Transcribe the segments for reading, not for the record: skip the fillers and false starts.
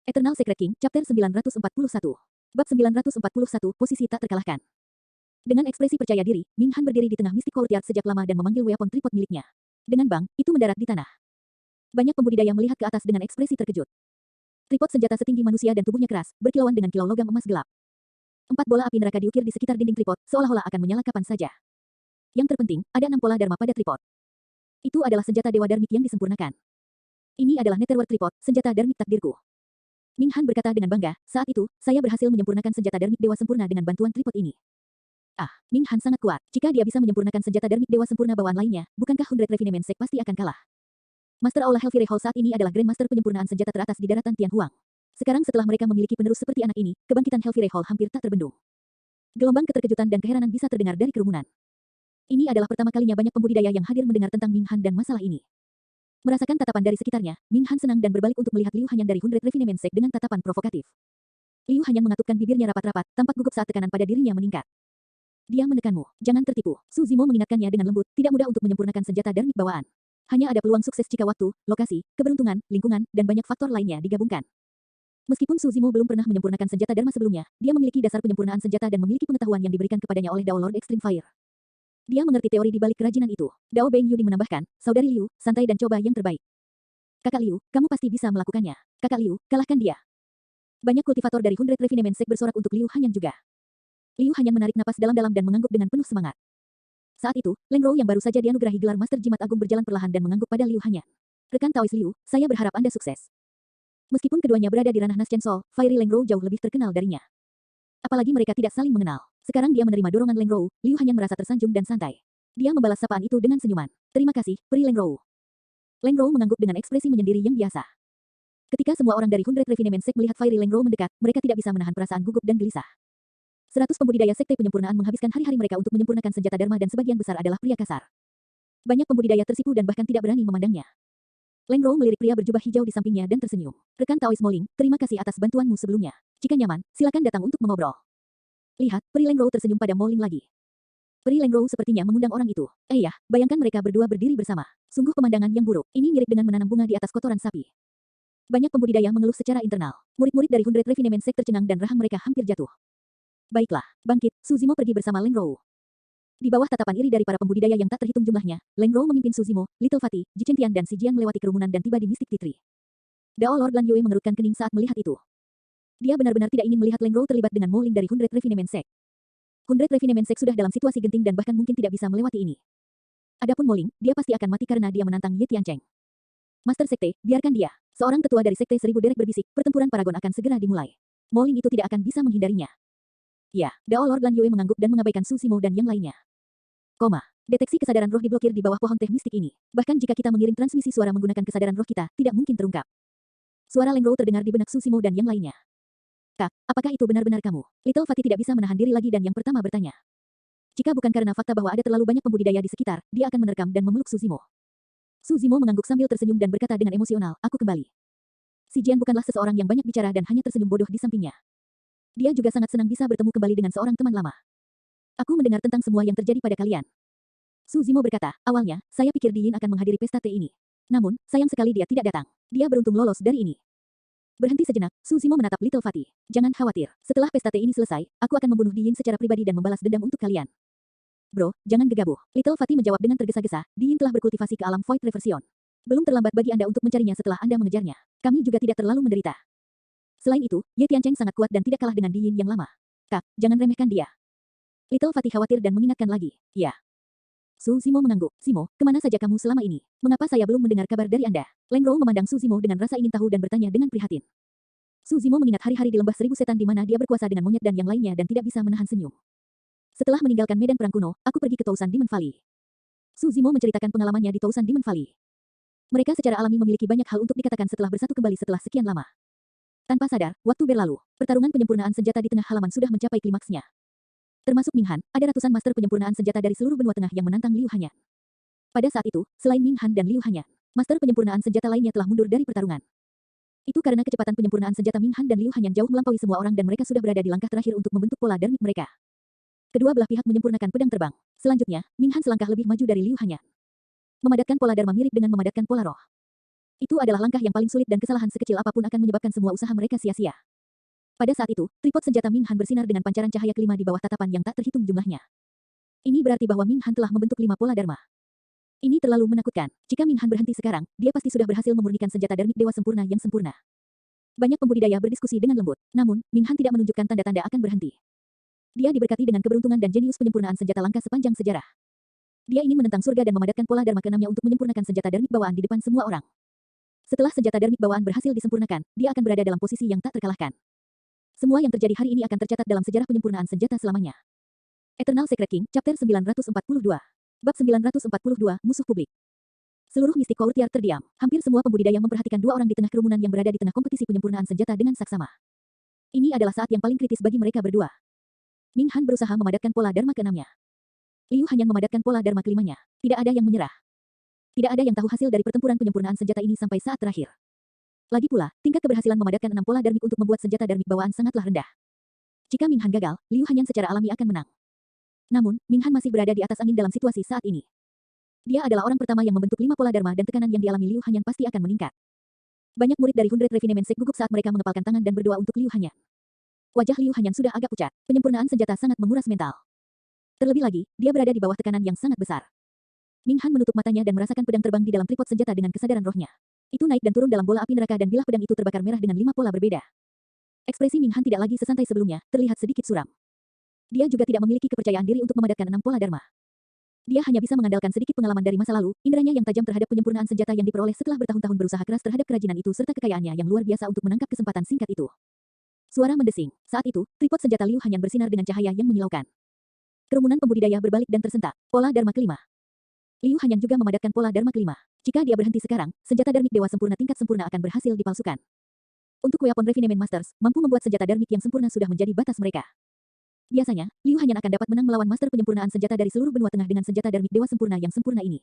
Eternal Secret King, Chapter 941. Bab 941, posisi tak terkalahkan. Dengan ekspresi percaya diri, Ming Han berdiri di tengah Mystic Courtyard sejak lama dan memanggil weapon tripod miliknya. Dengan bang, itu mendarat di tanah. Banyak pembudidaya melihat ke atas dengan ekspresi terkejut. Tripod senjata setinggi manusia dan tubuhnya keras, berkilauan dengan kilau logam emas gelap. 4 bola api neraka diukir di sekitar dinding tripod, seolah-olah akan menyala kapan saja. Yang terpenting, ada 6 pola dharma pada tripod. Itu adalah senjata Dewa Dharmik yang disempurnakan. Ini adalah Netherworld Tripod, senjata Dharmik takdirku. Ming Han berkata dengan bangga, saat itu, saya berhasil menyempurnakan senjata Dharmik Dewa Sempurna dengan bantuan tripod ini. Ming Han sangat kuat. Jika dia bisa menyempurnakan senjata Dharmik Dewa Sempurna bawaan lainnya, bukankah 100 Refinement Sect pasti akan kalah? Master Aula Hellfire Hall saat ini adalah Grandmaster penyempurnaan senjata teratas di daratan Tianhuang. Sekarang setelah mereka memiliki penerus seperti anak ini, kebangkitan Hellfire Hall hampir tak terbendung. Gelombang keterkejutan dan keheranan bisa terdengar dari kerumunan. Ini adalah pertama kalinya banyak pembudidaya yang hadir mendengar tentang Ming Han dan masalah ini. Merasakan tatapan dari sekitarnya, Ming Han senang dan berbalik untuk melihat Liu Hanyan dari 100 Refinement Sect dengan tatapan provokatif. Liu Hanyan mengatupkan bibirnya rapat-rapat, tampak gugup saat tekanan pada dirinya meningkat. Dia menekanmu, jangan tertipu. Su Zimo mengingatkannya dengan lembut, tidak mudah untuk menyempurnakan senjata Dharmik bawaan. Hanya ada peluang sukses jika waktu, lokasi, keberuntungan, lingkungan, dan banyak faktor lainnya digabungkan. Meskipun Su Zimo belum pernah menyempurnakan senjata Dharma sebelumnya, dia memiliki dasar penyempurnaan senjata dan memiliki pengetahuan yang diberikan kepadanya oleh Dao Lord Extreme Fire. Dia mengerti teori di balik kerajinan itu. Dao Beng Yuding menambahkan, saudari Liu, santai dan coba yang terbaik. Kakak Liu, kamu pasti bisa melakukannya. Kakak Liu, kalahkan dia. Banyak kultivator dari 100 Refinement Sect bersorak untuk Liu Hanyan juga. Liu Hanyan menarik napas dalam-dalam dan mengangguk dengan penuh semangat. Saat itu, Leng Rou yang baru saja dianugerahi gelar Master Jimat Agung berjalan perlahan dan mengangguk pada Liu Hanyan. Rekan Taois Liu, saya berharap Anda sukses. Meskipun keduanya berada di ranah Naschen Sol, Fiery Leng Rou jauh lebih terkenal darinya. Apalagi mereka tidak saling mengenal. Sekarang dia menerima dorongan Leng Rou, Liu Hanyan merasa tersanjung dan santai. Dia membalas sapaan itu dengan senyuman. Terima kasih, Pri Leng Rou. Leng Rou mengangguk dengan ekspresi menyendiri yang biasa. Ketika semua orang dari 100 Refinement Sect melihat Fiery Leng Rou mendekat, mereka tidak bisa menahan perasaan gugup dan gelisah. 100 pembudidaya sekte penyempurnaan menghabiskan hari-hari mereka untuk menyempurnakan senjata Dharma dan sebagian besar adalah pria kasar. Banyak pembudidaya tersipu dan bahkan tidak berani memandangnya. Leng Rou melirik pria berjubah hijau di sampingnya dan tersenyum. Rekan Taois Moling, terima kasih atas bantuanmu sebelumnya. Jika nyaman, silakan datang untuk mengobrol. Lihat, Pri Leng Rou tersenyum pada Moling lagi. Pri Leng Rou sepertinya mengundang orang itu. Bayangkan mereka berdua berdiri bersama. Sungguh pemandangan yang buruk. Ini mirip dengan menanam bunga di atas kotoran sapi. Banyak pembudidaya mengeluh secara internal. Murid-murid dari 100 Refinement Sect tercengang dan rahang mereka hampir jatuh. Baiklah, bangkit, Su Zimo pergi bersama Leng Rou. Di bawah tatapan iri dari para pembudidaya yang tak terhitung jumlahnya, Leng Rou memimpin Su Zimo, Little Fatty, Ji Chengtian dan Si Jian melewati kerumunan dan tiba di Mystic Tea Tree. Dao Lord Lan Yue mengerutkan kening saat melihat itu. Dia benar-benar tidak ingin melihat Leng Rou terlibat dengan Moling dari 100 Refinement Sect. 100 Refinement Sect sudah dalam situasi genting dan bahkan mungkin tidak bisa melewati ini. Adapun Moling, dia pasti akan mati karena dia menantang Ye Tiancheng. Master Sekte, biarkan dia. Seorang tetua dari Sekte Seribu Derek berbisik, pertempuran Paragon akan segera dimulai. Moling itu tidak akan bisa menghindarinya. Ya, Dao Lord Lan Yue mengangguk dan mengabaikan Su Zimo dan yang lainnya. Deteksi kesadaran roh diblokir di bawah pohon teh mistik ini. Bahkan jika kita mengirim transmisi suara menggunakan kesadaran roh kita, tidak mungkin terungkap. Suara Leng Rou terdengar di benak Su Zimo dan yang lainnya. Kak, apakah itu benar-benar kamu? Little Fatty tidak bisa menahan diri lagi dan yang pertama bertanya. Jika bukan karena fakta bahwa ada terlalu banyak pembudidaya di sekitar, dia akan menerkam dan memeluk Su Zimo. Su Zimo mengangguk sambil tersenyum dan berkata dengan emosional, aku kembali. Si Jian bukanlah seseorang yang banyak bicara dan hanya tersenyum bodoh di sampingnya. Dia juga sangat senang bisa bertemu kembali dengan seorang teman lama. Aku mendengar tentang semua yang terjadi pada kalian. Su Zimo berkata, awalnya, saya pikir Di Yin akan menghadiri pesta teh ini. Namun, sayang sekali dia tidak datang. Dia beruntung lolos dari ini. Berhenti sejenak, Su Zimo menatap Little Fatty. Jangan khawatir, setelah pesta teh ini selesai, aku akan membunuh Di Yin secara pribadi dan membalas dendam untuk kalian. Bro, jangan gegabah. Little Fatty menjawab dengan tergesa-gesa, Di Yin telah berkultivasi ke alam Void Reversion. Belum terlambat bagi Anda untuk mencarinya setelah Anda mengejarnya. Kami juga tidak terlalu menderita. Selain itu, Ye Tiancheng sangat kuat dan tidak kalah dengan Di Yin yang lama. Kak, jangan remehkan dia. Little Fatty khawatir dan mengingatkan lagi. Ya. Su Zimo mengangguk. Zimo, kemana saja kamu selama ini? Mengapa saya belum mendengar kabar dari Anda? Leng Rou memandang Su Zimo dengan rasa ingin tahu dan bertanya dengan prihatin. Su Zimo mengingat hari-hari di lembah seribu setan di mana dia berkuasa dengan monyet dan yang lainnya dan tidak bisa menahan senyum. Setelah meninggalkan medan perang kuno, aku pergi ke Tousan Demon Valley. Su Zimo menceritakan pengalamannya di Tousan Demon Valley. Mereka secara alami memiliki banyak hal untuk dikatakan setelah bersatu kembali setelah sekian lama. Tanpa sadar, waktu berlalu. Pertarungan penyempurnaan senjata di tengah halaman sudah mencapai klimaksnya. Termasuk Ming Han, ada ratusan master penyempurnaan senjata dari seluruh benua tengah yang menantang Liu Hanyan. Pada saat itu, selain Ming Han dan Liu Hanyan, master penyempurnaan senjata lainnya telah mundur dari pertarungan. Itu karena kecepatan penyempurnaan senjata Ming Han dan Liu Hanyan jauh melampaui semua orang dan mereka sudah berada di langkah terakhir untuk membentuk pola Dharmik mereka. Kedua belah pihak menyempurnakan pedang terbang. Selanjutnya, Ming Han selangkah lebih maju dari Liu Hanyan. Memadatkan pola Dharma mirip dengan memadatkan pola roh. Itu adalah langkah yang paling sulit dan kesalahan sekecil apapun akan menyebabkan semua usaha mereka sia-sia. Pada saat itu, tripod senjata Ming Han bersinar dengan pancaran cahaya kelima di bawah tatapan yang tak terhitung jumlahnya. Ini berarti bahwa Ming Han telah membentuk 5 pola Dharma. Ini terlalu menakutkan. Jika Ming Han berhenti sekarang, dia pasti sudah berhasil memurnikan senjata Dharmic Dewa Sempurna yang sempurna. Banyak pembudidaya berdiskusi dengan lembut. Namun, Ming Han tidak menunjukkan tanda-tanda akan berhenti. Dia diberkati dengan keberuntungan dan jenius penyempurnaan senjata langka sepanjang sejarah. Dia ingin menentang surga dan memadatkan pola Dharma keenamnya untuk menyempurnakan senjata Dharmic bawaan di depan semua orang. Setelah senjata Dharmic bawaan berhasil disempurnakan, dia akan berada dalam posisi yang tak terkalahkan. Semua yang terjadi hari ini akan tercatat dalam sejarah penyempurnaan senjata selamanya. Eternal Secret King, Chapter 942. Bab 942, Musuh Publik. Seluruh mistik courtyard terdiam. Hampir semua pembudidaya memperhatikan dua orang di tengah kerumunan yang berada di tengah kompetisi penyempurnaan senjata dengan saksama. Ini adalah saat yang paling kritis bagi mereka berdua. Ming Han berusaha memadatkan pola Dharma keenamnya. Liu Hanyan memadatkan pola Dharma kelimanya. Tidak ada yang menyerah. Tidak ada yang tahu hasil dari pertempuran penyempurnaan senjata ini sampai saat terakhir. Lagi pula, tingkat keberhasilan memadatkan 6 pola Dharmic untuk membuat senjata Dharmic bawaan sangatlah rendah. Jika Ming Han gagal, Liu Hanyan secara alami akan menang. Namun, Ming Han masih berada di atas angin dalam situasi saat ini. Dia adalah orang pertama yang membentuk 5 pola Dharma dan tekanan yang dialami Liu Hanyan pasti akan meningkat. Banyak murid dari Hundred Refinement Sect gugup saat mereka mengepalkan tangan dan berdoa untuk Liu Hanyan. Wajah Liu Hanyan sudah agak pucat. Penyempurnaan senjata sangat menguras mental. Terlebih lagi, dia berada di bawah tekanan yang sangat besar. Ming Han menutup matanya dan merasakan pedang terbang di dalam tripod senjata dengan kesadaran rohnya. Itu naik dan turun dalam bola api neraka dan bilah pedang itu terbakar merah dengan 5 pola berbeda. Ekspresi Ming Han tidak lagi sesantai sebelumnya, terlihat sedikit suram. Dia juga tidak memiliki kepercayaan diri untuk memadatkan 6 pola Dharma. Dia hanya bisa mengandalkan sedikit pengalaman dari masa lalu, inderanya yang tajam terhadap penyempurnaan senjata yang diperoleh setelah bertahun-tahun berusaha keras terhadap kerajinan itu serta kekayaannya yang luar biasa untuk menangkap kesempatan singkat itu. Suara mendesing. Saat itu, tripod senjata Liu Hanyan bersinar dengan cahaya yang menyilaukan. Kerumunan pembudidaya berbalik dan tersentak. Pola Dharma kelima. Liu Hanyan juga memadatkan pola Dharma kelima. Jika dia berhenti sekarang, senjata Dharmic Dewa Sempurna tingkat sempurna akan berhasil dipalsukan. Untuk Weapon Refinement Masters, mampu membuat senjata Dharmic yang sempurna sudah menjadi batas mereka. Biasanya, Liu Hanyan akan dapat menang melawan master penyempurnaan senjata dari seluruh benua tengah dengan senjata Dharmic Dewa Sempurna yang sempurna ini.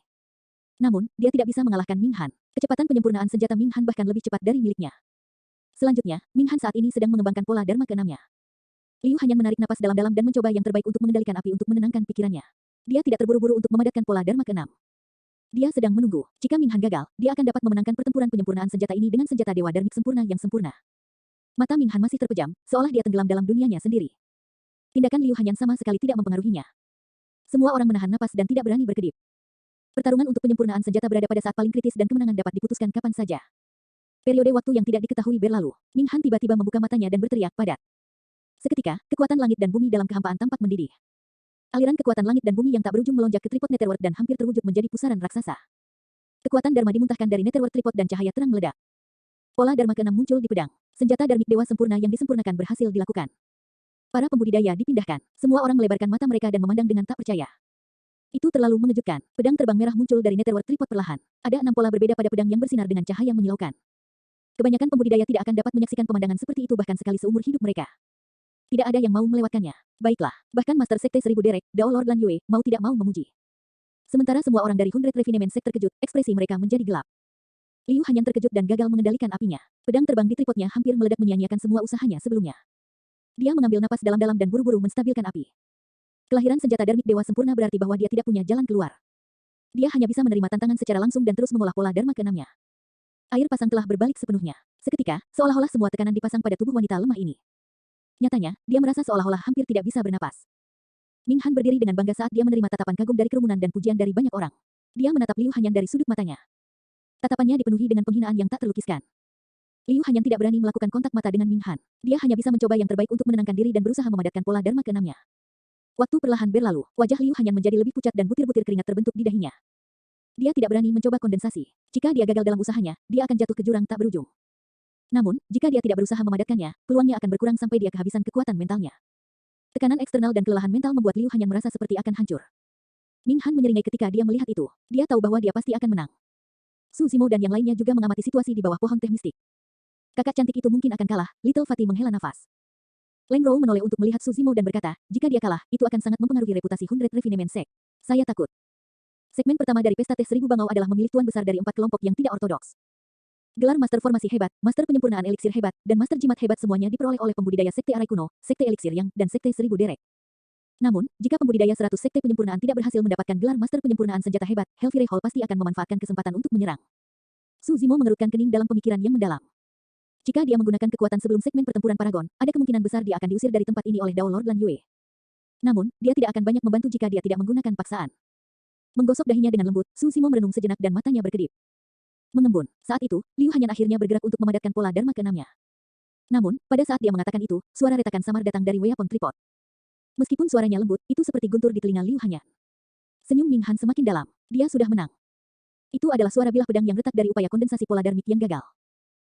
Namun, dia tidak bisa mengalahkan Ming Han. Kecepatan penyempurnaan senjata Ming Han bahkan lebih cepat dari miliknya. Selanjutnya, Ming Han saat ini sedang mengembangkan pola Dharma keenamnya. Liu Hanyan menarik napas dalam-dalam dan mencoba yang terbaik untuk mengendalikan api untuk menenangkan pikirannya. Dia tidak terburu-buru untuk memadatkan pola Dharma keenam. Dia sedang menunggu. Jika Ming Han gagal, dia akan dapat memenangkan pertempuran penyempurnaan senjata ini dengan senjata Dewa Dharmic sempurna yang sempurna. Mata Ming Han masih terpejam, seolah dia tenggelam dalam dunianya sendiri. Tindakan Liu Hanyan sama sekali tidak mempengaruhinya. Semua orang menahan napas dan tidak berani berkedip. Pertarungan untuk penyempurnaan senjata berada pada saat paling kritis dan kemenangan dapat diputuskan kapan saja. Periode waktu yang tidak diketahui berlalu. Ming Han tiba-tiba membuka matanya dan berteriak padat. Seketika, kekuatan langit dan bumi dalam kehampaan tampak mendidih. Aliran kekuatan langit dan bumi yang tak berujung melonjak ke tripod Netherworld dan hampir terwujud menjadi pusaran raksasa. Kekuatan Dharma dimuntahkan dari Netherworld tripod dan cahaya terang meledak. Pola Dharma keenam muncul di pedang. Senjata Dharmic Dewa sempurna yang disempurnakan berhasil dilakukan. Para pembudidaya dipindahkan. Semua orang melebarkan mata mereka dan memandang dengan tak percaya. Itu terlalu mengejutkan. Pedang terbang merah muncul dari Netherworld tripod perlahan. Ada 6 pola berbeda pada pedang yang bersinar dengan cahaya menyilaukan. Kebanyakan pembudidaya tidak akan dapat menyaksikan pemandangan seperti itu bahkan sekali seumur hidup mereka. Tidak ada yang mau melewatkannya. Baiklah, bahkan Master Sekte Seribu Derek, Dao Lord Lan Yue, mau tidak mau memuji. Sementara semua orang dari Hundred Refinement Sect terkejut, ekspresi mereka menjadi gelap. Liu Hanyan terkejut dan gagal mengendalikan apinya. Pedang terbang di tripodnya hampir meledak menyia-nyiakan semua usahanya sebelumnya. Dia mengambil napas dalam-dalam dan buru-buru menstabilkan api. Kelahiran senjata Dharmic Dewa sempurna berarti bahwa dia tidak punya jalan keluar. Dia hanya bisa menerima tantangan secara langsung dan terus mengolah pola Dharma keenamnya. Air pasang telah berbalik sepenuhnya. Seketika, seolah-olah semua tekanan dipasang pada tubuh wanita lemah ini. Nyatanya, dia merasa seolah-olah hampir tidak bisa bernapas. Ming Han berdiri dengan bangga saat dia menerima tatapan kagum dari kerumunan dan pujian dari banyak orang. Dia menatap Liu Hanyan dari sudut matanya. Tatapannya dipenuhi dengan penghinaan yang tak terlukiskan. Liu Hanyan tidak berani melakukan kontak mata dengan Ming Han. Dia hanya bisa mencoba yang terbaik untuk menenangkan diri dan berusaha memadatkan pola Dharma keenamnya. Waktu perlahan berlalu, wajah Liu Hanyan menjadi lebih pucat dan butir-butir keringat terbentuk di dahinya. Dia tidak berani mencoba kondensasi. Jika dia gagal dalam usahanya, dia akan jatuh ke jurang tak berujung. Namun, jika dia tidak berusaha memadatkannya, peluangnya akan berkurang sampai dia kehabisan kekuatan mentalnya. Tekanan eksternal dan kelelahan mental membuat Liu Hanyan merasa seperti akan hancur. Ming Han menyeringai ketika dia melihat itu. Dia tahu bahwa dia pasti akan menang. Su Zimo dan yang lainnya juga mengamati situasi di bawah pohon teh mistik. Kakak cantik itu mungkin akan kalah. Little Fatih menghela nafas. Leng Rou menoleh untuk melihat Su Zimo dan berkata, jika dia kalah, itu akan sangat mempengaruhi reputasi Hundred Refinement Sect. Saya takut. Segmen pertama dari Pesta Teh Seribu Bangau adalah memilih tuan besar dari 4 kelompok yang tidak ortodoks. Gelar Master Formasi hebat, Master Penyempurnaan Eliksir hebat, dan Master Jimat hebat semuanya diperoleh oleh pembudidaya Sekte Arai Kuno, Sekte Eliksir Yang, dan Sekte Seribu Derek. Namun, jika pembudidaya 100 Sekte Penyempurnaan tidak berhasil mendapatkan gelar Master Penyempurnaan Senjata hebat, Hellfire Hall pasti akan memanfaatkan kesempatan untuk menyerang. Su Zimo mengerutkan kening dalam pemikiran yang mendalam. Jika dia menggunakan kekuatan sebelum segmen pertempuran Paragon, ada kemungkinan besar dia akan diusir dari tempat ini oleh Dao Lord Lan Yue. Namun, dia tidak akan banyak membantu jika dia tidak menggunakan paksaan. Menggosok dahinya dengan lembut, Su Zimo merenung sejenak dan matanya berkedip. Mengembun. Saat itu, Liu Hanyan akhirnya bergerak untuk memadatkan pola Dharma keenamnya. Namun, pada saat dia mengatakan itu, suara retakan samar datang dari Weapon Tripod. Meskipun suaranya lembut, itu seperti guntur di telinga Liu Hanyan. Senyum Ming Han semakin dalam. Dia sudah menang. Itu adalah suara bilah pedang yang retak dari upaya kondensasi pola dharmik yang gagal.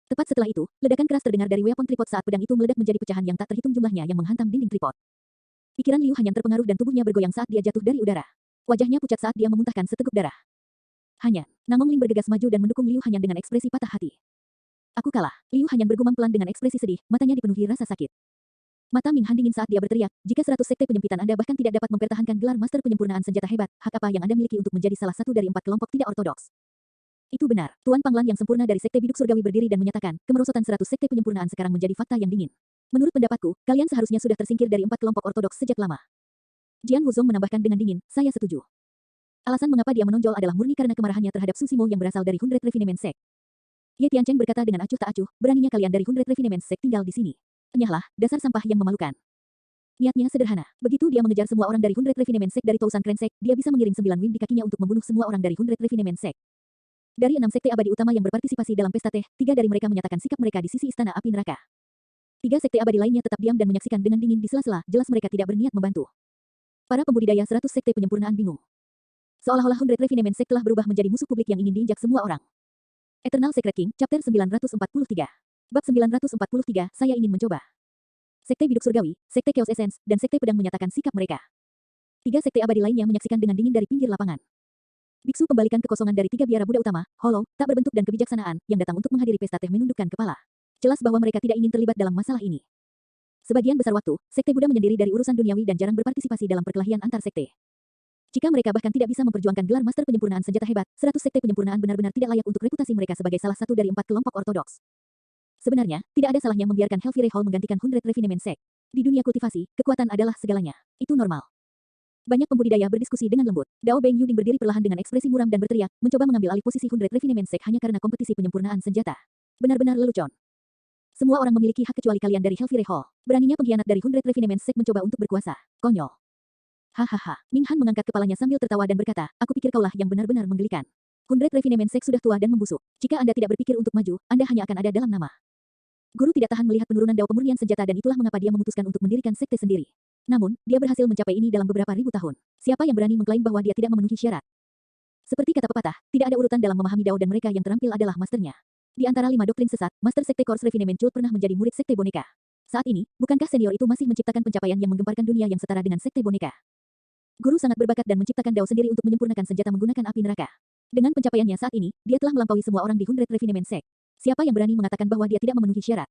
Tepat setelah itu, ledakan keras terdengar dari Weapon Tripod saat pedang itu meledak menjadi pecahan yang tak terhitung jumlahnya yang menghantam dinding tripod. Pikiran Liu Hanyan terpengaruh dan tubuhnya bergoyang saat dia jatuh dari udara. Wajahnya pucat saat dia memuntahkan seteguk darah. Hanyan, Namong Ling bergegas maju dan mendukung Liu Hanyan dengan ekspresi patah hati. Aku kalah. Liu Hanyan bergumam pelan dengan ekspresi sedih, matanya dipenuhi rasa sakit. Mata Ming Han dingin saat dia berteriak, jika 100 sekte penyempitan Anda bahkan tidak dapat mempertahankan gelar master penyempurnaan senjata hebat, hak apa yang Anda miliki untuk menjadi salah satu dari 4 kelompok tidak ortodoks? Itu benar. Tuan Panglan yang sempurna dari Sekte Biduk Surgawi berdiri dan menyatakan, kemerosotan 100 sekte penyempurnaan sekarang menjadi fakta yang dingin. Menurut pendapatku, kalian seharusnya sudah tersingkir dari 4 kelompok ortodoks sejak lama. Jian Wuzong menambahkan dengan dingin, saya setuju. Alasan mengapa dia menonjol adalah murni karena kemarahannya terhadap Su Zimo yang berasal dari Hundred Refinement Sect. Ye Tiancheng berkata dengan acuh tak acuh, beraninya kalian dari Hundred Refinement Sect tinggal di sini. Enyahlah, dasar sampah yang memalukan. Niatnya sederhana. Begitu dia mengejar semua orang dari Hundred Refinement Sect dari Tousan Kren Sect, dia bisa mengirim 9 win di kakinya untuk membunuh semua orang dari Hundred Refinement Sect. Dari 6 sekte abadi utama yang berpartisipasi dalam pesta teh, 3 dari mereka menyatakan sikap mereka di sisi istana api neraka. 3 sekte abadi lainnya tetap diam dan menyaksikan dengan dingin di sela-sela, jelas mereka tidak berniat membantu. Para pembudidaya 100 sekte penyempurnaan bingung. Seolah-olah Hundred Refinement Sect telah berubah menjadi musuh publik yang ingin diinjak semua orang. Eternal Secret King, Chapter 943. Bab 943, saya ingin mencoba. Sekte Biduk Surgawi, Sekte Chaos Essence, dan Sekte Pedang menyatakan sikap mereka. 3 sekte abadi lainnya menyaksikan dengan dingin dari pinggir lapangan. Biksu pembalikan kekosongan dari 3 biara Buddha utama, Hollow, tak berbentuk dan kebijaksanaan, yang datang untuk menghadiri pesta teh menundukkan kepala. Jelas bahwa mereka tidak ingin terlibat dalam masalah ini. Sebagian besar waktu, Sekte Buddha menyendiri dari urusan duniawi dan jarang berpartisipasi dalam perkelahian antar sekte. Jika mereka bahkan tidak bisa memperjuangkan gelar master penyempurnaan senjata hebat, 100 sekte penyempurnaan benar-benar tidak layak untuk reputasi mereka sebagai salah satu dari 4 kelompok ortodoks. Sebenarnya, tidak ada salahnya membiarkan Hellfire Hall menggantikan Hundred Refinement Sect. Di dunia kultivasi, kekuatan adalah segalanya. Itu normal. Banyak pembudidaya berdiskusi dengan lembut. Dao Beng Yuding berdiri perlahan dengan ekspresi muram dan berteriak, mencoba mengambil alih posisi Hundred Refinement Sect hanya karena kompetisi penyempurnaan senjata. Benar-benar lelucon. Semua orang memiliki hak kecuali kalian dari Hellfire Hall. Beraninya pengkhianat dari Hundred Refinement Sect mencoba untuk berkuasa. Konyol. Hahaha. Ming Han mengangkat kepalanya sambil tertawa dan berkata, aku pikir kaulah yang benar-benar menggelikan. Hundred Refinement Sect sudah tua dan membusuk. Jika Anda tidak berpikir untuk maju, Anda hanya akan ada dalam nama. Guru tidak tahan melihat penurunan dao pemurnian senjata dan itulah mengapa dia memutuskan untuk mendirikan sekte sendiri. Namun, dia berhasil mencapai ini dalam beberapa ribu tahun. Siapa yang berani mengklaim bahwa dia tidak memenuhi syarat? Seperti kata pepatah, tidak ada urutan dalam memahami dao dan mereka yang terampil adalah masternya. Di antara 5 doktrin sesat, Master Sekte Course Refinement Cult pernah menjadi murid Sekte Boneka. Saat ini, bukankah senior itu masih menciptakan pencapaian yang menggemparkan dunia yang setara dengan Sekte Boneka? Guru sangat berbakat dan menciptakan dao sendiri untuk menyempurnakan senjata menggunakan api neraka. Dengan pencapaiannya saat ini, dia telah melampaui semua orang di Hundred Refinement Sect. Siapa yang berani mengatakan bahwa dia tidak memenuhi syarat?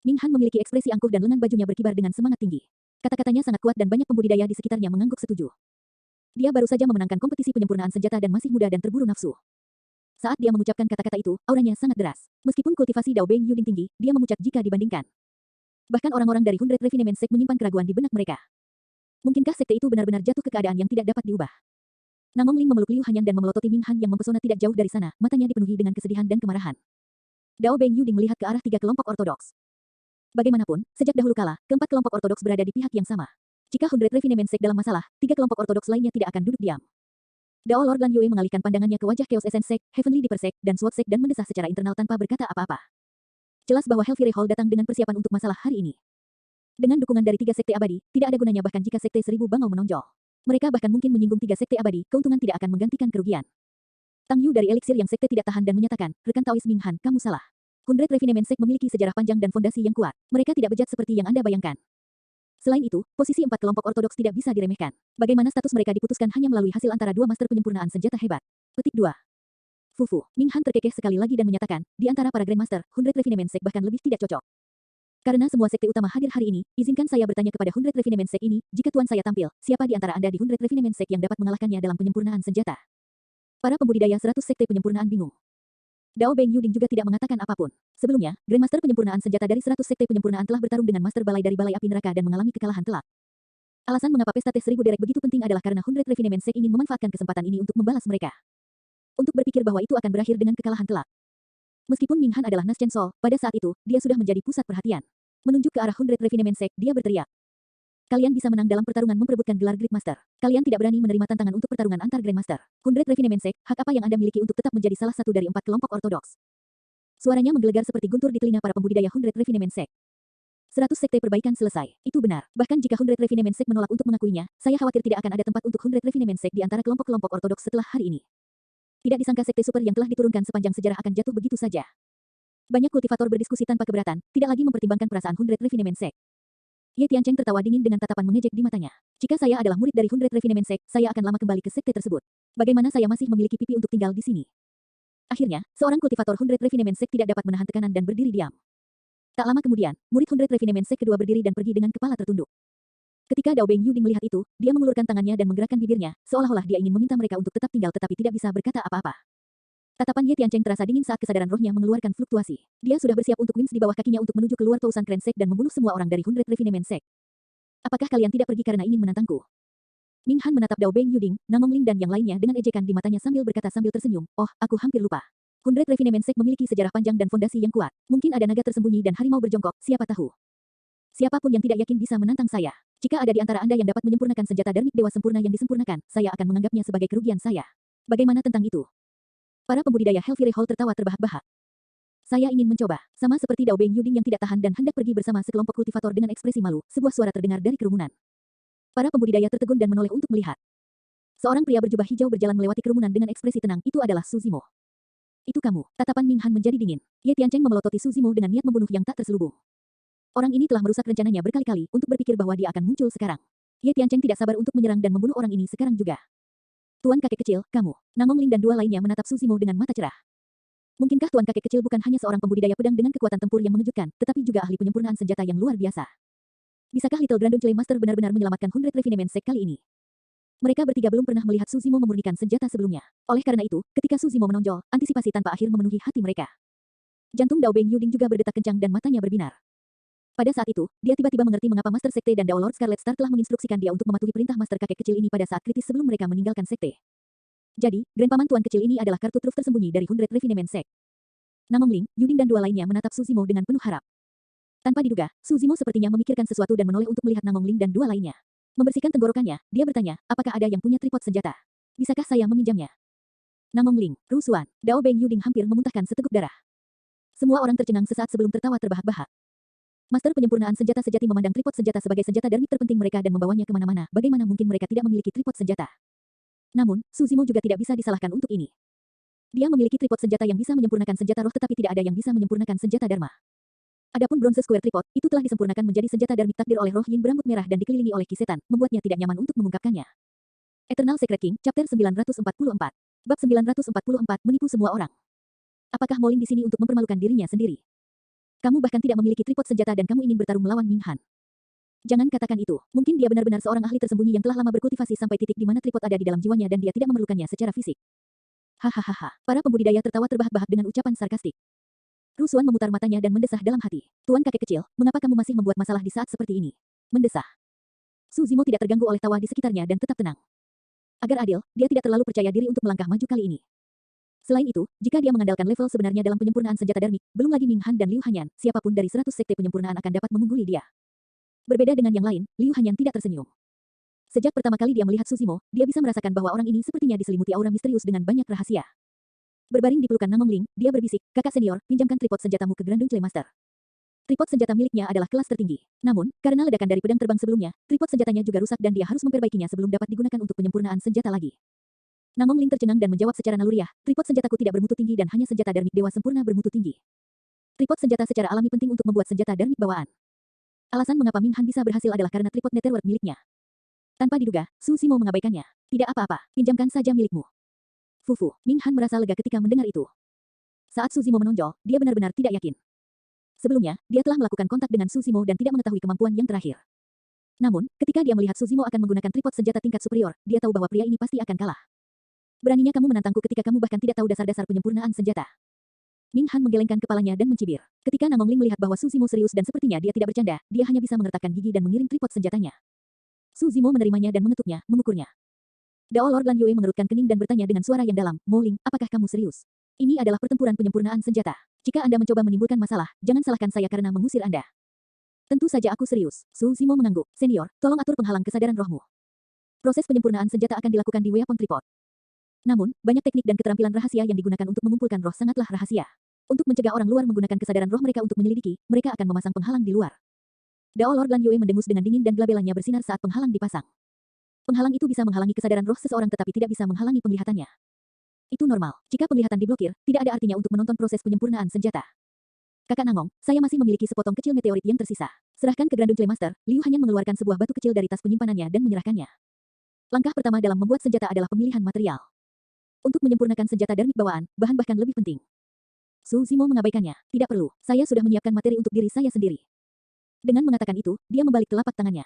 Ming Han memiliki ekspresi angkuh dan lengan bajunya berkibar dengan semangat tinggi. Kata-katanya sangat kuat dan banyak pembudidaya di sekitarnya mengangguk setuju. Dia baru saja memenangkan kompetisi penyempurnaan senjata dan masih muda dan terburu nafsu. Saat dia mengucapkan kata-kata itu, auranya sangat deras. Meskipun kultivasi Dao Beng Yuding tinggi, dia memucat jika dibandingkan. Bahkan orang-orang dari Hundred Refinement Sect menyimpan keraguan di benak mereka. Mungkinkah sekte itu benar-benar jatuh ke keadaan yang tidak dapat diubah? Namong Ling memeluk Liu Hanyan dan memelototi Ming Han yang mempesona tidak jauh dari sana, matanya dipenuhi dengan kesedihan dan kemarahan. Dao Beng Yuding melihat ke arah 3 kelompok ortodoks. Bagaimanapun, sejak dahulu kala, keempat kelompok ortodoks berada di pihak yang sama. Jika Hundred Refinement Sect dalam masalah, 3 kelompok ortodoks lainnya tidak akan duduk diam. Dao Lord Lan Yue mengalihkan pandangannya ke wajah Chaos Essence Sect, Heavenly Dipper Sect, dan Sword Sect dan mendesah secara internal tanpa berkata apa-apa. Jelas bahwa Hellfire Hall datang dengan persiapan untuk masalah hari ini. Dengan dukungan dari 3 sekte abadi, tidak ada gunanya bahkan jika sekte 1000 bangau menonjol. Mereka bahkan mungkin menyinggung 3 sekte abadi, keuntungan tidak akan menggantikan kerugian. Tang Yu dari Elixir yang sekte tidak tahan dan menyatakan, rekan Taois Ming Han, kamu salah. Hundred Refinement Sect memiliki sejarah panjang dan fondasi yang kuat. Mereka tidak bejat seperti yang Anda bayangkan. Selain itu, posisi 4 kelompok ortodoks tidak bisa diremehkan. Bagaimana status mereka diputuskan hanya melalui hasil antara 2 master penyempurnaan senjata hebat. Petik 2. Fufu. Ming Han terkekeh sekali lagi dan menyatakan, di antara para Grandmaster, Hundred Refinement Sect bahkan lebih tidak cocok. Karena semua sekte utama hadir hari ini, izinkan saya bertanya kepada Hundred Refinement Sect ini, jika tuan saya tampil, siapa di antara Anda di Hundred Refinement Sect yang dapat mengalahkannya dalam penyempurnaan senjata? Para pembudidaya 100 sekte penyempurnaan bingung. Dao Beng Yuding juga tidak mengatakan apapun. Sebelumnya, Grandmaster penyempurnaan senjata dari 100 sekte penyempurnaan telah bertarung dengan Master Balai dari Balai Api Neraka dan mengalami kekalahan telak. Alasan mengapa pesta teh 1000 derek begitu penting adalah karena Hundred Refinement Sect ingin memanfaatkan kesempatan ini untuk membalas mereka. Untuk berpikir bahwa itu akan berakhir dengan kekalahan telak. Meskipun Ming Han adalah Nas Chen Sol, pada saat itu, dia sudah menjadi pusat perhatian. Menunjuk ke arah 100 Refinement Sect, dia berteriak. Kalian bisa menang dalam pertarungan memperebutkan gelar Great Master. Kalian tidak berani menerima tantangan untuk pertarungan antar Grandmaster. 100 Refinement Sect, hak apa yang Anda miliki untuk tetap menjadi salah satu dari 4 kelompok ortodoks? Suaranya menggelegar seperti guntur di telinga para pembudidaya 100 Refinement Sect. 100 sekte perbaikan selesai. Itu benar. Bahkan jika 100 Refinement Sect menolak untuk mengakuinya, saya khawatir tidak akan ada tempat untuk 100 Refinement Sect di antara kelompok-kelompok ortodoks setelah hari ini. Tidak disangka sekte super yang telah diturunkan sepanjang sejarah akan jatuh begitu saja. Banyak kultivator berdiskusi tanpa keberatan, tidak lagi mempertimbangkan perasaan 100 Refinement Sect. Ye Tiancheng tertawa dingin dengan tatapan mengejek di matanya. Jika saya adalah murid dari 100 Refinement Sect, saya akan lama kembali ke sekte tersebut. Bagaimana saya masih memiliki pipi untuk tinggal di sini? Akhirnya, seorang kultivator 100 Refinement Sect tidak dapat menahan tekanan dan berdiri diam. Tak lama kemudian, murid 100 Refinement Sect kedua berdiri dan pergi dengan kepala tertunduk. Ketika Dao Beng Yuding melihat itu, dia mengulurkan tangannya dan menggerakkan bibirnya, seolah-olah dia ingin meminta mereka untuk tetap tinggal tetapi tidak bisa berkata apa-apa. Tatapan Ye Tiancheng terasa dingin saat kesadaran rohnya mengeluarkan fluktuasi. Dia sudah bersiap untuk wings di bawah kakinya untuk menuju keluar Tousan Clan Sect dan membunuh semua orang dari 100 Refinement Sect. Apakah kalian tidak pergi karena ingin menantangku? Ming Han menatap Dao Beng Yuding, Namong Ling dan yang lainnya dengan ejekan di matanya sambil berkata sambil tersenyum, oh, aku hampir lupa. 100 Refinement Sect memiliki sejarah panjang dan fondasi yang kuat. Mungkin ada naga tersembunyi dan harimau berjongkok, siapa tahu. Siapapun yang tidak yakin bisa menantang saya. Jika ada di antara Anda yang dapat menyempurnakan senjata Dharmic Dewa sempurna yang disempurnakan, saya akan menganggapnya sebagai kerugian saya. Bagaimana tentang itu? Para pembudidaya Hellfire Hall tertawa terbahak-bahak. Saya ingin mencoba, sama seperti Dao Beng Yuding yang tidak tahan dan hendak pergi bersama sekelompok kultivator dengan ekspresi malu, sebuah suara terdengar dari kerumunan. Para pembudidaya tertegun dan menoleh untuk melihat. Seorang pria berjubah hijau berjalan melewati kerumunan dengan ekspresi tenang, itu adalah Suzimo. Itu kamu. Tatapan Ming Han menjadi dingin. Ye Tiancheng memelototi Suzimo dengan niat membunuh yang tak terselubung. Orang ini telah merusak rencananya berkali-kali untuk berpikir bahwa dia akan muncul sekarang. Ye Tiancheng tidak sabar untuk menyerang dan membunuh orang ini sekarang juga. Tuan kakek kecil, kamu. Namong Ling dan dua lainnya menatap Suzimo dengan mata cerah. Mungkinkah tuan kakek kecil bukan hanya seorang pembudidaya pedang dengan kekuatan tempur yang mengejutkan, tetapi juga ahli penyempurnaan senjata yang luar biasa? Bisakah Little Dragon Clay Master benar-benar menyelamatkan 100 Refinement Sect kali ini? Mereka bertiga belum pernah melihat Suzimo memurnikan senjata sebelumnya. Oleh karena itu, ketika Suzimo menonjol, antisipasi tanpa akhir memenuhi hati mereka. Jantung Dao Beng Yuding juga berdetak kencang dan matanya berbinar. Pada saat itu, dia tiba-tiba mengerti mengapa Master Sekte dan Dao Lord Scarlet Star telah menginstruksikan dia untuk mematuhi perintah Master kakek kecil ini pada saat kritis sebelum mereka meninggalkan sekte. Jadi, Grandpaman Tuan kecil ini adalah kartu truf tersembunyi dari 100 Refinement Sect. Namong Ling, Yuding dan dua lainnya menatap Suzimo dengan penuh harap. Tanpa diduga, Suzimo sepertinya memikirkan sesuatu dan menoleh untuk melihat Namong Ling dan dua lainnya. Membersihkan tenggorokannya, dia bertanya, apakah ada yang punya tripod senjata? Bisakah saya meminjamnya? Namong Ling, rusuhan. Dao Beng Yuding hampir memuntahkan seteguk darah. Semua orang tercengang sesaat sebelum tertawa terbahak-bahak. Master penyempurnaan senjata sejati memandang tripod senjata sebagai senjata Dharmic terpenting mereka dan membawanya kemana-mana. Bagaimana mungkin mereka tidak memiliki tripod senjata? Namun, Suzimo juga tidak bisa disalahkan untuk ini. Dia memiliki tripod senjata yang bisa menyempurnakan senjata roh tetapi tidak ada yang bisa menyempurnakan senjata Dharma. Adapun bronze square tripod, itu telah disempurnakan menjadi senjata Dharmic takdir oleh roh yin berambut merah dan dikelilingi oleh kisetan, membuatnya tidak nyaman untuk mengungkapkannya. Eternal Secret King, Chapter 944. Bab 944, menipu semua orang. Apakah Moling di sini untuk mempermalukan dirinya sendiri? Kamu bahkan tidak memiliki tripod senjata dan kamu ingin bertarung melawan Ming Han. Jangan katakan itu. Mungkin dia benar-benar seorang ahli tersembunyi yang telah lama berkultivasi sampai titik di mana tripod ada di dalam jiwanya dan dia tidak memerlukannya secara fisik. Hahaha. Para pembudidaya tertawa terbahak-bahak dengan ucapan sarkastik. Rusuhan memutar matanya dan mendesah dalam hati. Tuan kakek kecil, mengapa kamu masih membuat masalah di saat seperti ini? Mendesah. Suzimo tidak terganggu oleh tawa di sekitarnya dan tetap tenang. Agar adil, dia tidak terlalu percaya diri untuk melangkah maju kali ini. Selain itu, jika dia mengandalkan level sebenarnya dalam penyempurnaan senjata Dharmic, belum lagi Ming Han dan Liu Hanyan, siapapun dari 100 sekte penyempurnaan akan dapat mengungguli dia. Berbeda dengan yang lain, Liu Hanyan tidak tersenyum. Sejak pertama kali dia melihat Suzimo, dia bisa merasakan bahwa orang ini sepertinya diselimuti aura misterius dengan banyak rahasia. Berbaring di pelukan Namong Ling, dia berbisik, kakak senior, pinjamkan tripod senjatamu ke Grandung Clay Master. Tripod senjata miliknya adalah kelas tertinggi. Namun, karena ledakan dari pedang terbang sebelumnya, tripod senjatanya juga rusak dan dia harus memperbaikinya sebelum dapat digunakan untuk penyempurnaan senjata lagi. Namong Ling tercengang dan menjawab secara naluriah, tripod senjataku tidak bermutu tinggi dan hanya senjata Dharmic Dewa sempurna bermutu tinggi. Tripod senjata secara alami penting untuk membuat senjata Dharmic bawaan. Alasan mengapa Ming Han bisa berhasil adalah karena tripod Netherworld miliknya. Tanpa diduga, Suzimo mengabaikannya. Tidak apa-apa, pinjamkan saja milikmu. Fufu, Ming Han merasa lega ketika mendengar itu. Saat Suzimo menonjol, dia benar-benar tidak yakin. Sebelumnya, dia telah melakukan kontak dengan Suzimo dan tidak mengetahui kemampuan yang terakhir. Namun, ketika dia melihat Suzimo akan menggunakan tripod senjata tingkat superior, dia tahu bahwa pria ini pasti akan kalah. Beraninya kamu menantangku ketika kamu bahkan tidak tahu dasar-dasar penyempurnaan senjata. Ming Han menggelengkan kepalanya dan mencibir. Ketika Namong Ling melihat bahwa Suzimo serius dan sepertinya dia tidak bercanda, dia hanya bisa mengertakkan gigi dan mengirim tripod senjatanya. Suzimo menerimanya dan mengetuknya, mengukurnya. Dao Lord Lan Yue mengerutkan kening dan bertanya dengan suara yang dalam, Mo Ling, apakah kamu serius? Ini adalah pertempuran penyempurnaan senjata. Jika Anda mencoba menimbulkan masalah, jangan salahkan saya karena mengusir Anda. Tentu saja aku serius. Su Zimo mengangguk. Senior, tolong atur penghalang kesadaran rohmu. Proses penyempurnaan senjata akan dilakukan di Weapon Tripod. Namun, banyak teknik dan keterampilan rahasia yang digunakan untuk mengumpulkan roh sangatlah rahasia. Untuk mencegah orang luar menggunakan kesadaran roh mereka untuk menyelidiki, mereka akan memasang penghalang di luar. Dao Lord Lan Yue mendengus dengan dingin dan gelabelanya bersinar saat penghalang dipasang. Penghalang itu bisa menghalangi kesadaran roh seseorang tetapi tidak bisa menghalangi penglihatannya. Itu normal. Jika penglihatan diblokir, tidak ada artinya untuk menonton proses penyempurnaan senjata. Kakak Nangong, saya masih memiliki sepotong kecil meteorit yang tersisa. Serahkan ke Grandun Clay Master. Liu Hanyan mengeluarkan sebuah batu kecil dari tas penyimpanannya dan menyerahkannya. Langkah pertama dalam membuat senjata adalah pemilihan material. Untuk menyempurnakan senjata darmik bawaan, bahan bahkan lebih penting. Su Zimo mengabaikannya. Tidak perlu, saya sudah menyiapkan materi untuk diri saya sendiri. Dengan mengatakan itu, dia membalik telapak tangannya.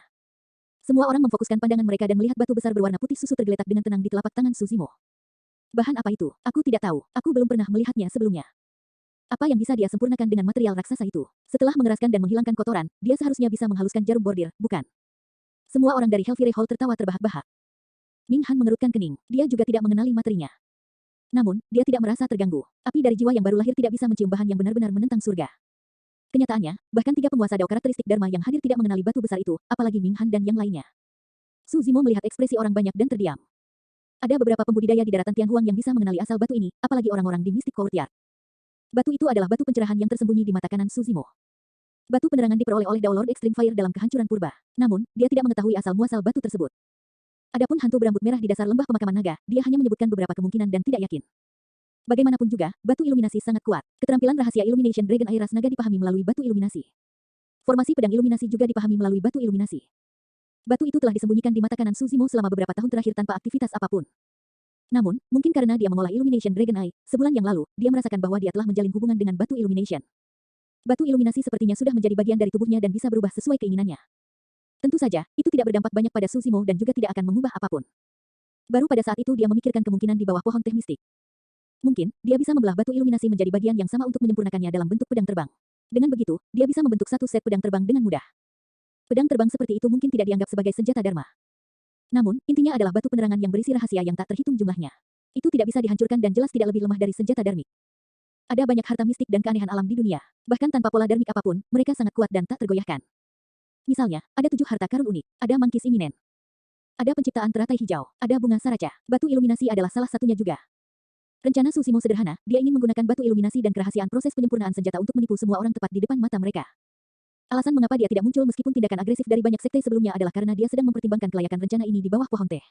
Semua orang memfokuskan pandangan mereka dan melihat batu besar berwarna putih susu tergeletak dengan tenang di telapak tangan Su Zimo. Bahan apa itu? Aku tidak tahu, aku belum pernah melihatnya sebelumnya. Apa yang bisa dia sempurnakan dengan material raksasa itu? Setelah mengeraskan dan menghilangkan kotoran, dia seharusnya bisa menghaluskan jarum bordir, bukan? Semua orang dari Hellfire Hall tertawa terbahak-bahak. Ming Han mengerutkan kening, dia juga tidak mengenali materinya. Namun, dia tidak merasa terganggu. Api dari jiwa yang baru lahir tidak bisa mencium bahan yang benar-benar menentang surga. Kenyataannya, bahkan 3 penguasa Dao karakteristik Dharma yang hadir tidak mengenali batu besar itu, apalagi Ming Han dan yang lainnya. Su Zimo melihat ekspresi orang banyak dan terdiam. Ada beberapa pembudidaya di daratan Tianhuang yang bisa mengenali asal batu ini, apalagi orang-orang di Mystic Courtyard. Batu itu adalah batu pencerahan yang tersembunyi di mata kanan Su Zimo. Batu penerangan diperoleh oleh Dao Lord Extreme Fire dalam kehancuran purba. Namun, dia tidak mengetahui asal-muasal batu tersebut. Adapun hantu berambut merah di dasar lembah pemakaman naga, dia hanya menyebutkan beberapa kemungkinan dan tidak yakin. Bagaimanapun juga, batu iluminasi sangat kuat. Keterampilan rahasia Illumination Dragon Eye Ras Naga dipahami melalui batu iluminasi. Formasi pedang iluminasi juga dipahami melalui batu iluminasi. Batu itu telah disembunyikan di mata kanan Su Zimo selama beberapa tahun terakhir tanpa aktivitas apapun. Namun, mungkin karena dia mengolah Illumination Dragon Eye, sebulan yang lalu, dia merasakan bahwa dia telah menjalin hubungan dengan batu Illumination. Batu iluminasi sepertinya sudah menjadi bagian dari tubuhnya dan bisa berubah sesuai keinginannya. Tentu saja, itu tidak berdampak banyak pada Su Zimo dan juga tidak akan mengubah apapun. Baru pada saat itu dia memikirkan kemungkinan di bawah pohon teh mistik. Mungkin, dia bisa membelah batu iluminasi menjadi bagian yang sama untuk menyempurnakannya dalam bentuk pedang terbang. Dengan begitu, dia bisa membentuk satu set pedang terbang dengan mudah. Pedang terbang seperti itu mungkin tidak dianggap sebagai senjata dharma. Namun, intinya adalah batu penerangan yang berisi rahasia yang tak terhitung jumlahnya. Itu tidak bisa dihancurkan dan jelas tidak lebih lemah dari senjata darmik. Ada banyak harta mistik dan keanehan alam di dunia. Bahkan tanpa pola darmik apapun, mereka sangat kuat dan tak tergoyahkan. Misalnya, ada 7 harta karun unik, ada mangkis iminen. Ada penciptaan teratai hijau, ada bunga saraca. Batu iluminasi adalah salah satunya juga. Rencana Su Zimo sederhana, dia ingin menggunakan batu iluminasi dan kerahasiaan proses penyempurnaan senjata untuk menipu semua orang tepat di depan mata mereka. Alasan mengapa dia tidak muncul meskipun tindakan agresif dari banyak sekte sebelumnya adalah karena dia sedang mempertimbangkan kelayakan rencana ini di bawah pohon teh.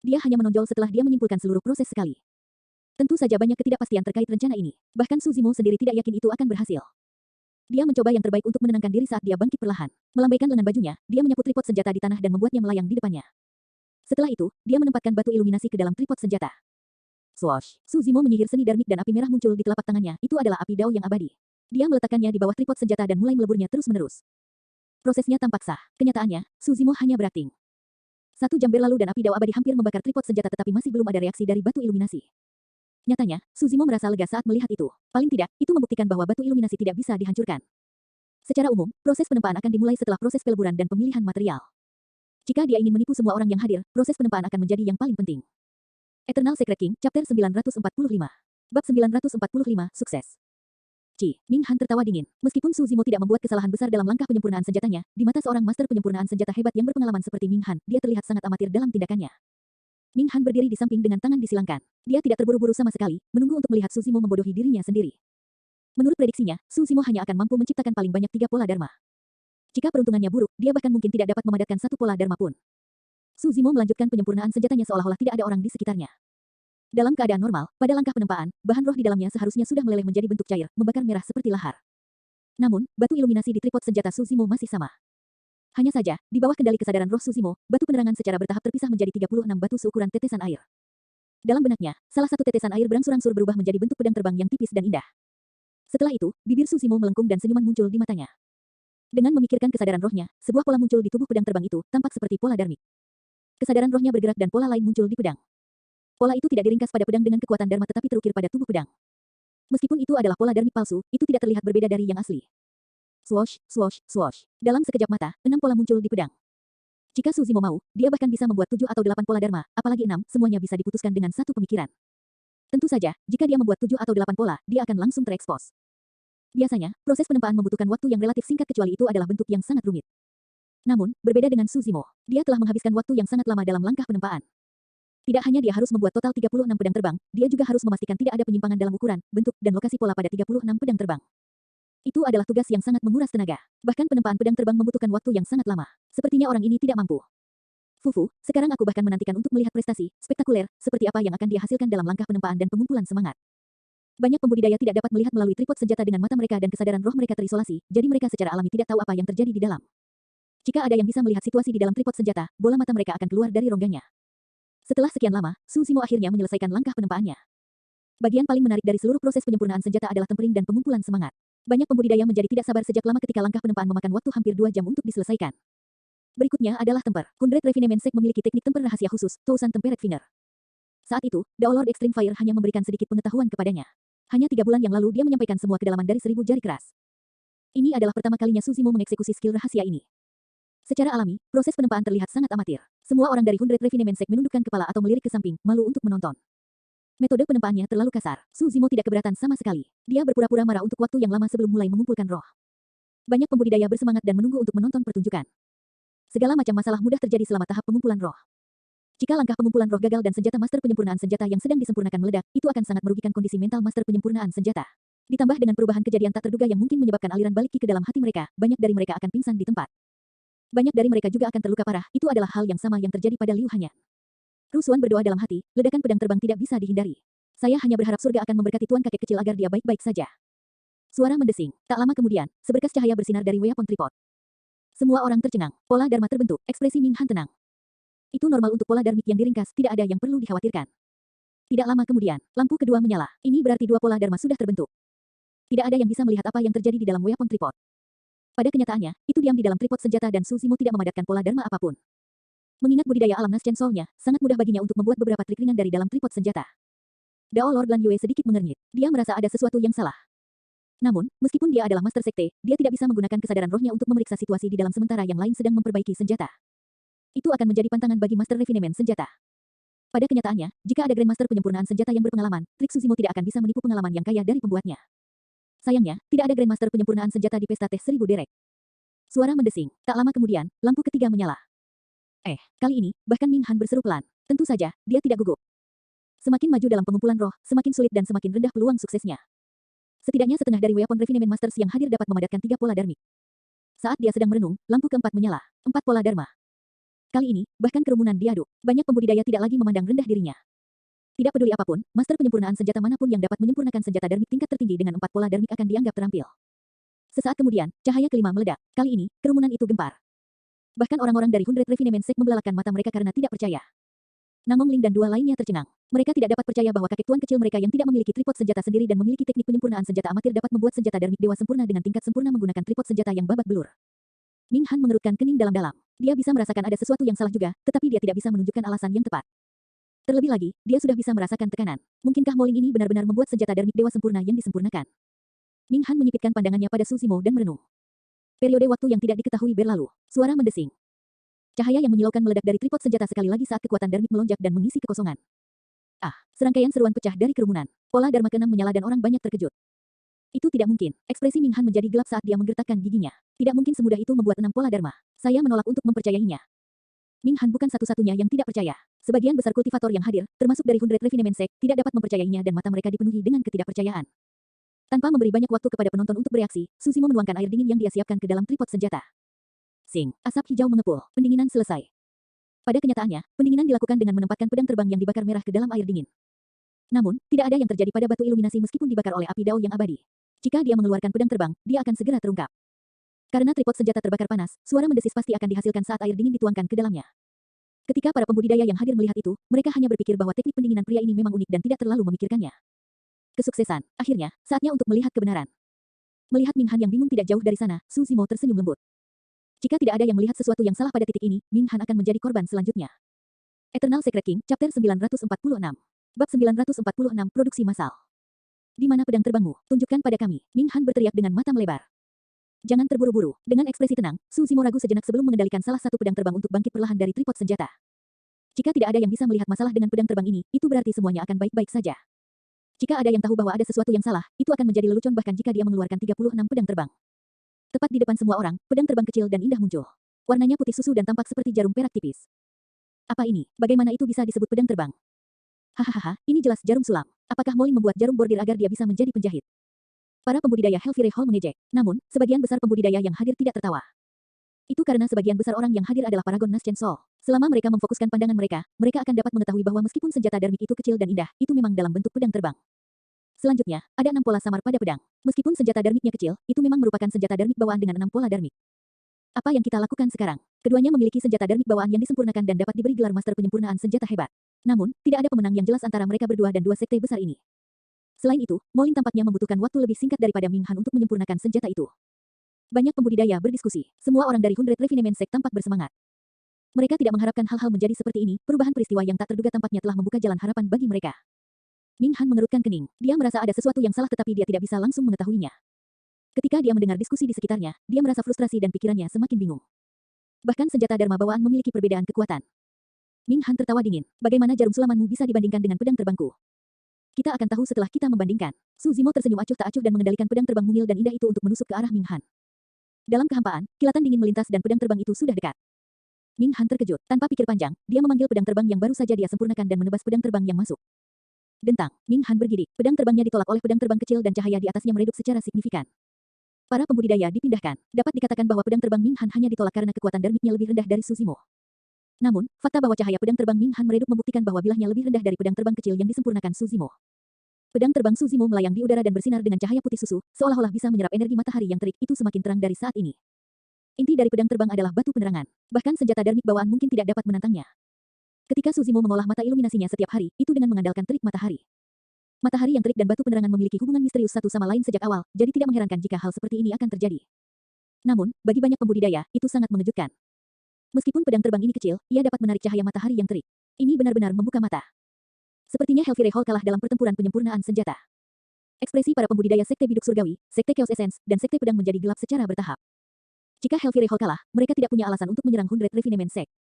Dia hanya menonjol setelah dia menyimpulkan seluruh proses sekali. Tentu saja banyak ketidakpastian terkait rencana ini. Bahkan Su Zimo sendiri tidak yakin itu akan berhasil. Dia mencoba yang terbaik untuk menenangkan diri saat dia bangkit perlahan. Melambaikan lengan bajunya, dia menyapu tripod senjata di tanah dan membuatnya melayang di depannya. Setelah itu, dia menempatkan batu iluminasi ke dalam tripod senjata. Swoosh! Su Zimo menyihir seni darmik dan api merah muncul di telapak tangannya. Itu adalah api Dao yang abadi. Dia meletakkannya di bawah tripod senjata dan mulai meleburnya terus-menerus. Prosesnya tampak sah. Kenyataannya, Su Zimo hanya berakting. 1 jam berlalu dan api Dao abadi hampir membakar tripod senjata tetapi masih belum ada reaksi dari batu iluminasi. Nyatanya, Su Zimo merasa lega saat melihat itu. Paling tidak, itu membuktikan bahwa batu iluminasi tidak bisa dihancurkan. Secara umum, proses penempaan akan dimulai setelah proses peleburan dan pemilihan material. Jika dia ingin menipu semua orang yang hadir, proses penempaan akan menjadi yang paling penting. Eternal Secret King, Chapter 945. Bab 945, Sukses. Ming Han tertawa dingin. Meskipun Su Zimo tidak membuat kesalahan besar dalam langkah penyempurnaan senjatanya, di mata seorang master penyempurnaan senjata hebat yang berpengalaman seperti Ming Han, dia terlihat sangat amatir dalam tindakannya. Ming Han berdiri di samping dengan tangan disilangkan. Dia tidak terburu-buru sama sekali, menunggu untuk melihat Su Zimo membodohi dirinya sendiri. Menurut prediksinya, Su Zimo hanya akan mampu menciptakan paling banyak 3 pola dharma. Jika peruntungannya buruk, dia bahkan mungkin tidak dapat memadatkan 1 pola dharma pun. Su Zimo melanjutkan penyempurnaan senjatanya seolah-olah tidak ada orang di sekitarnya. Dalam keadaan normal, pada langkah penempaan, bahan roh di dalamnya seharusnya sudah meleleh menjadi bentuk cair, membakar merah seperti lahar. Namun, batu iluminasi di tripod senjata Su Zimo masih sama. Hanya saja, di bawah kendali kesadaran roh Su Zimo, batu penerangan secara bertahap terpisah menjadi 36 batu seukuran tetesan air. Dalam benaknya, salah satu tetesan air berangsur-angsur berubah menjadi bentuk pedang terbang yang tipis dan indah. Setelah itu, bibir Su Zimo melengkung dan senyuman muncul di matanya. Dengan memikirkan kesadaran rohnya, sebuah pola muncul di tubuh pedang terbang itu, tampak seperti pola darmik. Kesadaran rohnya bergerak dan pola lain muncul di pedang. Pola itu tidak diringkas pada pedang dengan kekuatan dharma tetapi terukir pada tubuh pedang. Meskipun itu adalah pola darmik palsu, itu tidak terlihat berbeda dari yang asli. Swoosh, swoosh, swoosh. Dalam sekejap mata, 6 pola muncul di pedang. Jika Su Zimo mau, dia bahkan bisa membuat 7 atau 8 pola dharma, apalagi 6, semuanya bisa diputuskan dengan satu pemikiran. Tentu saja, jika dia membuat 7 atau 8 pola, dia akan langsung terekspos. Biasanya, proses penempaan membutuhkan waktu yang relatif singkat kecuali itu adalah bentuk yang sangat rumit. Namun, berbeda dengan Suzimo, dia telah menghabiskan waktu yang sangat lama dalam langkah penempaan. Tidak hanya dia harus membuat total 36 pedang terbang, dia juga harus memastikan tidak ada penyimpangan dalam ukuran, bentuk, dan lokasi pola pada 36 pedang terbang. Itu adalah tugas yang sangat menguras tenaga. Bahkan penempaan pedang terbang membutuhkan waktu yang sangat lama. Sepertinya orang ini tidak mampu. Fufu, sekarang aku bahkan menantikan untuk melihat prestasi spektakuler seperti apa yang akan dia hasilkan dalam langkah penempaan dan pengumpulan semangat. Banyak pembudidaya tidak dapat melihat melalui tripod senjata dengan mata mereka dan kesadaran roh mereka terisolasi, jadi mereka secara alami tidak tahu apa yang terjadi di dalam. Jika ada yang bisa melihat situasi di dalam tripod senjata, bola mata mereka akan keluar dari rongganya. Setelah sekian lama, Suzimo akhirnya menyelesaikan langkah penempaannya. Bagian paling menarik dari seluruh proses penyempurnaan senjata adalah tempering dan pengumpulan semangat. Banyak pembudidaya menjadi tidak sabar sejak lama ketika langkah penempaan memakan waktu hampir 2 jam untuk diselesaikan. Berikutnya adalah temper. Hundred Refinement Sek memiliki teknik temper rahasia khusus, Tousan Tempered Finger. Saat itu, The Lord Extreme Fire hanya memberikan sedikit pengetahuan kepadanya. Hanya 3 bulan yang lalu dia menyampaikan semua kedalaman dari 1000 jari keras. Ini adalah pertama kalinya Suzimo mengeksekusi skill rahasia ini. Secara alami, proses penempaan terlihat sangat amatir. Semua orang dari Hundred Refinement Sek menundukkan kepala atau melirik ke samping, malu untuk menonton. Metode penempaannya terlalu kasar. Suzimo tidak keberatan sama sekali. Dia berpura-pura marah untuk waktu yang lama sebelum mulai mengumpulkan roh. Banyak pembudidaya bersemangat dan menunggu untuk menonton pertunjukan. Segala macam masalah mudah terjadi selama tahap pengumpulan roh. Jika langkah pengumpulan roh gagal dan senjata master penyempurnaan senjata yang sedang disempurnakan meledak, itu akan sangat merugikan kondisi mental master penyempurnaan senjata. Ditambah dengan perubahan kejadian tak terduga yang mungkin menyebabkan aliran balik ki ke dalam hati mereka, banyak dari mereka akan pingsan di tempat. Banyak dari mereka juga akan terluka parah, itu adalah hal yang sama yang terjadi pada Liu Hanyan. Rusuan berdoa dalam hati, ledakan pedang terbang tidak bisa dihindari. Saya hanya berharap surga akan memberkati tuan kakek kecil agar dia baik-baik saja. Suara mendesing. Tak lama kemudian, seberkas cahaya bersinar dari weapon tripod. Semua orang tercengang, pola dharma terbentuk, ekspresi Ming Han tenang. Itu normal untuk pola dharmik yang diringkas, tidak ada yang perlu dikhawatirkan. Tidak lama kemudian, lampu kedua menyala. Ini berarti dua pola dharma sudah terbentuk. Tidak ada yang bisa melihat apa yang terjadi di dalam weapon tripod. Pada kenyataannya, itu diam di dalam tripod senjata dan Suzimo tidak memadatkan pola dharma apapun. Mengingat budidaya alam Naschen Soul-nya, sangat mudah baginya untuk membuat beberapa trik ringan dari dalam tripod senjata. Dao Lord Lan Yue sedikit mengernyit. Dia merasa ada sesuatu yang salah. Namun, meskipun dia adalah master sekte, dia tidak bisa menggunakan kesadaran rohnya untuk memeriksa situasi di dalam sementara yang lain sedang memperbaiki senjata. Itu akan menjadi pantangan bagi Master Refinement senjata. Pada kenyataannya, jika ada Grandmaster penyempurnaan senjata yang berpengalaman, trik Suzimo tidak akan bisa menipu pengalaman yang kaya dari pembuatnya. Sayangnya, tidak ada Grandmaster penyempurnaan senjata di pesta teh 1000 derek. Suara mendesing. Tak lama kemudian, lampu ketiga menyala. Kali ini, bahkan Ming Han berseru pelan. Tentu saja, dia tidak gugup. Semakin maju dalam pengumpulan roh, semakin sulit dan semakin rendah peluang suksesnya. Setidaknya setengah dari Weapon Refinement Masters yang hadir dapat memadatkan 3 pola dharmik. Saat dia sedang merenung, lampu keempat menyala. 4 pola dharma. Kali ini, bahkan kerumunan diaduk. Banyak pembudidaya tidak lagi memandang rendah dirinya. Tidak peduli apapun, master penyempurnaan senjata manapun yang dapat menyempurnakan senjata dharmik tingkat tertinggi dengan 4 pola dharmik akan dianggap terampil. Sesaat kemudian, cahaya kelima meledak. Kali ini, kerumunan itu gempar. Bahkan orang-orang dari Hundred Refinement Sek membelalakan mata mereka karena tidak percaya. Namong Ling dan dua lainnya tercengang. Mereka tidak dapat percaya bahwa kakek tuan kecil mereka yang tidak memiliki tripod senjata sendiri dan memiliki teknik penyempurnaan senjata amatir dapat membuat senjata dharmik dewa sempurna dengan tingkat sempurna menggunakan tripod senjata yang babak belur. Ming Han mengerutkan kening dalam-dalam. Dia bisa merasakan ada sesuatu yang salah juga, tetapi dia tidak bisa menunjukkan alasan yang tepat. Terlebih lagi, dia sudah bisa merasakan tekanan. Mungkinkah Mo Ling ini benar-benar membuat senjata dharmik dewa sempurna yang disempurnakan? Ming Han menyipitkan pandangannya pada Suzimo dan merenung. Periode waktu yang tidak diketahui berlalu. Suara mendesing. Cahaya yang menyilaukan meledak dari tripod senjata sekali lagi saat kekuatan dharmik melonjak dan mengisi kekosongan. Serangkaian seruan pecah dari kerumunan. Pola dharma keenam menyala dan orang banyak terkejut. Itu tidak mungkin. Ekspresi Ming Han menjadi gelap saat dia menggertakkan giginya. Tidak mungkin semudah itu membuat 6 pola dharma. Saya menolak untuk mempercayainya. Ming Han bukan satu-satunya yang tidak percaya. Sebagian besar kultivator yang hadir, termasuk dari Hundred Refinement Sek, tidak dapat mempercayainya dan mata mereka dipenuhi dengan ketidakpercayaan. Tanpa memberi banyak waktu kepada penonton untuk bereaksi, Suzimo menuangkan air dingin yang dia siapkan ke dalam tripod senjata. Sing, asap hijau mengepul. Pendinginan selesai. Pada kenyataannya, pendinginan dilakukan dengan menempatkan pedang terbang yang dibakar merah ke dalam air dingin. Namun, tidak ada yang terjadi pada batu iluminasi meskipun dibakar oleh api dao yang abadi. Jika dia mengeluarkan pedang terbang, dia akan segera terungkap. Karena tripod senjata terbakar panas, suara mendesis pasti akan dihasilkan saat air dingin dituangkan ke dalamnya. Ketika para pembudidaya yang hadir melihat itu, mereka hanya berpikir bahwa teknik pendinginan pria ini memang unik dan tidak terlalu memikirkannya. Kesuksesan. Akhirnya, saatnya untuk melihat kebenaran. Melihat Ming Han yang bingung tidak jauh dari sana, Suzimo tersenyum lembut. Jika tidak ada yang melihat sesuatu yang salah pada titik ini, Ming Han akan menjadi korban selanjutnya. Eternal Secret King, Chapter 946. Bab 946, Produksi Massal. Di mana pedang terbangmu? Tunjukkan pada kami. Ming Han berteriak dengan mata melebar. Jangan terburu-buru. Dengan ekspresi tenang, Suzimo ragu sejenak sebelum mengendalikan salah satu pedang terbang untuk bangkit perlahan dari tripod senjata. Jika tidak ada yang bisa melihat masalah dengan pedang terbang ini, itu berarti semuanya akan baik-baik saja. Jika ada yang tahu bahwa ada sesuatu yang salah, itu akan menjadi lelucon bahkan jika dia mengeluarkan 36 pedang terbang. Tepat di depan semua orang, pedang terbang kecil dan indah muncul. Warnanya putih susu dan tampak seperti jarum perak tipis. Apa ini? Bagaimana itu bisa disebut pedang terbang? Hahaha, ini jelas jarum sulam. Apakah Molly membuat jarum bordir agar dia bisa menjadi penjahit? Para pembudidaya Helfire Hall mengejek. Namun, sebagian besar pembudidaya yang hadir tidak tertawa. Itu karena sebagian besar orang yang hadir adalah Paragon Naschen Sol. Selama mereka memfokuskan pandangan mereka, mereka akan dapat mengetahui bahwa meskipun senjata darmik itu kecil dan indah, itu memang dalam bentuk pedang terbang. Selanjutnya, ada 6 pola samar pada pedang. Meskipun senjata darmiknya kecil, itu memang merupakan senjata darmik bawaan dengan 6 pola darmik. Apa yang kita lakukan sekarang? Keduanya memiliki senjata darmik bawaan yang disempurnakan dan dapat diberi gelar master penyempurnaan senjata hebat. Namun, tidak ada pemenang yang jelas antara mereka berdua dan dua sekte besar ini. Selain itu, Molin tampaknya membutuhkan waktu lebih singkat daripada Ming Han untuk menyempurnakan senjata itu. Banyak pembudidaya berdiskusi. Semua orang dari Hundred Refinement Sect tampak bersemangat. Mereka tidak mengharapkan hal-hal menjadi seperti ini, perubahan peristiwa yang tak terduga tampaknya telah membuka jalan harapan bagi mereka. Ming Han mengerutkan kening. Dia merasa ada sesuatu yang salah tetapi dia tidak bisa langsung mengetahuinya. Ketika dia mendengar diskusi di sekitarnya, dia merasa frustrasi dan pikirannya semakin bingung. Bahkan senjata Dharma bawaan memiliki perbedaan kekuatan. Ming Han tertawa dingin. Bagaimana jarum sulamanmu bisa dibandingkan dengan pedang terbangku? Kita akan tahu setelah kita membandingkan. Su Zimo tersenyum acuh tak acuh dan mengendalikan pedang terbang mungil dan indah itu untuk menusuk ke arah Ming Han. Dalam kehampaan, kilatan dingin melintas dan pedang terbang itu sudah dekat. Ming Han terkejut. Tanpa pikir panjang, dia memanggil pedang terbang yang baru saja dia sempurnakan dan menebas pedang terbang yang masuk. Dentang, Ming Han bergidik. Pedang terbangnya ditolak oleh pedang terbang kecil dan cahaya di atasnya meredup secara signifikan. Para pembudidaya dipindahkan. Dapat dikatakan bahwa pedang terbang Ming Han hanya ditolak karena kekuatan darmiknya lebih rendah dari Su Zimo. Namun, fakta bahwa cahaya pedang terbang Ming Han meredup membuktikan bahwa bilahnya lebih rendah dari pedang terbang kecil yang disempurnakan Su Zimo. Pedang terbang Su Zimo melayang di udara dan bersinar dengan cahaya putih susu, seolah-olah bisa menyerap energi matahari yang terik itu semakin terang dari saat ini. Inti dari pedang terbang adalah batu penerangan. Bahkan senjata darmik bawaan mungkin tidak dapat menantangnya. Ketika Su Zimo mengolah mata iluminasinya setiap hari, itu dengan mengandalkan terik matahari. Matahari yang terik dan batu penerangan memiliki hubungan misterius satu sama lain sejak awal, jadi tidak mengherankan jika hal seperti ini akan terjadi. Namun, bagi banyak pembudidaya, itu sangat mengejutkan. Meskipun pedang terbang ini kecil, ia dapat menarik cahaya matahari yang terik. Ini benar-benar membuka mata. Sepertinya Helfire Hall kalah dalam pertempuran penyempurnaan senjata. Ekspresi para pembudidaya Sekte Biduk Surgawi, Sekte Chaos Essence, dan Sekte Pedang menjadi gelap secara bertahap. Jika Helfire Hall kalah, mereka tidak punya alasan untuk menyerang Hundred Refinement Sect.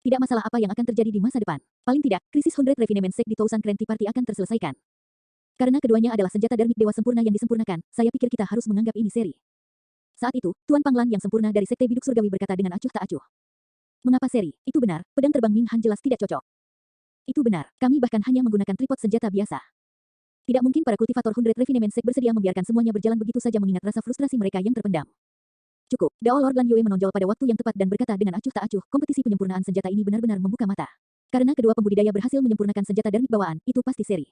Tidak masalah apa yang akan terjadi di masa depan. Paling tidak, krisis Hundred Refinement Sect di Tousan Cranty Party akan terselesaikan. Karena keduanya adalah senjata darmik dewa sempurna yang disempurnakan, saya pikir kita harus menganggap ini seri. Saat itu, Tuan Panglan yang sempurna dari Sekte Biduk Surgawi berkata dengan acuh tak acuh. Mengapa seri? Itu benar, pedang terbang Ming Han jelas tidak cocok. Itu benar, kami bahkan hanya menggunakan tripod senjata biasa. Tidak mungkin para kultivator Hundred Refinement Sect bersedia membiarkan semuanya berjalan begitu saja mengingat rasa frustrasi mereka yang terpendam. Cukup, Dao Lord Lan Yue menonjol pada waktu yang tepat dan berkata dengan acuh tak acuh, kompetisi penyempurnaan senjata ini benar-benar membuka mata. Karena kedua pembudidaya berhasil menyempurnakan senjata darmik bawaan, itu pasti seri.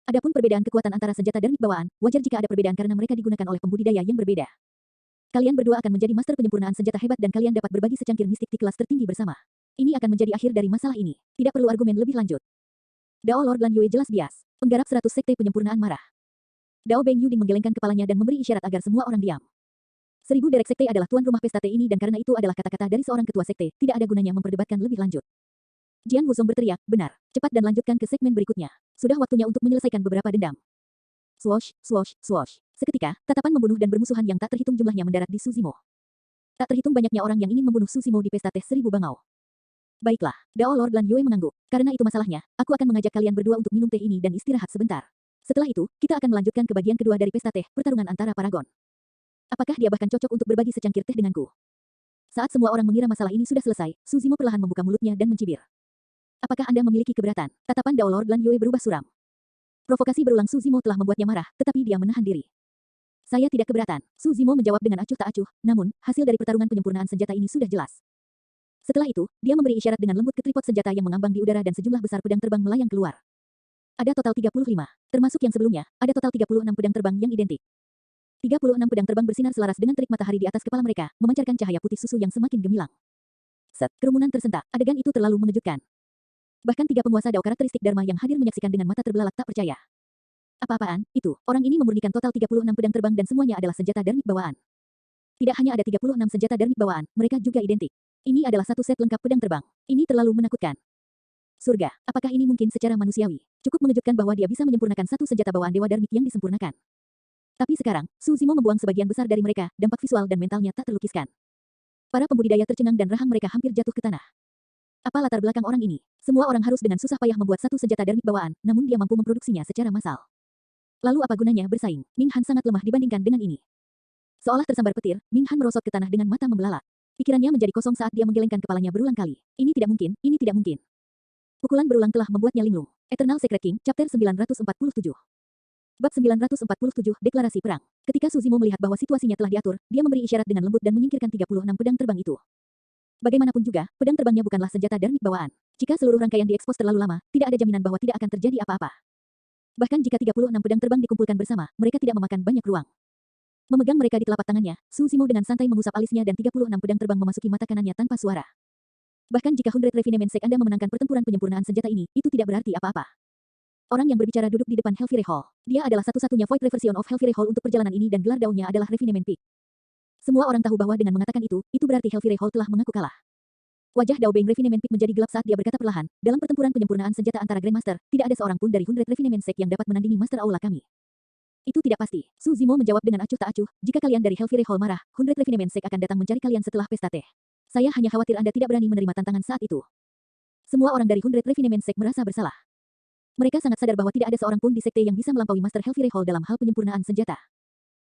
Adapun perbedaan kekuatan antara senjata darmik bawaan, wajar jika ada perbedaan karena mereka digunakan oleh pembudidaya yang berbeda. Kalian berdua akan menjadi master penyempurnaan senjata hebat dan kalian dapat berbagi secangkir mistik di kelas tertinggi bersama. Ini akan menjadi akhir dari masalah ini. Tidak perlu argumen lebih lanjut. Dao Lord Lan Yue jelas bias. Penggarap 100 sekte penyempurnaan marah. Dao Beng Yuding menggelengkan kepalanya dan memberi isyarat agar semua orang diam. 1000 derek sekte adalah tuan rumah pesta teh ini dan karena itu adalah kata-kata dari seorang ketua sekte, tidak ada gunanya memperdebatkan lebih lanjut. Jian Wuzong berteriak, benar, cepat dan lanjutkan ke segmen berikutnya. Sudah waktunya untuk menyelesaikan beberapa dendam. Swosh, swosh, swosh. Seketika, tatapan membunuh dan bermusuhan yang tak terhitung jumlahnya mendarat di Su Zimo. Tak terhitung banyaknya orang yang ingin membunuh Su Zimo di pesta teh 1000 bangau. Baiklah, Dao Lord Lan Yue mengangguk. Karena itu masalahnya, aku akan mengajak kalian berdua untuk minum teh ini dan istirahat sebentar. Setelah itu, kita akan melanjutkan ke bagian kedua dari pesta teh, pertarungan antara Paragon. Apakah dia bahkan cocok untuk berbagi secangkir teh denganku? Saat semua orang mengira masalah ini sudah selesai, Su Zimo perlahan membuka mulutnya dan mencibir. Apakah Anda memiliki keberatan? Tatapan Dao Lord Lan Yue berubah suram. Provokasi berulang Su Zimo telah membuatnya marah, tetapi dia menahan diri. Saya tidak keberatan. Su Zimo menjawab dengan acuh tak acuh, namun, hasil dari pertarungan penyempurnaan senjata ini sudah jelas. Setelah itu, dia memberi isyarat dengan lembut ke tripod senjata yang mengambang di udara dan sejumlah besar pedang terbang melayang keluar. Ada total 35, termasuk yang sebelumnya, ada total 36 pedang terbang yang identik. 36 pedang terbang bersinar selaras dengan terik matahari di atas kepala mereka, memancarkan cahaya putih susu yang semakin gemilang. Set, kerumunan tersentak, adegan itu terlalu mengejutkan. Bahkan 3 penguasa Dao karakteristik Dharma yang hadir menyaksikan dengan mata terbelalak tak percaya. Apa-apaan, itu, orang ini memurnikan total 36 pedang terbang dan semuanya adalah senjata darmik bawaan. Tidak hanya ada 36 senjata darmik bawaan, mereka juga identik. Ini adalah satu set lengkap pedang terbang. Ini terlalu menakutkan. Surga, apakah ini mungkin secara manusiawi? Cukup mengejutkan bahwa dia bisa menyempurnakan satu senjata bawaan dewa darmik yang disempurnakan. Tapi sekarang, Su Zimo membuang sebagian besar dari mereka, dampak visual dan mentalnya tak terlukiskan. Para pembudidaya tercengang dan rahang mereka hampir jatuh ke tanah. Apa latar belakang orang ini? Semua orang harus dengan susah payah membuat satu senjata darmik bawaan, namun dia mampu memproduksinya secara massal. Lalu apa gunanya bersaing? Ming Han sangat lemah dibandingkan dengan ini. Seolah tersambar petir, Ming Han merosot ke tanah dengan mata membelalak. Pikirannya menjadi kosong saat dia menggelengkan kepalanya berulang kali. Ini tidak mungkin, ini tidak mungkin. Pukulan berulang telah membuatnya linglung. Eternal Secret King, Chapter 947. Bab 947, Deklarasi Perang. Ketika Suzimo melihat bahwa situasinya telah diatur, dia memberi isyarat dengan lembut dan menyingkirkan 36 pedang terbang itu. Bagaimanapun juga, pedang terbangnya bukanlah senjata darmik bawaan. Jika seluruh rangkaian diekspos terlalu lama, tidak ada jaminan bahwa tidak akan terjadi apa-apa. Bahkan jika 36 pedang terbang dikumpulkan bersama, mereka tidak memakan banyak ruang. Memegang mereka di telapak tangannya, Suzimo dengan santai mengusap alisnya dan 36 pedang terbang memasuki mata kanannya tanpa suara. Bahkan jika 100 Refinement Sek Anda memenangkan pertempuran penyempurnaan senjata ini, itu tidak berarti apa-apa. Orang yang berbicara duduk di depan Hellfire Hall. Dia adalah satu-satunya Void Reversion of Hellfire Hall untuk perjalanan ini dan gelar daunnya adalah Refinement Peak. Semua orang tahu bahwa dengan mengatakan itu berarti Hellfire Hall telah mengaku kalah. Wajah Dao Beng Refinement Peak menjadi gelap saat dia berkata perlahan, dalam pertempuran penyempurnaan senjata antara Grandmaster, tidak ada seorang pun dari 100 Refinement Sek yang dapat menandingi Master Aula kami. Itu tidak pasti. Suzimo menjawab dengan acuh tak acuh, jika kalian dari Hellfire Hall marah, 100 Refinement Sek akan datang mencari kalian setelah pesta teh. Saya hanya khawatir Anda tidak berani menerima tantangan saat itu. Semua orang dari 100 Refinement Sek merasa bersalah. Mereka sangat sadar bahwa tidak ada seorang pun di sekte yang bisa melampaui Master Hellfire Hall dalam hal penyempurnaan senjata.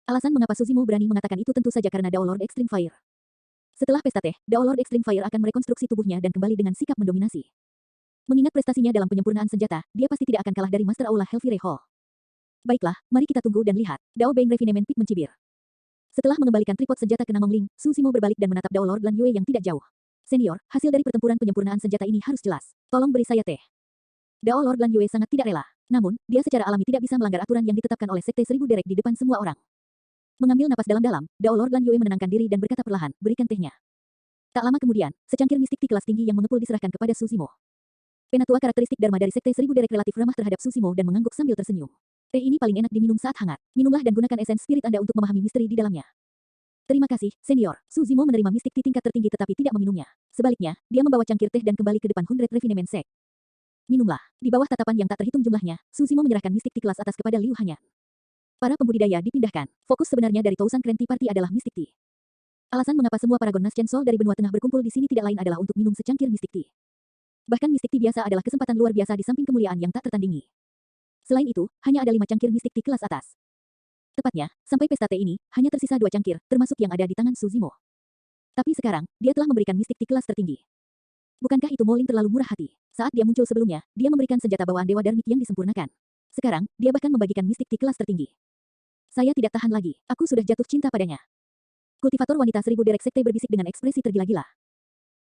Alasan mengapa Suzimo berani mengatakan itu tentu saja karena Dao Lord Extreme Fire. Setelah pesta teh, Dao Lord Extreme Fire akan merekonstruksi tubuhnya dan kembali dengan sikap mendominasi. Mengingat prestasinya dalam penyempurnaan senjata, dia pasti tidak akan kalah dari Master Aula Hellfire Hall. Baiklah, mari kita tunggu dan lihat. Dao Beng Refinement Peak mencibir. Setelah mengembalikan tripod senjata ke Namong Ling, Suzimo berbalik dan menatap Dao Lord Lan Yue yang tidak jauh. Senior, hasil dari pertempuran penyempurnaan senjata ini harus jelas. Tolong beri saya teh. Dao Lord Lan Yue sangat tidak rela. Namun, dia secara alami tidak bisa melanggar aturan yang ditetapkan oleh Sekte Seribu Derek di depan semua orang. Mengambil napas dalam-dalam, Dao Lord Lan Yue menenangkan diri dan berkata perlahan, berikan tehnya. Tak lama kemudian, secangkir mistik di kelas tinggi yang mengepul diserahkan kepada Suzimo. Penatua karakteristik Dharma dari Sekte Seribu Derek relatif ramah terhadap Suzimo dan mengangguk sambil tersenyum. Teh ini paling enak diminum saat hangat. Minumlah dan gunakan esens spirit Anda untuk memahami misteri di dalamnya. Terima kasih, senior. Suzimo menerima mistik di tingkat tertinggi tetapi tidak meminumnya. Sebaliknya, dia membawa cangkir teh dan kembali ke depan 100 Refinement Sek. Minumlah. Di bawah tatapan yang tak terhitung jumlahnya, Suzimo menyerahkan mistik di kelas atas kepada Liu Hanyan. Para pembudidaya dipindahkan. Fokus sebenarnya dari Tousan Krenti Party adalah mistik tea. Alasan mengapa semua paragon Naschen Sol dari benua tengah berkumpul di sini tidak lain adalah untuk minum secangkir mistik tea. Bahkan mistik tea biasa adalah kesempatan luar biasa di samping kemuliaan yang tak tertandingi. Selain itu, hanya ada 5 cangkir mistik tea kelas atas. Tepatnya, sampai pesta teh ini, hanya tersisa 2 cangkir, termasuk yang ada di tangan Suzimo. Tapi sekarang, dia telah memberikan mistik tea kelas tertinggi. Bukankah itu Moling terlalu murah hati? Saat dia muncul sebelumnya, dia memberikan senjata bawaan Dewa Darmik yang disempurnakan. Sekarang, dia bahkan membagikan mistik tea kelas tertinggi. Saya tidak tahan lagi, aku sudah jatuh cinta padanya. Kultivator wanita 1000 Derek Sekte berbisik dengan ekspresi tergila-gila.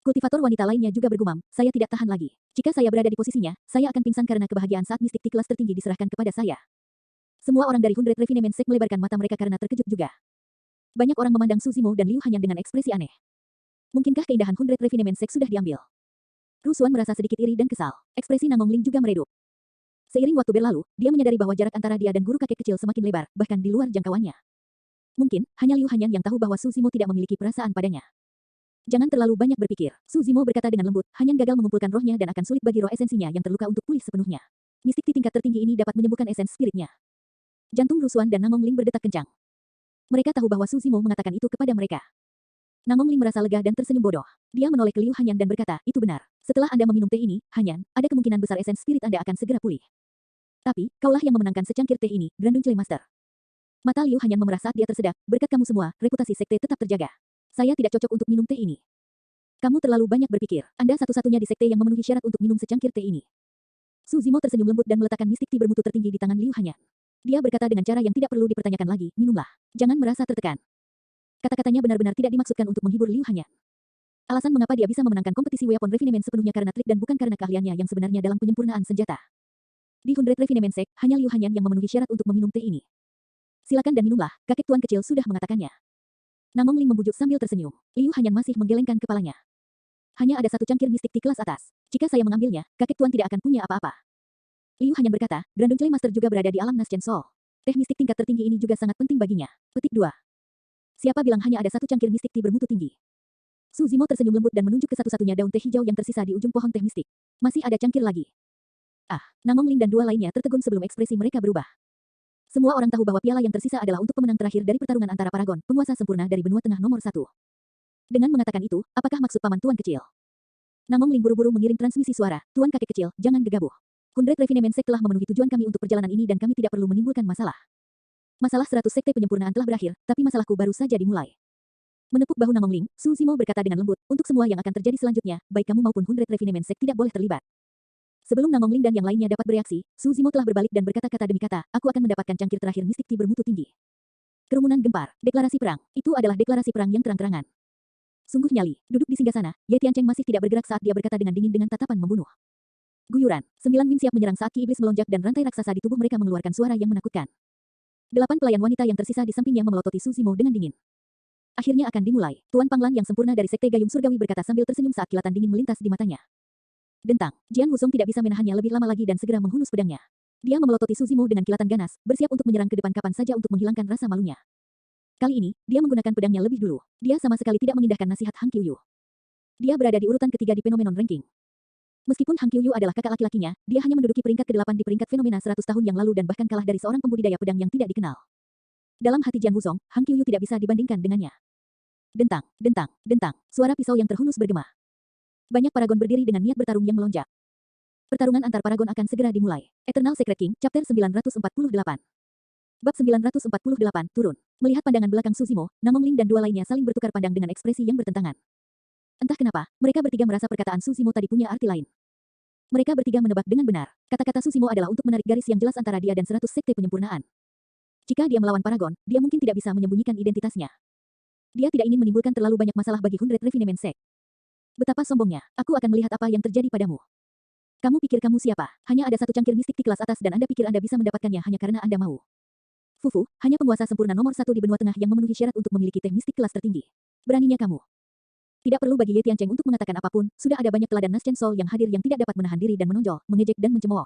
Kultivator wanita lainnya juga bergumam, saya tidak tahan lagi. Jika saya berada di posisinya, saya akan pingsan karena kebahagiaan saat mistik tea kelas tertinggi diserahkan kepada saya. Semua orang dari 100 Refinement Sek melebarkan mata mereka karena terkejut juga. Banyak orang memandang Suzimo dan Liu Hanyan dengan ekspresi aneh. Mungkinkah keindahan 100 Refinement Sek sudah diambil? Rusuan merasa sedikit iri dan kesal. Ekspresi Namong Ling juga meredup. Seiring waktu berlalu, dia menyadari bahwa jarak antara dia dan guru kakek kecil semakin lebar, bahkan di luar jangkauannya. Mungkin, hanya Liu Hanyan yang tahu bahwa Suzimo tidak memiliki perasaan padanya. Jangan terlalu banyak berpikir. Suzimo berkata dengan lembut, Hanyan gagal mengumpulkan rohnya dan akan sulit bagi roh esensinya yang terluka untuk pulih sepenuhnya. Mistik di tingkat tertinggi ini dapat menyembuhkan esens spiritnya. Jantung Rusuan dan Namong Ling berdetak kencang. Mereka tahu bahwa Suzimo mengatakan itu kepada mereka. Namong Ling merasa lega dan tersenyum bodoh. Dia menoleh ke Liu Hanyan dan berkata, itu benar. Setelah Anda meminum teh ini, Hanyan, ada kemungkinan besar esens spirit Anda akan segera pulih. Tapi, kaulah yang memenangkan secangkir teh ini, Granduncle Master. Mata Liu Hanyan memerah saat dia tersedak, berkat kamu semua, reputasi sekte tetap terjaga. Saya tidak cocok untuk minum teh ini. Kamu terlalu banyak berpikir. Anda satu-satunya di sekte yang memenuhi syarat untuk minum secangkir teh ini. Suzimo tersenyum lembut dan meletakkan mistik tea bermutu tertinggi di tangan Liu Hanyan. Dia berkata dengan cara yang tidak perlu dipertanyakan lagi, minumlah. Jangan merasa tertekan. Kata-katanya benar-benar tidak dimaksudkan untuk menghibur Liu Hanyan. Alasan mengapa dia bisa memenangkan kompetisi Weapon Refinement sepenuhnya karena trik dan bukan karena keahliannya yang sebenarnya dalam penyempurnaan senjata. Di 100 Refinement Sek, hanya Liu Hanyan yang memenuhi syarat untuk meminum teh ini. Silakan dan minumlah, kakek tuan kecil sudah mengatakannya. Namong Ling membujuk sambil tersenyum. Liu Hanyan masih menggelengkan kepalanya. Hanya ada 1 cangkir mistik di kelas atas. Jika saya mengambilnya, kakek tuan tidak akan punya apa-apa. Liu Hanyan berkata, Granduncle Master juga berada di alam Naschen Sol. Teh mistik tingkat tertinggi ini juga sangat penting baginya. Petik 2. Siapa bilang hanya ada 1 cangkir mistik tea bermutu tinggi? Suzimo tersenyum lembut dan menunjuk ke satu-satunya daun teh hijau yang tersisa di ujung pohon teh mistik. Masih ada cangkir lagi. Namong Ling dan 2 lainnya tertegun sebelum ekspresi mereka berubah. Semua orang tahu bahwa piala yang tersisa adalah untuk pemenang terakhir dari pertarungan antara paragon, penguasa sempurna dari benua tengah nomor 1. Dengan mengatakan itu, apakah maksud paman tuan kecil? Namong Ling buru-buru mengirim transmisi suara, tuan kakek kecil, jangan gegabah. Hundred Refinement Sect telah memenuhi tujuan kami untuk perjalanan ini dan kami tidak perlu menimbulkan masalah. Masalah 100 sekte penyempurnaan telah berakhir, tapi masalahku baru saja dimulai. Menepuk bahu Namong Ling, Su Zimo berkata dengan lembut, untuk semua yang akan terjadi selanjutnya, baik kamu maupun Hundred Refinement Sect tidak boleh terlibat. Sebelum Namong Ling dan yang lainnya dapat bereaksi, Su Zimo telah berbalik dan berkata kata demi kata, aku akan mendapatkan cangkir terakhir mistik Ti bermutu tinggi. Kerumunan gempar, deklarasi perang, itu adalah deklarasi perang yang terang-terangan. Sungguh nyali, duduk di singgasana, Ye Tiancheng masih tidak bergerak saat dia berkata dengan dingin dengan tatapan membunuh. Guyuran, 9 Min siap menyerang saat Ki Iblis melonjak dan rantai raksasa di tubuh mereka mengeluarkan suara yang menakutkan. 8 pelayan wanita yang tersisa di sampingnya memelototi Su Zimo dengan dingin. Akhirnya akan dimulai, Tuan Panglan yang sempurna dari Sekte Gayung Surgawi berkata sambil tersenyum saat kilatan dingin melintas di matanya. Dentang, Jian Wuzong tidak bisa menahannya lebih lama lagi dan segera menghunus pedangnya. Dia memelototi Su Zimo dengan kilatan ganas, bersiap untuk menyerang ke depan kapan saja untuk menghilangkan rasa malunya. Kali ini, dia menggunakan pedangnya lebih dulu. Dia sama sekali tidak mengindahkan nasihat Han Qiuyu. Dia berada di urutan ketiga di Phenomenon Ranking. Meskipun Han Qiuyu adalah kakak laki-lakinya, dia hanya menduduki peringkat ke-8 di peringkat fenomena 100 tahun yang lalu dan bahkan kalah dari seorang pembudidaya pedang yang tidak dikenal. Dalam hati Jian Wuzong, Han Qiuyu tidak bisa dibandingkan dengannya. Dentang, dentang, dentang, suara pisau yang terhunus bergema. Banyak paragon berdiri dengan niat bertarung yang melonjak. Pertarungan antar paragon akan segera dimulai. Eternal Secret King, Chapter 948. Bab 948, turun. Melihat pandangan belakang Su Zimo, Namong Ling dan dua lainnya saling bertukar pandang dengan ekspresi yang bertentangan. Entah kenapa, mereka bertiga merasa perkataan Su Zimo tadi punya arti lain. Mereka bertiga menebak dengan benar. Kata-kata Su Zimo adalah untuk menarik garis yang jelas antara dia dan 100 sekte penyempurnaan. Jika dia melawan paragon, dia mungkin tidak bisa menyembunyikan identitasnya. Dia tidak ingin menimbulkan terlalu banyak masalah bagi Hundred Refinement Sect. Betapa sombongnya, aku akan melihat apa yang terjadi padamu. Kamu pikir kamu siapa? Hanya ada satu cangkir mistik di kelas atas dan Anda pikir Anda bisa mendapatkannya hanya karena Anda mau. Fufu, hanya penguasa sempurna nomor 1 di benua tengah yang memenuhi syarat untuk memiliki teh mistik kelas tertinggi. Beraninya kamu. Tidak perlu bagi Ye Tiancheng untuk mengatakan apapun, sudah ada banyak teladan Naschen Soul yang hadir yang tidak dapat menahan diri dan menonjol, mengejek dan mencemooh.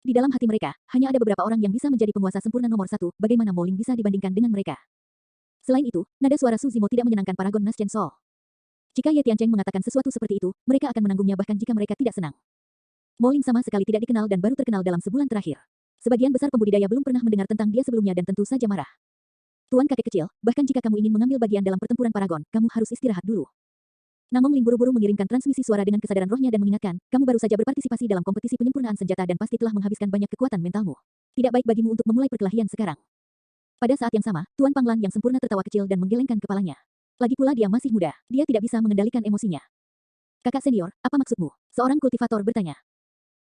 Di dalam hati mereka, hanya ada beberapa orang yang bisa menjadi penguasa sempurna nomor 1, bagaimana Mo Ling bisa dibandingkan dengan mereka. Selain itu, nada suara Su Zimo tidak menyenangkan paragon Naschen Soul. Jika Ye Tiancheng mengatakan sesuatu seperti itu, mereka akan menanggungnya bahkan jika mereka tidak senang. Mo Ling sama sekali tidak dikenal dan baru terkenal dalam sebulan terakhir. Sebagian besar pembudidaya belum pernah mendengar tentang dia sebelumnya dan tentu saja marah. Tuan kakek kecil, bahkan jika kamu ingin mengambil bagian dalam pertempuran paragon, kamu harus istirahat dulu. Namong Ling buru-buru mengirimkan transmisi suara dengan kesadaran rohnya dan mengingatkan, kamu baru saja berpartisipasi dalam kompetisi penyempurnaan senjata dan pasti telah menghabiskan banyak kekuatan mentalmu. Tidak baik bagimu untuk memulai perkelahian sekarang. Pada saat yang sama, Tuan Panglan yang sempurna tertawa kecil dan menggelengkan kepalanya. Lagi pula dia masih muda, dia tidak bisa mengendalikan emosinya. Kakak senior, apa maksudmu? Seorang kultivator bertanya.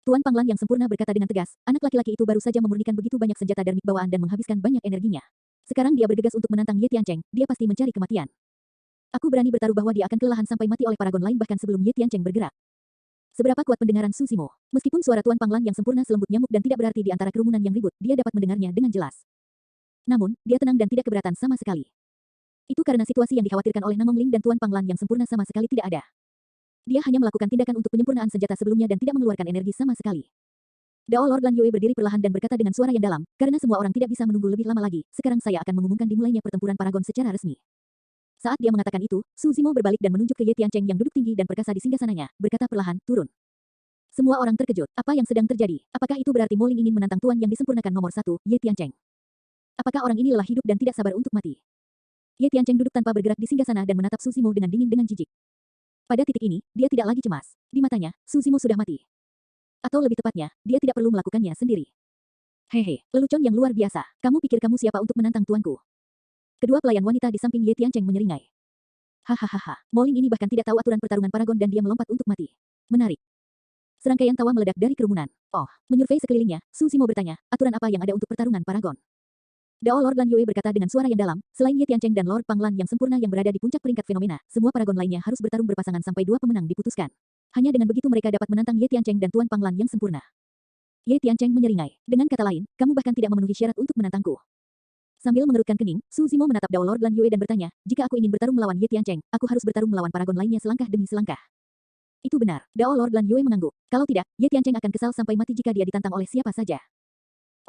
Tuan Panglan yang sempurna berkata dengan tegas, anak laki-laki itu baru saja memurnikan begitu banyak senjata dermik bawaan dan menghabiskan banyak energinya. Sekarang dia bergegas untuk menantang Ye Tiancheng, dia pasti mencari kematian. Aku berani bertaruh bahwa dia akan kelelahan sampai mati oleh paragon lain bahkan sebelum Ye Tiancheng bergerak. Seberapa kuat pendengaran Su Zimo? Meskipun suara Tuan Panglan yang sempurna selembut nyamuk dan tidak berarti di antara kerumunan yang ribut, dia dapat mendengarnya dengan jelas. Namun, dia tenang dan tidak keberatan sama sekali. Itu karena situasi yang dikhawatirkan oleh Namong Ling dan Tuan Panglan yang sempurna sama sekali tidak ada. Dia hanya melakukan tindakan untuk penyempurnaan senjata sebelumnya dan tidak mengeluarkan energi sama sekali. Dao Lord Lan Yue berdiri perlahan dan berkata dengan suara yang dalam, karena semua orang tidak bisa menunggu lebih lama lagi, sekarang saya akan mengumumkan dimulainya pertempuran paragon secara resmi. Saat dia mengatakan itu, Su Zimo berbalik dan menunjuk ke Ye Tiancheng yang duduk tinggi dan perkasa di singgasananya, berkata perlahan, turun. Semua orang terkejut, apa yang sedang terjadi? Apakah itu berarti Mo Ling ingin menantang tuan yang disempurnakan nomor 1, Ye Tiancheng? Apakah orang ini lelah hidup dan tidak sabar untuk mati? Ye Tiancheng duduk tanpa bergerak di singgasana dan menatap Su Zimo dengan dingin dengan jijik. Pada titik ini, dia tidak lagi cemas. Di matanya, Su Zimo sudah mati. Atau lebih tepatnya, dia tidak perlu melakukannya sendiri. Hehe, lelucon yang luar biasa. Kamu pikir kamu siapa untuk menantang tuanku? Kedua pelayan wanita di samping Ye Tiancheng menyeringai. Hahaha, Mo Ling ini bahkan tidak tahu aturan pertarungan paragon dan dia melompat untuk mati. Menarik. Serangkaian tawa meledak dari kerumunan. Oh, menyurvei sekelilingnya, Su Zimo bertanya, aturan apa yang ada untuk pertarungan paragon? Dao Lord Lan Yue berkata dengan suara yang dalam, selain Ye Tiancheng dan Lord Panglan yang sempurna yang berada di puncak peringkat fenomena, semua paragon lainnya harus bertarung berpasangan sampai dua pemenang diputuskan. Hanya dengan begitu mereka dapat menantang Ye Tiancheng dan Tuan Panglan yang sempurna. Ye Tiancheng menyeringai. Dengan kata lain, kamu bahkan tidak memenuhi syarat untuk menantangku. Sambil mengerutkan kening, Su Zimo menatap Dao Lord Lan Yue dan bertanya, jika aku ingin bertarung melawan Ye Tiancheng, aku harus bertarung melawan paragon lainnya selangkah demi selangkah. Itu benar. Dao Lord Lan Yue mengangguk. Kalau tidak, Ye Tiancheng akan kesal sampai mati jika dia ditantang oleh siapa saja.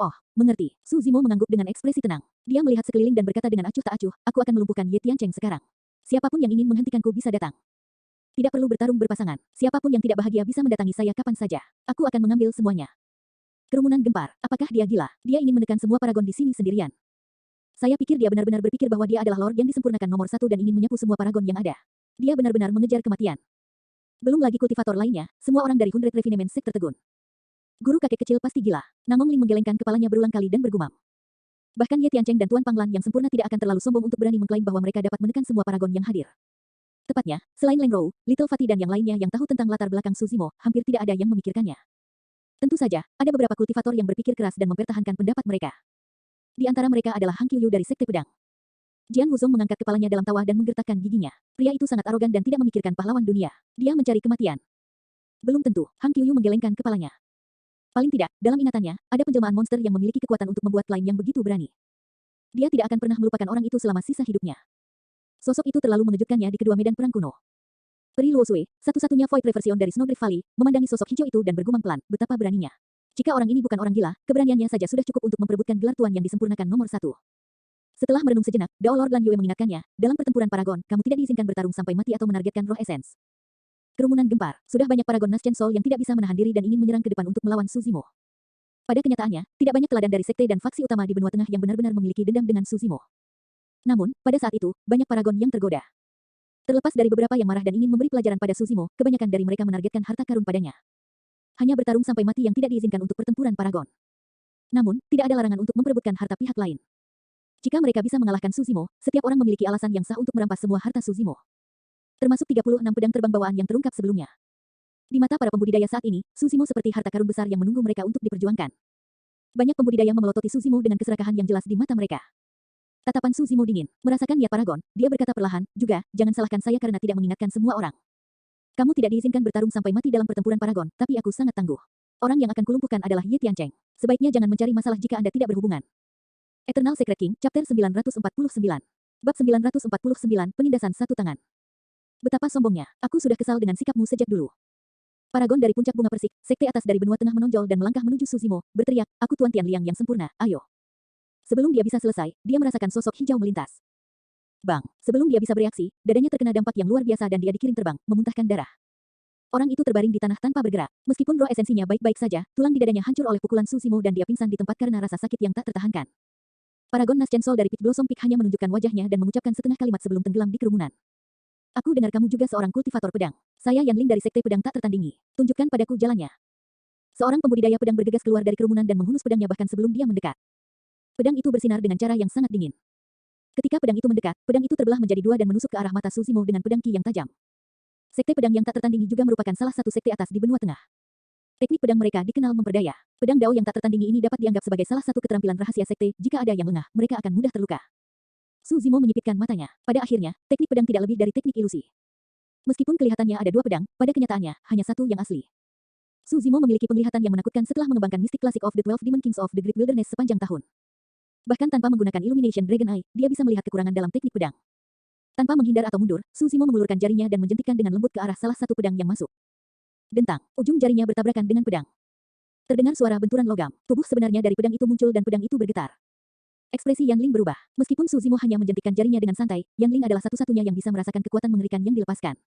Oh, mengerti. Su Zimo mengangguk dengan ekspresi tenang. Dia melihat sekeliling dan berkata dengan acuh tak acuh, aku akan melumpuhkan Ye Tiancheng sekarang. Siapapun yang ingin menghentikanku bisa datang. Tidak perlu bertarung berpasangan. Siapapun yang tidak bahagia bisa mendatangi saya kapan saja. Aku akan mengambil semuanya. Kerumunan gempar. Apakah dia gila? Dia ingin menekan semua paragon di sini sendirian. Saya pikir dia benar-benar berpikir bahwa dia adalah Lord yang disempurnakan nomor 1 dan ingin menyapu semua paragon yang ada. Dia benar-benar mengejar kematian. Belum lagi kultivator lainnya, semua orang dari Hundred Refinement Sect tertegun. Guru kakek kecil pasti gila. Namong Ling menggelengkan kepalanya berulang kali dan bergumam. Bahkan Ye Tiancheng dan Tuan Panglan yang sempurna tidak akan terlalu sombong untuk berani mengklaim bahwa mereka dapat menekan semua paragon yang hadir. Tepatnya, selain Leng Rou, Little Fatty dan yang lainnya yang tahu tentang latar belakang Su Zimo, hampir tidak ada yang memikirkannya. Tentu saja, ada beberapa kultivator yang berpikir keras dan mempertahankan pendapat mereka. Di antara mereka adalah Hang Qiuyu dari Sekte Pedang. Jian Wuzong mengangkat kepalanya dalam tawa dan menggertakkan giginya. Pria itu sangat arogan dan tidak memikirkan pahlawan dunia. Dia mencari kematian. Belum tentu, Hang Qiuyu menggelengkan kepalanya. Paling tidak, dalam ingatannya, ada penjelmaan monster yang memiliki kekuatan untuk membuat klaim yang begitu berani. Dia tidak akan pernah melupakan orang itu selama sisa hidupnya. Sosok itu terlalu mengejutkannya di kedua medan perang kuno. Peri Luo Sui, satu-satunya Void Reversion dari Snowdrift Valley, memandangi sosok hijau itu dan bergumam pelan, betapa beraninya. Jika orang ini bukan orang gila, keberaniannya saja sudah cukup untuk memperebutkan gelar tuan yang disempurnakan nomor 1. Setelah merenung sejenak, Dao Lord Lan Yue mengingatkannya, dalam pertempuran Paragon, kamu tidak diizinkan bertarung sampai mati atau menargetkan roh essence. Kerumunan gempar, sudah banyak Paragon Naschen Soul yang tidak bisa menahan diri dan ingin menyerang ke depan untuk melawan Su Zimo. Pada kenyataannya, tidak banyak teladan dari sekte dan faksi utama di benua tengah yang benar-benar memiliki dendam dengan Su Zimo. Namun, pada saat itu, banyak Paragon yang tergoda. Terlepas dari beberapa yang marah dan ingin memberi pelajaran pada Su Zimo, kebanyakan dari mereka menargetkan harta karun padanya. Hanya bertarung sampai mati yang tidak diizinkan untuk pertempuran Paragon. Namun, tidak ada larangan untuk memperebutkan harta pihak lain. Jika mereka bisa mengalahkan Su Zimo, setiap orang memiliki alasan yang sah untuk merampas semua harta Su Zimo. Termasuk 36 pedang terbang bawaan yang terungkap sebelumnya. Di mata para pembudidaya saat ini, Su Zimo seperti harta karun besar yang menunggu mereka untuk diperjuangkan. Banyak pembudidaya memelototi Su Zimo dengan keserakahan yang jelas di mata mereka. Tatapan Su Zimo dingin, merasakan niat Paragon, dia berkata perlahan, juga, jangan salahkan saya karena tidak mengingatkan semua orang. Kamu tidak diizinkan bertarung sampai mati dalam pertempuran Paragon, tapi aku sangat tangguh. Orang yang akan kulumpuhkan adalah Ye Tiancheng. Sebaiknya jangan mencari masalah jika Anda tidak berhubungan. Eternal Secret King, Chapter 949. Bab 949, Penindasan Satu Tangan. Betapa sombongnya, aku sudah kesal dengan sikapmu sejak dulu. Paragon dari puncak bunga persik, sekte atas dari benua tengah menonjol dan melangkah menuju Su Zimo, berteriak, aku Tuan Tianliang yang sempurna, ayo. Sebelum dia bisa selesai, dia merasakan sosok hijau melintas. Bang, sebelum dia bisa bereaksi, dadanya terkena dampak yang luar biasa dan dia dikirim terbang, memuntahkan darah. Orang itu terbaring di tanah tanpa bergerak. Meskipun roh esensinya baik-baik saja, tulang di dadanya hancur oleh pukulan Su Zimo dan dia pingsan di tempat karena rasa sakit yang tak tertahankan. Paragon Naschen Soul dari Pit Blossom Peak hanya menunjukkan wajahnya dan mengucapkan setengah kalimat sebelum tenggelam di kerumunan. Aku dengar kamu juga seorang kultivator pedang. Saya Yan Ling dari Sekte Pedang tak tertandingi. Tunjukkan padaku jalannya. Seorang pembudidaya pedang bergegas keluar dari kerumunan dan menghunus pedangnya bahkan sebelum dia mendekat. Pedang itu bersinar dengan cara yang sangat dingin. Ketika pedang itu mendekat, pedang itu terbelah menjadi dua dan menusuk ke arah mata Su Zimo dengan pedang ki yang tajam. Sekte pedang yang tak tertandingi juga merupakan salah satu sekte atas di benua tengah. Teknik pedang mereka dikenal memperdaya. Pedang Dao yang tak tertandingi ini dapat dianggap sebagai salah satu keterampilan rahasia sekte. Jika ada yang lengah, mereka akan mudah terluka. Su Zimo menyipitkan matanya. Pada akhirnya, teknik pedang tidak lebih dari teknik ilusi. Meskipun kelihatannya ada dua pedang, pada kenyataannya, hanya satu yang asli. Su Zimo memiliki penglihatan yang menakutkan setelah mengembangkan Mystic Classic of the 12 Demon Kings of the Great Wilderness sepanjang tahun. Bahkan tanpa menggunakan Illumination Dragon Eye, dia bisa melihat kekurangan dalam teknik pedang. Tanpa menghindar atau mundur, Su Zimo mengulurkan jarinya dan menjentikkan dengan lembut ke arah salah satu pedang yang masuk. Dentang, ujung jarinya bertabrakan dengan pedang. Terdengar suara benturan logam. Tubuh sebenarnya dari pedang itu muncul dan pedang itu bergetar. Ekspresi Yan Ling berubah. Meskipun Su Zimo hanya menjentikkan jarinya dengan santai, Yan Ling adalah satu-satunya yang bisa merasakan kekuatan mengerikan yang dilepaskan.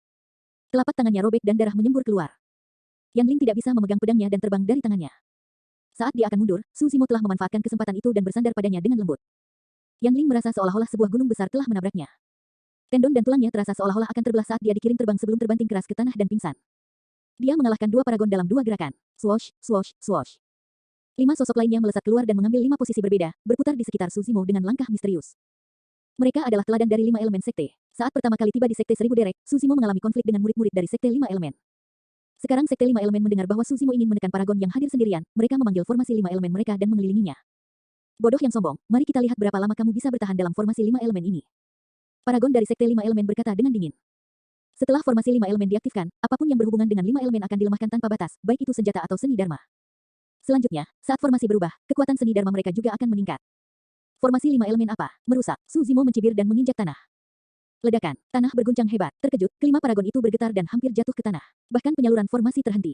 Telapak tangannya robek dan darah menyembur keluar. Yan Ling tidak bisa memegang pedangnya dan terbang dari tangannya. Saat dia akan mundur, Su Zimo telah memanfaatkan kesempatan itu dan bersandar padanya dengan lembut. Yan Ling merasa seolah-olah sebuah gunung besar telah menabraknya. Tendon dan tulangnya terasa seolah-olah akan terbelah saat dia dikirim terbang sebelum terbanting keras ke tanah dan pingsan. Dia mengalahkan dua paragon dalam dua gerakan. Swoosh, swoosh, swoosh. 5 sosok lainnya melesat keluar dan mengambil 5 posisi berbeda, berputar di sekitar Su Zimo dengan langkah misterius. Mereka adalah teladan dari 5 elemen sekte. Saat pertama kali tiba di Sekte Seribu Derek, Su Zimo mengalami konflik dengan murid-murid dari Sekte 5 elemen. Sekarang Sekte 5 elemen mendengar bahwa Su Zimo ingin menekan paragon yang hadir sendirian, mereka memanggil formasi 5 elemen mereka dan mengelilinginya. Bodoh yang sombong, mari kita lihat berapa lama kamu bisa bertahan dalam formasi 5 elemen ini. Paragon dari Sekte 5 elemen berkata dengan dingin. Setelah formasi 5 elemen diaktifkan, apapun yang berhubungan dengan 5 elemen akan dilemahkan tanpa batas, baik itu senjata atau seni dharma. Selanjutnya, saat formasi berubah, kekuatan seni dharma mereka juga akan meningkat. Formasi 5 elemen apa? Merusak. Su Zimo mencibir dan menginjak tanah. Ledakan, tanah berguncang hebat. Terkejut, kelima paragon itu bergetar dan hampir jatuh ke tanah. Bahkan penyaluran formasi terhenti.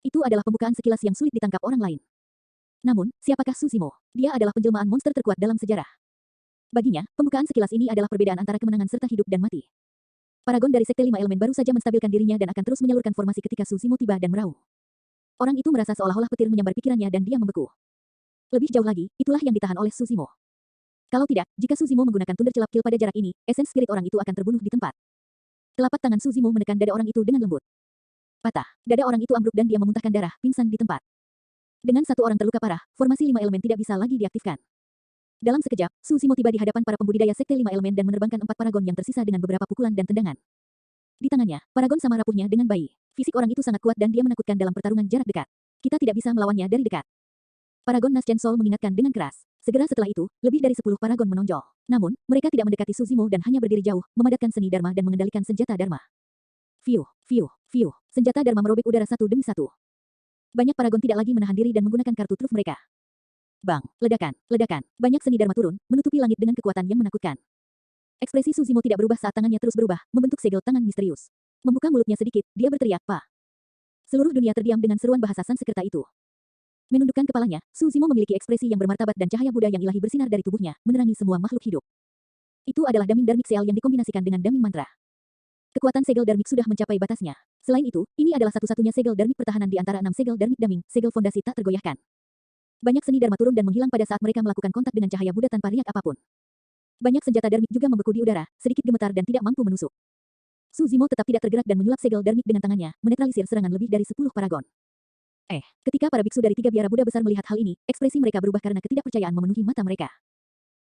Itu adalah pembukaan sekilas yang sulit ditangkap orang lain. Namun, siapakah Su Zimo? Dia adalah penjelmaan monster terkuat dalam sejarah. Baginya, pembukaan sekilas ini adalah perbedaan antara kemenangan serta hidup dan mati. Paragon dari Sekte 5 elemen baru saja menstabilkan dirinya dan akan terus menyalurkan formasi ketika Su Zimo tiba dan meraung. Orang itu merasa seolah-olah petir menyambar pikirannya dan dia membeku. Lebih jauh lagi, itulah yang ditahan oleh Su Zimo. Kalau tidak, jika Su Zimo menggunakan Thunder Celap Kill pada jarak ini, esens spirit orang itu akan terbunuh di tempat. Telapak tangan Su Zimo menekan dada orang itu dengan lembut. Patah, dada orang itu ambruk dan dia memuntahkan darah, pingsan di tempat. Dengan satu orang terluka parah, formasi 5 elemen tidak bisa lagi diaktifkan. Dalam sekejap, Su Zimo tiba di hadapan para pembudidaya sekte 5 elemen dan menerbangkan 4 paragon yang tersisa dengan beberapa pukulan dan tendangan. Di tangannya, paragon sama rapuhnya dengan bayi. Fisik orang itu sangat kuat dan dia menakutkan dalam pertarungan jarak dekat. Kita tidak bisa melawannya dari dekat. Paragon Nas Chensol mengingatkan dengan keras. Segera setelah itu, lebih dari 10 paragon menonjol. Namun, mereka tidak mendekati Su Zimo dan hanya berdiri jauh, memadatkan seni Dharma dan mengendalikan senjata Dharma. Fiuh, fiuh, fiuh. Senjata Dharma merobek udara satu demi satu. Banyak paragon tidak lagi menahan diri dan menggunakan kartu truf mereka. Bang, ledakan, ledakan. Banyak seni Dharma turun, menutupi langit dengan kekuatan yang menakutkan. Ekspresi Su Zimo tidak berubah saat tangannya terus berubah, membentuk segel tangan misterius. Membuka mulutnya sedikit, dia berteriak, "Pa!" Seluruh dunia terdiam dengan seruan bahasa Sanskerta itu. Menundukkan kepalanya, Su Zimo memiliki ekspresi yang bermartabat dan cahaya Buddha yang ilahi bersinar dari tubuhnya, menerangi semua makhluk hidup. Itu adalah daming Dharmic Seal yang dikombinasikan dengan daming mantra. Kekuatan segel Dharmic sudah mencapai batasnya. Selain itu, ini adalah satu-satunya segel Dharmic pertahanan di antara 6 segel Dharmic daming, segel fondasi tak tergoyahkan. Banyak seni Dharma turun dan menghilang pada saat mereka melakukan kontak dengan cahaya Buddha tanpa riak apapun. Banyak senjata Dharmic juga membeku di udara, sedikit gemetar dan tidak mampu menusuk. Su Zimo tetap tidak tergerak dan menyulap segel Dharmic dengan tangannya, menetralisir serangan lebih dari 10 paragon. Ketika para biksu dari 3 biara Buddha besar melihat hal ini, ekspresi mereka berubah karena ketidakpercayaan memenuhi mata mereka.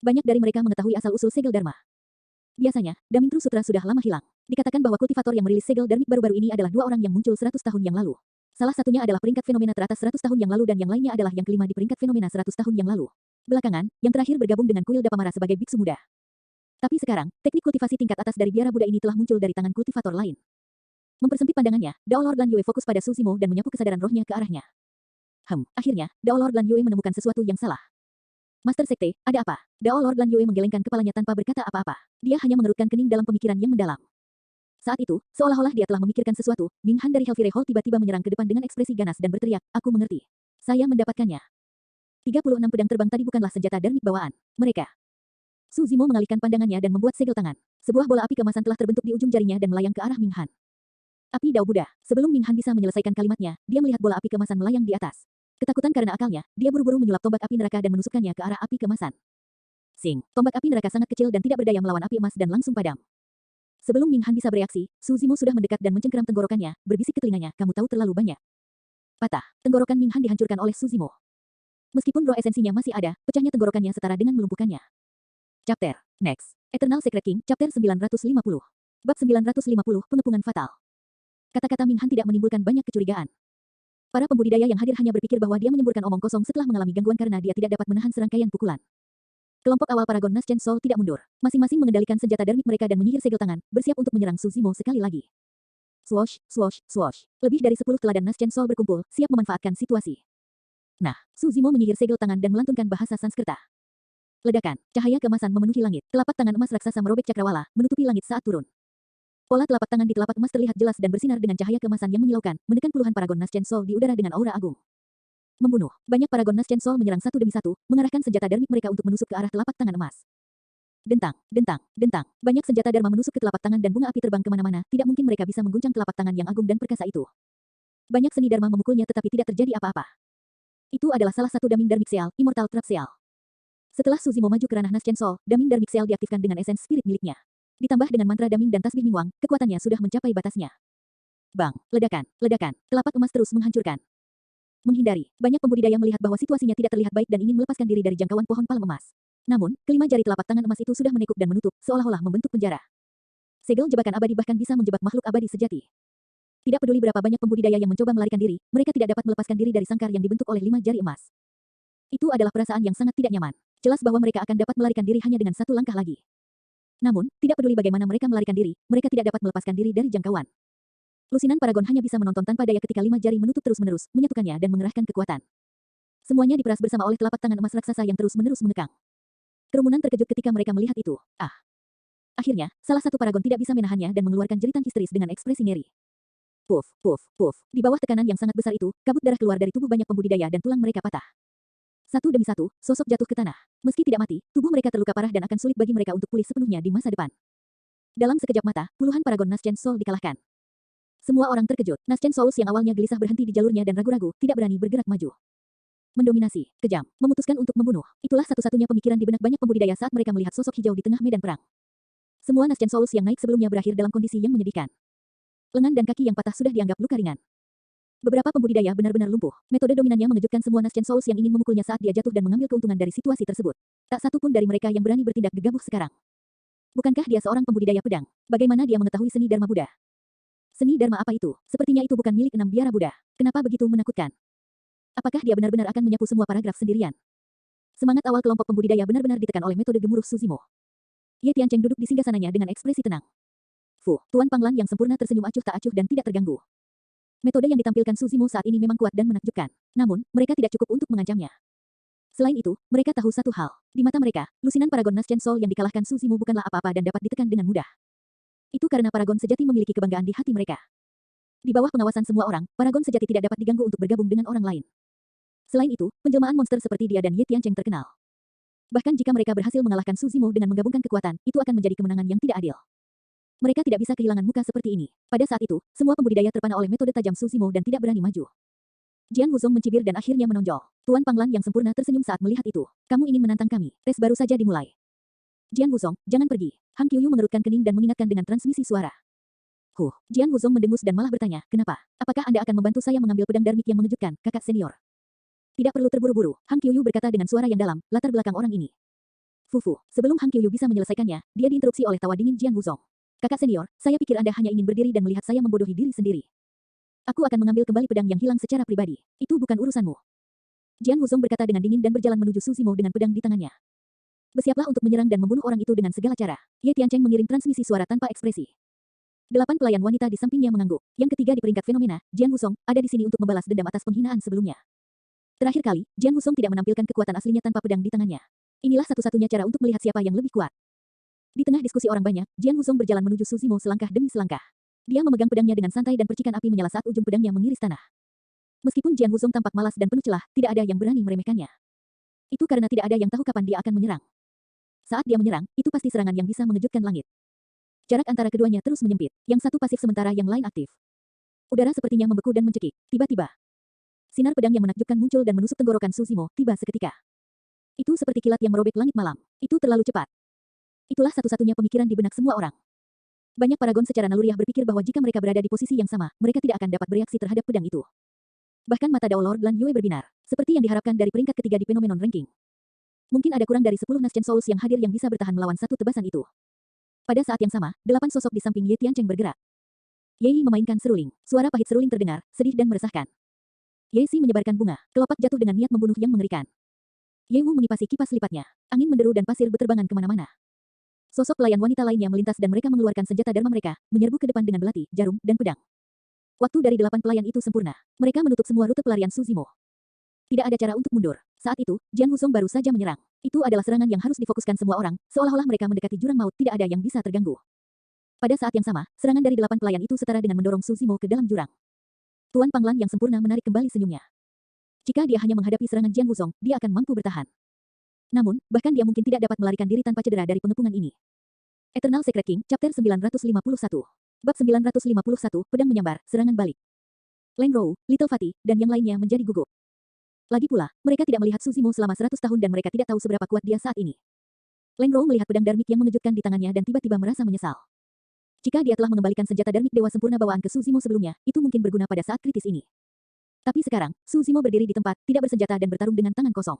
Banyak dari mereka mengetahui asal-usul segel Dharma. Biasanya, Damintru Sutra sudah lama hilang. Dikatakan bahwa kultivator yang merilis segel Dharmic baru-baru ini adalah 2 orang yang muncul 100 tahun yang lalu. Salah satunya adalah peringkat fenomena teratas 100 tahun yang lalu dan yang lainnya adalah yang kelima di peringkat fenomena 100 tahun yang lalu. Belakangan, yang terakhir bergabung dengan kuil Dapamara sebagai biksu muda. Tapi sekarang, teknik kultivasi tingkat atas dari biara Buddha ini telah muncul dari tangan kultivator lain. Mempersempit pandangannya, Dao Lord Lan Yue fokus pada Su Zimo dan menyapu kesadaran rohnya ke arahnya. Akhirnya, Dao Lord Lan Yue menemukan sesuatu yang salah. Master Sekte, ada apa? Dao Lord Lan Yue menggelengkan kepalanya tanpa berkata apa-apa. Dia hanya mengerutkan kening dalam pemikiran yang mendalam. Saat itu, seolah-olah dia telah memikirkan sesuatu, Ming Han dari Hellfire Hall tiba-tiba menyerang ke depan dengan ekspresi ganas dan berteriak, "Aku mengerti. Saya mendapatkannya." 36 pedang terbang tadi bukanlah senjata Dharmic bawaan mereka. Su Zimo mengalihkan pandangannya dan membuat segel tangan. Sebuah bola api keemasan telah terbentuk di ujung jarinya dan melayang ke arah Ming Han. Api Dao Buddha. Sebelum Ming Han bisa menyelesaikan kalimatnya, dia melihat bola api keemasan melayang di atas. Ketakutan karena akalnya, dia buru-buru menyulap tombak api neraka dan menusukkannya ke arah api keemasan. Sing, tombak api neraka sangat kecil dan tidak berdaya melawan api emas dan langsung padam. Sebelum Ming Han bisa bereaksi, Su Zimo sudah mendekat dan mencengkeram tenggorokannya, berbisik ke telinganya, "Kamu tahu terlalu banyak." Patah. Tenggorokan Ming Han dihancurkan oleh Su Zimo. Meskipun roh esensinya masih ada, pecahnya tenggorokannya setara dengan melumpuhkannya. Chapter Next. Eternal Secret King, Chapter 950. Bab 950, Pengepungan Fatal. Kata-kata Ming Han tidak menimbulkan banyak kecurigaan. Para pembudidaya yang hadir hanya berpikir bahwa dia menyemburkan omong kosong setelah mengalami gangguan karena dia tidak dapat menahan serangkaian pukulan. Kelompok awal paragon Nas Chensol tidak mundur. Masing-masing mengendalikan senjata Dharmic mereka dan menyihir segel tangan, bersiap untuk menyerang Su Zimo sekali lagi. Swosh, swosh, swosh. Lebih dari 10 teladan Nas Chensol berkumpul, siap memanfaatkan situasi. Nah, Su Zimo menyihir segel tangan dan melantunkan bahasa Sanskerta. Ledakan, cahaya keemasan memenuhi langit. Telapak tangan emas raksasa merobek cakrawala, menutupi langit saat turun. Pola telapak tangan di telapak emas terlihat jelas dan bersinar dengan cahaya keemasan yang menyilaukan, menekan puluhan paragon Nas Chensol di udara dengan aura agung. Membunuh. Banyak paragon Nas Chensol menyerang satu demi satu, mengarahkan senjata Dharmic mereka untuk menusuk ke arah telapak tangan emas. Dentang, dentang, dentang. Banyak senjata Dharma menusuk ke telapak tangan dan bunga api terbang kemana-mana, tidak mungkin mereka bisa mengguncang telapak tangan yang agung dan perkasa itu. Banyak seni Dharma memukulnya tetapi tidak terjadi apa-apa. Itu adalah salah satu daming Dharmic Seal, Immortal Trap Seal. Setelah Su Zimo maju ke ranah Nas Chensol, daming Dharmic Seal diaktifkan dengan esens spirit miliknya. Ditambah dengan mantra daming dan tasbih Mingwang, kekuatannya sudah mencapai batasnya. Bang, ledakan, ledakan. Telapak emas terus menghancurkan. Menghindari, banyak pembudidaya melihat bahwa situasinya tidak terlihat baik dan ingin melepaskan diri dari jangkauan pohon palem emas. Namun, kelima jari telapak tangan emas itu sudah menekuk dan menutup, seolah-olah membentuk penjara. Segel jebakan abadi bahkan bisa menjebak makhluk abadi sejati. Tidak peduli berapa banyak pembudidaya yang mencoba melarikan diri, mereka tidak dapat melepaskan diri dari sangkar yang dibentuk oleh 5 jari emas. Itu adalah perasaan yang sangat tidak nyaman. Jelas bahwa mereka akan dapat melarikan diri hanya dengan satu langkah lagi. Namun, tidak peduli bagaimana mereka melarikan diri, mereka tidak dapat melepaskan diri dari jangkauan. Lusinan Paragon hanya bisa menonton tanpa daya ketika 5 jari menutup terus-menerus, menyatukannya dan mengerahkan kekuatan. Semuanya diperas bersama oleh telapak tangan emas raksasa yang terus-menerus mengekang. Kerumunan terkejut ketika mereka melihat itu. Akhirnya, salah satu Paragon tidak bisa menahannya dan mengeluarkan jeritan histeris dengan ekspresi ngeri. Puff, puff, puff. Di bawah tekanan yang sangat besar itu, kabut darah keluar dari tubuh banyak pembudidaya dan tulang mereka patah. Satu demi satu, sosok jatuh ke tanah. Meski tidak mati, tubuh mereka terluka parah dan akan sulit bagi mereka untuk pulih sepenuhnya di masa depan. Dalam sekejap mata, puluhan Paragon Nas Chensol dikalahkan. Semua orang terkejut. Nas Chensol yang awalnya gelisah berhenti di jalurnya dan ragu-ragu, tidak berani bergerak maju. Mendominasi, kejam, memutuskan untuk membunuh. Itulah satu-satunya pemikiran di benak banyak pembudidaya saat mereka melihat sosok hijau di tengah medan perang. Semua Nas Chensol yang naik sebelumnya berakhir dalam kondisi yang menyedihkan. Lengan dan kaki yang patah sudah dianggap luka ringan. Beberapa pembudidaya benar-benar lumpuh. Metode dominannya mengejutkan semua Nascent Souls yang ingin memukulnya saat dia jatuh dan mengambil keuntungan dari situasi tersebut. Tak satu pun dari mereka yang berani bertindak gegabah sekarang. Bukankah dia seorang pembudidaya pedang? Bagaimana dia mengetahui seni Dharma Buddha? Seni Dharma apa itu? Sepertinya itu bukan milik 6 biara Buddha. Kenapa begitu menakutkan? Apakah dia benar-benar akan menyapu semua paragraf sendirian? Semangat awal kelompok pembudidaya benar-benar ditekan oleh metode gemuruh Suzimo. Ye Tiancheng duduk di singgasananya dengan ekspresi tenang. Fu, Tuan Panglan yang sempurna tersenyum acuh tak acuh dan tidak terganggu. Metode yang ditampilkan Suzimo saat ini memang kuat dan menakjubkan. Namun, mereka tidak cukup untuk mengancamnya. Selain itu, mereka tahu satu hal. Di mata mereka, lusinan Paragon Nascent Soul yang dikalahkan Suzimo bukanlah apa-apa dan dapat ditekan dengan mudah. Itu karena Paragon sejati memiliki kebanggaan di hati mereka. Di bawah pengawasan semua orang, Paragon sejati tidak dapat diganggu untuk bergabung dengan orang lain. Selain itu, penjelmaan monster seperti dia dan Ye Tiancheng terkenal. Bahkan jika mereka berhasil mengalahkan Suzimo dengan menggabungkan kekuatan, itu akan menjadi kemenangan yang tidak adil. Mereka tidak bisa kehilangan muka seperti ini. Pada saat itu, semua pembudidaya terpana oleh metode tajam Suzimo dan tidak berani maju. Jian Wuzong mencibir dan akhirnya menonjol. Tuan Panglan yang sempurna tersenyum saat melihat itu. Kamu ingin menantang kami. Tes baru saja dimulai. Jian Wuzong, jangan pergi. Hang Qiuyu mengerutkan kening dan mengingatkan dengan transmisi suara. Jian Wuzong mendengus dan malah bertanya, kenapa? Apakah Anda akan membantu saya mengambil pedang darmik yang mengejutkan, kakak senior? Tidak perlu terburu-buru. Hang Qiuyu berkata dengan suara yang dalam, latar belakang orang ini. Sebelum Hang Qiuyu bisa menyelesaikannya, dia diinterupsi oleh tawa dingin Jian Wuzong. Kakak senior, saya pikir Anda hanya ingin berdiri dan melihat saya membodohi diri sendiri. Aku akan mengambil kembali pedang yang hilang secara pribadi. Itu bukan urusanmu. Jian Wuzong berkata dengan dingin dan berjalan menuju Suzimo dengan pedang di tangannya. Bersiaplah untuk menyerang dan membunuh orang itu dengan segala cara. Ye Tiancheng mengirim transmisi suara tanpa ekspresi. 8 pelayan wanita di sampingnya mengangguk. Yang ketiga di peringkat fenomena, Jian Wuzong, ada di sini untuk membalas dendam atas penghinaan sebelumnya. Terakhir kali, Jian Wuzong tidak menampilkan kekuatan aslinya tanpa pedang di tangannya. Inilah satu-satunya cara untuk melihat siapa yang lebih kuat. Di tengah diskusi orang banyak, Jian Wuzong berjalan menuju Suzimo selangkah demi selangkah. Dia memegang pedangnya dengan santai dan percikan api menyala saat ujung pedangnya mengiris tanah. Meskipun Jian Wuzong tampak malas dan penuh celah, tidak ada yang berani meremehkannya. Itu karena tidak ada yang tahu kapan dia akan menyerang. Saat dia menyerang, itu pasti serangan yang bisa mengejutkan langit. Jarak antara keduanya terus menyempit, yang satu pasif sementara yang lain aktif. Udara sepertinya membeku dan mencekik. Tiba-tiba, sinar pedang yang menakjubkan muncul dan menusuk tenggorokan Suzimo, tiba seketika. Itu seperti kilat yang merobek langit malam. Itu terlalu cepat. Itulah satu-satunya pemikiran di benak semua orang. Banyak paragon secara naluriah berpikir bahwa jika mereka berada di posisi yang sama, mereka tidak akan dapat bereaksi terhadap pedang itu. Bahkan mata Dao Lord Lan Yue berbinar, seperti yang diharapkan dari peringkat ketiga di Phenomenon Ranking. Mungkin ada kurang dari 10 Nascent Souls yang hadir yang bisa bertahan melawan satu tebasan itu. Pada saat yang sama, 8 sosok di samping Ye Tiancheng bergerak. Ye Yi memainkan seruling. Suara pahit seruling terdengar, sedih dan meresahkan. Ye Si menyebarkan bunga, kelopak jatuh dengan niat membunuh yang mengerikan. Ye Wu mengipasi kipas lipatnya. Angin menderu dan pasir berterbangan kemana-mana. Sosok pelayan wanita lainnya melintas dan mereka mengeluarkan senjata dharma mereka, menyerbu ke depan dengan belati, jarum, dan pedang. Waktu dari 8 pelayan itu sempurna. Mereka menutup semua rute pelarian Suzimo. Tidak ada cara untuk mundur. Saat itu, Jian Wuzong baru saja menyerang. Itu adalah serangan yang harus difokuskan semua orang, seolah-olah mereka mendekati jurang maut, tidak ada yang bisa terganggu. Pada saat yang sama, serangan dari 8 pelayan itu setara dengan mendorong Suzimo ke dalam jurang. Tuan Panglan yang sempurna menarik kembali senyumnya. Jika dia hanya menghadapi serangan Jian Wuzong, dia akan mampu bertahan. Namun, bahkan dia mungkin tidak dapat melarikan diri tanpa cedera dari pengepungan ini. Eternal Secret King, Chapter 951. Bab 951, Pedang Menyambar, Serangan Balik. Leng Rou, Little Fatty, dan yang lainnya menjadi gugup. Lagi pula, mereka tidak melihat Suzimo selama 100 tahun dan mereka tidak tahu seberapa kuat dia saat ini. Leng Rou melihat pedang darmik yang mengejutkan di tangannya dan tiba-tiba merasa menyesal. Jika dia telah mengembalikan senjata darmik Dewa Sempurna bawaan ke Suzimo sebelumnya, itu mungkin berguna pada saat kritis ini. Tapi sekarang, Suzimo berdiri di tempat, tidak bersenjata dan bertarung dengan tangan kosong.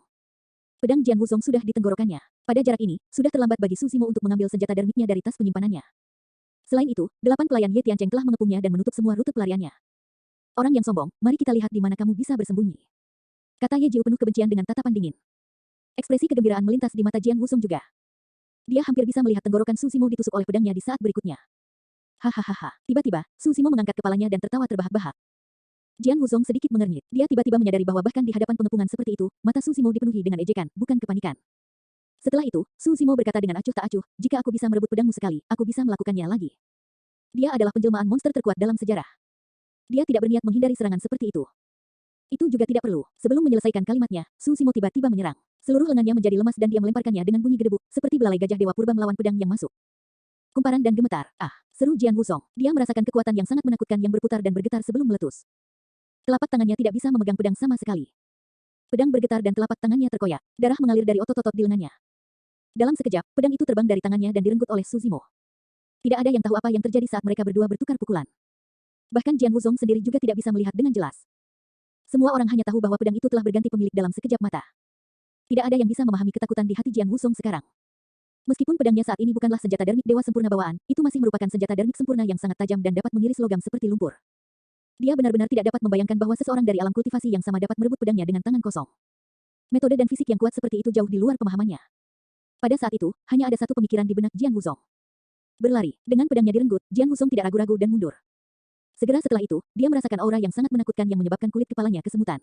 Pedang Jian Wuzong sudah di tenggorokannya. Pada jarak ini, sudah terlambat bagi Suzimo untuk mengambil senjata darmiknya dari tas penyimpanannya. Selain itu, 8 pelayan Ye Tiancheng telah mengepungnya dan menutup semua rute pelariannya. Orang yang sombong, mari kita lihat di mana kamu bisa bersembunyi. Kata Ye Jiu penuh kebencian dengan tatapan dingin. Ekspresi kegembiraan melintas di mata Jian Wuzong juga. Dia hampir bisa melihat tenggorokan Suzimo ditusuk oleh pedangnya di saat berikutnya. Hahaha. Tiba-tiba, Suzimo mengangkat kepalanya dan tertawa terbahak-bahak. Jian Wuzong sedikit mengernyit. Dia tiba-tiba menyadari bahwa bahkan di hadapan pengepungan seperti itu, mata Suzimo dipenuhi dengan ejekan, bukan kepanikan. Setelah itu, Suzimo berkata dengan acuh tak acuh, jika aku bisa merebut pedangmu sekali, aku bisa melakukannya lagi. Dia adalah penjelmaan monster terkuat dalam sejarah. Dia tidak berniat menghindari serangan seperti itu. Itu juga tidak perlu. Sebelum menyelesaikan kalimatnya, Suzimo tiba-tiba menyerang. Seluruh lengannya menjadi lemas dan dia melemparkannya dengan bunyi gedebuk, seperti belalai gajah dewa purba melawan pedang yang masuk. Kumparan dan gemetar. Ah, seru Jian Wuzong. Dia merasakan kekuatan yang sangat menakutkan yang berputar dan bergetar sebelum meletus. Telapak tangannya tidak bisa memegang pedang sama sekali. Pedang bergetar dan telapak tangannya terkoyak. Darah mengalir dari otot-otot di lengannya. Dalam sekejap, pedang itu terbang dari tangannya dan direnggut oleh Suzimo. Tidak ada yang tahu apa yang terjadi saat mereka berdua bertukar pukulan. Bahkan Jian Wuzong sendiri juga tidak bisa melihat dengan jelas. Semua orang hanya tahu bahwa pedang itu telah berganti pemilik dalam sekejap mata. Tidak ada yang bisa memahami ketakutan di hati Jian Wuzong sekarang. Meskipun pedangnya saat ini bukanlah senjata dermik dewa sempurna bawaan, itu masih merupakan senjata dermik sempurna yang sangat tajam dan dapat mengiris logam seperti lumpur. Dia benar-benar tidak dapat membayangkan bahwa seseorang dari alam kultivasi yang sama dapat merebut pedangnya dengan tangan kosong. Metode dan fisik yang kuat seperti itu jauh di luar pemahamannya. Pada saat itu, hanya ada satu pemikiran di benak Jian Wuzong. Berlari. Dengan pedangnya direnggut, Jian Wuzong tidak ragu-ragu dan mundur. Segera setelah itu, dia merasakan aura yang sangat menakutkan yang menyebabkan kulit kepalanya kesemutan.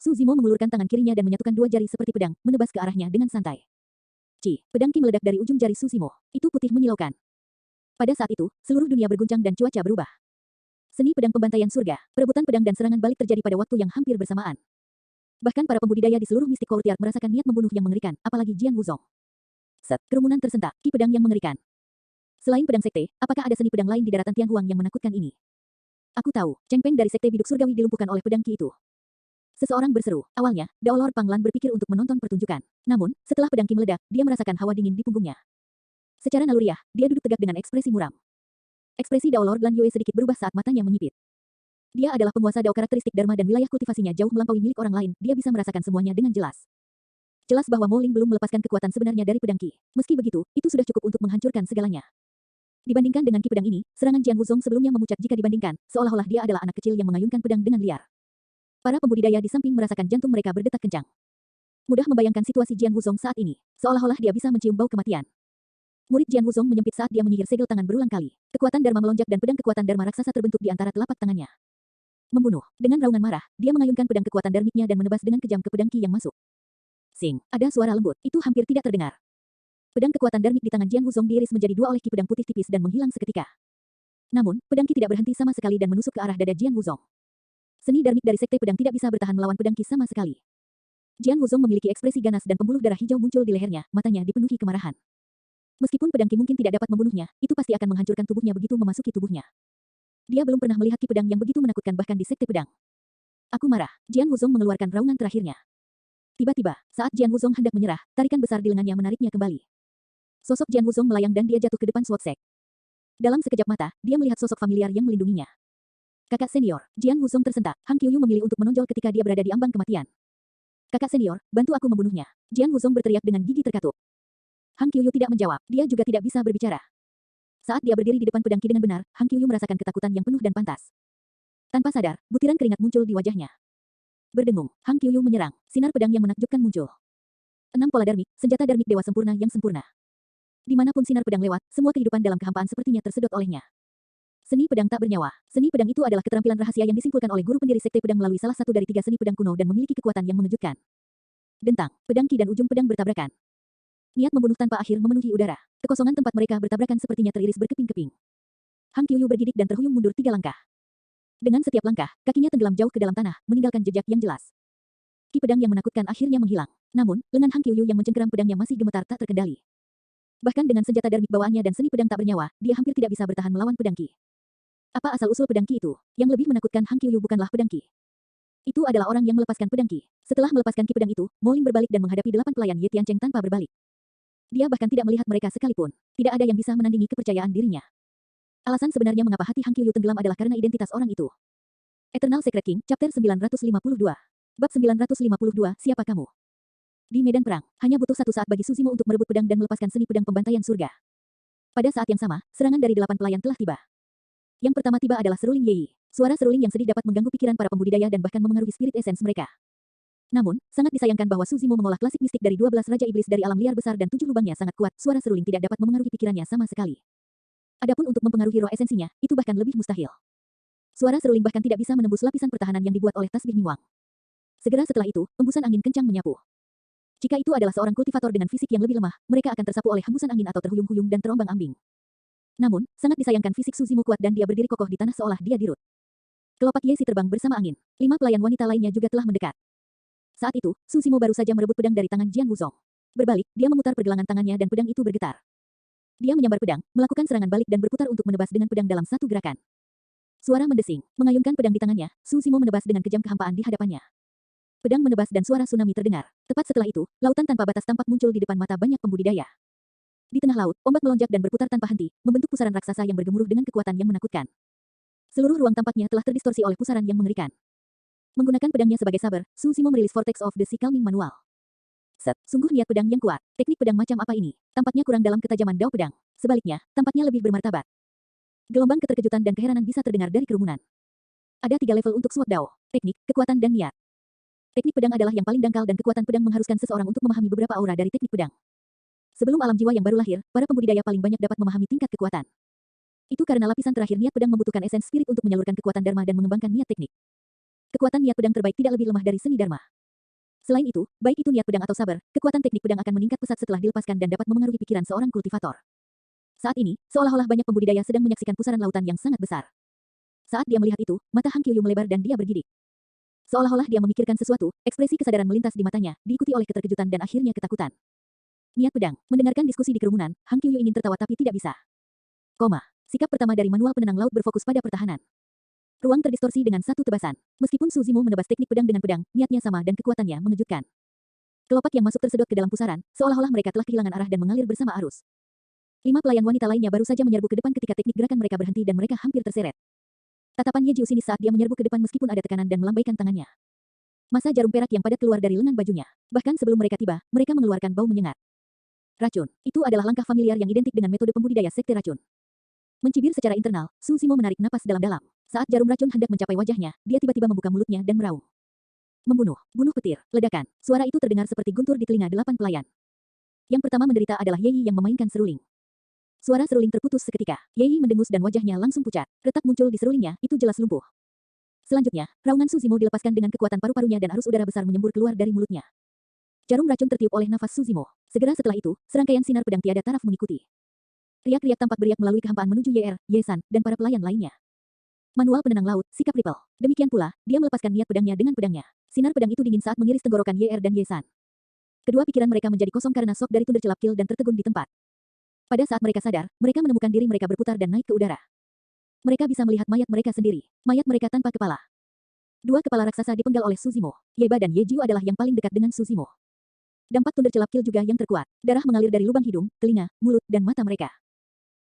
Su Zimo mengulurkan tangan kirinya dan menyatukan dua jari seperti pedang, menebas ke arahnya dengan santai. Pedang Qi meledak dari ujung jari Su Zimo. Itu putih menyilaukan. Pada saat itu, seluruh dunia berguncang dan cuaca berubah. Seni pedang pembantaian surga, perebutan pedang dan serangan balik terjadi pada waktu yang hampir bersamaan. Bahkan para pembudidaya di seluruh mistik courtyard merasakan niat membunuh yang mengerikan, apalagi Jian Wuzong. Kerumunan tersentak, Qi pedang yang mengerikan. Selain pedang sekte, apakah ada seni pedang lain di daratan Tianhuang yang menakutkan ini? Aku tahu, Cheng Peng dari sekte biduk surgawi dilumpuhkan oleh pedang Qi itu. Seseorang berseru. Awalnya, Dao Lord Panglan berpikir untuk menonton pertunjukan. Namun, setelah pedang Qi meledak, dia merasakan hawa dingin di punggungnya. Secara naluriah, dia duduk tegak dengan ekspresi muram. Ekspresi Dao Lord Lan Yue sedikit berubah saat matanya menyipit. Dia adalah penguasa Dao karakteristik Dharma dan wilayah kultivasinya jauh melampaui milik orang lain, dia bisa merasakan semuanya dengan jelas. Jelas bahwa Mo Ling belum melepaskan kekuatan sebenarnya dari pedang Qi. Meski begitu, itu sudah cukup untuk menghancurkan segalanya. Dibandingkan dengan Qi pedang ini, serangan Jian Wuzong sebelumnya memucat jika dibandingkan, seolah-olah dia adalah anak kecil yang mengayunkan pedang dengan liar. Para pembudidaya di samping merasakan jantung mereka berdetak kencang. Mudah membayangkan situasi Jian Wuzong saat ini, seolah-olah dia bisa mencium bau kematian. Murid Jian Wuzong menyempit saat dia menyihir segel tangan berulang kali. Kekuatan Dharma melonjak dan pedang kekuatan Dharma raksasa terbentuk di antara telapak tangannya. Membunuh. Dengan raungan marah, dia mengayunkan pedang kekuatan dharmiknya dan menebas dengan kejam ke pedang Qi yang masuk. Sing, ada suara lembut, itu hampir tidak terdengar. Pedang kekuatan dharmik di tangan Jian Wuzong diiris menjadi dua oleh Qi pedang putih tipis dan menghilang seketika. Namun, pedang Qi tidak berhenti sama sekali dan menusuk ke arah dada Jian Wuzong. Seni dharmik dari sekte pedang tidak bisa bertahan melawan pedang Qi sama sekali. Jian Wuzong memiliki ekspresi ganas dan pembuluh darah hijau muncul di lehernya, matanya dipenuhi kemarahan. Meskipun pedang Qi mungkin tidak dapat membunuhnya, itu pasti akan menghancurkan tubuhnya begitu memasuki tubuhnya. Dia belum pernah melihat Qi pedang yang begitu menakutkan bahkan di sekte pedang. Aku marah. Jian Wuzong mengeluarkan raungan terakhirnya. Tiba-tiba, saat Jian Wuzong hendak menyerah, tarikan besar di lengannya menariknya kembali. Sosok Jian Wuzong melayang dan dia jatuh ke depan Sword Sek. Dalam sekejap mata, dia melihat sosok familiar yang melindunginya. Kakak senior, Jian Wuzong tersentak. Hang Qiuyu memilih untuk menonjol ketika dia berada di ambang kematian. Kakak senior, bantu aku membunuhnya. Jian Wuzong berteriak dengan gigi terkatup. Hang Qiuyu tidak menjawab, dia juga tidak bisa berbicara. Saat dia berdiri di depan pedang Qi dengan benar, Hang Qiuyu merasakan ketakutan yang penuh dan pantas. Tanpa sadar, butiran keringat muncul di wajahnya. Berdengung, Hang Qiuyu menyerang. Sinar pedang yang menakjubkan muncul. 6 pola darmik, senjata darmik dewa sempurna yang sempurna. Dimanapun sinar pedang lewat, semua kehidupan dalam kehampaan sepertinya tersedot olehnya. Seni pedang tak bernyawa. Seni pedang itu adalah keterampilan rahasia yang disimpulkan oleh guru pendiri sekte pedang melalui salah satu dari 3 seni pedang kuno dan memiliki kekuatan yang mengejutkan. Dentang, pedang Qi dan ujung pedang bertabrakan. Niat membunuh tanpa akhir memenuhi udara. Kekosongan tempat mereka bertabrakan sepertinya teriris berkeping-keping. Hang Qiuyu bergidik dan terhuyung mundur 3 langkah. Dengan setiap langkah, kakinya tenggelam jauh ke dalam tanah, meninggalkan jejak yang jelas. Qi pedang yang menakutkan akhirnya menghilang. Namun, lengan Hang Qiuyu yang mencengkeram pedangnya masih gemetar tak terkendali. Bahkan dengan senjata darmik bawaannya dan seni pedang tak bernyawa, dia hampir tidak bisa bertahan melawan pedang Qi. Apa asal-usul pedang Qi itu? Yang lebih menakutkan Hang Qiuyu bukanlah pedang Qi. Itu adalah orang yang melepaskan pedang Qi. Setelah melepaskan Qi pedang itu, Mo Ling berbalik dan menghadapi 8 pelayan Ye Tiancheng tanpa berbalik. Dia bahkan tidak melihat mereka sekalipun. Tidak ada yang bisa menandingi kepercayaan dirinya. Alasan sebenarnya mengapa hati Hang Qiuyu tenggelam adalah karena identitas orang itu. Eternal Secret King, Chapter 952. Bab 952, siapa kamu? Di medan perang, hanya butuh satu saat bagi Su Zimo untuk merebut pedang dan melepaskan seni pedang pembantaian surga. Pada saat yang sama, serangan dari 8 pelayan telah tiba. Yang pertama tiba adalah seruling Yeyi. Suara seruling yang sedih dapat mengganggu pikiran para pembudidaya dan bahkan memengaruhi spirit essence mereka. Namun, sangat disayangkan bahwa Su Zimo mengolah klasik mistik dari 12 Raja Iblis dari alam liar besar dan 7 lubangnya sangat kuat, suara seruling tidak dapat memengaruhi pikirannya sama sekali. Adapun untuk mempengaruhi roh esensinya, itu bahkan lebih mustahil. Suara seruling bahkan tidak bisa menembus lapisan pertahanan yang dibuat oleh tasbih Niwang. Segera setelah itu, hembusan angin kencang menyapu. Jika itu adalah seorang kultivator dengan fisik yang lebih lemah, mereka akan tersapu oleh hembusan angin atau terhuyung-huyung dan terombang-ambing. Namun, sangat disayangkan fisik Su Zimo kuat dan dia berdiri kokoh di tanah seolah dia dirut. Kelopak Yesi terbang bersama angin. 5 pelayan wanita lainnya juga telah mendekat. Saat itu, Su Zimo baru saja merebut pedang dari tangan Jian Wuzong. Berbalik, dia memutar pergelangan tangannya dan pedang itu bergetar. Dia menyambar pedang, melakukan serangan balik dan berputar untuk menebas dengan pedang dalam satu gerakan. Suara mendesing, mengayunkan pedang di tangannya, Su Zimo menebas dengan kejam kehampaan di hadapannya. Pedang menebas dan suara tsunami terdengar. Tepat setelah itu, lautan tanpa batas tampak muncul di depan mata banyak pembudidaya. Di tengah laut, ombak melonjak dan berputar tanpa henti, membentuk pusaran raksasa yang bergemuruh dengan kekuatan yang menakutkan. Seluruh ruang tampaknya telah terdistorsi oleh pusaran yang mengerikan. Menggunakan pedangnya sebagai saber, Su Zimo merilis Vortex of the Sea Calming manual. Set, sungguh niat pedang yang kuat. Teknik pedang macam apa ini? Tampaknya kurang dalam ketajaman dao pedang. Sebaliknya, tampaknya lebih bermartabat. Gelombang keterkejutan dan keheranan bisa terdengar dari kerumunan. Ada 3 level untuk SWOT dao. Teknik, kekuatan dan niat. Teknik pedang adalah yang paling dangkal dan kekuatan pedang mengharuskan seseorang untuk memahami beberapa aura dari teknik pedang. Sebelum alam jiwa yang baru lahir, para pembudidaya paling banyak dapat memahami tingkat kekuatan. Itu karena lapisan terakhir niat pedang membutuhkan esen spirit untuk menyalurkan kekuatan dharma dan mengembangkan niat teknik. Kekuatan niat pedang terbaik tidak lebih lemah dari seni dharma. Selain itu, baik itu niat pedang atau saber, kekuatan teknik pedang akan meningkat pesat setelah dilepaskan dan dapat memengaruhi pikiran seorang kultivator. Saat ini, seolah-olah banyak pembudidaya sedang menyaksikan pusaran lautan yang sangat besar. Saat dia melihat itu, mata Hang Qiuyu melebar dan dia bergidik. Seolah-olah dia memikirkan sesuatu, ekspresi kesadaran melintas di matanya, diikuti oleh keterkejutan dan akhirnya ketakutan. Niat pedang, mendengarkan diskusi di kerumunan, Hang Qiuyu ingin tertawa tapi tidak bisa. Sikap pertama dari manual penenang laut berfokus pada pertahanan. Ruang terdistorsi dengan satu tebasan. Meskipun Su Zimo menebas teknik pedang dengan pedang, niatnya sama dan kekuatannya mengejutkan. Kelopak yang masuk tersedot ke dalam pusaran, seolah-olah mereka telah kehilangan arah dan mengalir bersama arus. 5 pelayan wanita lainnya baru saja menyerbu ke depan ketika teknik gerakan mereka berhenti dan mereka hampir terseret. Tatapan Ye Jiu sinis saat dia menyerbu ke depan meskipun ada tekanan dan melambaikan tangannya. Masa jarum perak yang padat keluar dari lengan bajunya. Bahkan sebelum mereka tiba, mereka mengeluarkan bau menyengat. Racun. Itu adalah langkah familiar yang identik dengan metode pembudidaya sekte racun. Mencibir secara internal, Su Zimo menarik napas dalam-dalam. Saat jarum racun hendak mencapai wajahnya, dia tiba-tiba membuka mulutnya dan meraung. Membunuh, bunuh petir, ledakan. Suara itu terdengar seperti guntur di telinga 8 pelayan. Yang pertama menderita adalah Ye Yi yang memainkan seruling. Suara seruling terputus seketika. Ye Yi mendengus dan wajahnya langsung pucat. Retak muncul di serulingnya, itu jelas lumpuh. Selanjutnya, raungan Su Zimo dilepaskan dengan kekuatan paru-parunya dan arus udara besar menyembur keluar dari mulutnya. Jarum racun tertiup oleh nafas Su Zimo. Segera setelah itu, serangkaian sinar pedang tiada taraf mengikuti. Riak-riak tampak beriak melalui kehampaan menuju YR, Yesan, dan para pelayan lainnya. Manual penenang laut, sikap Ripple. Demikian pula, dia melepaskan niat pedangnya dengan pedangnya. Sinar pedang itu dingin saat mengiris tenggorokan YR dan Yesan. Kedua pikiran mereka menjadi kosong karena shock dari tunder celap-kil dan tertegun di tempat. Pada saat mereka sadar, mereka menemukan diri mereka berputar dan naik ke udara. Mereka bisa melihat mayat mereka sendiri. Mayat mereka tanpa kepala. 2 kepala raksasa dipenggal oleh Su Zimo. Yeba dan Ye Jiu adalah yang paling dekat dengan Su Zimo. Dampak tunder celap-kil juga yang terkuat. Darah mengalir dari lubang hidung, telinga, mulut, dan mata mereka.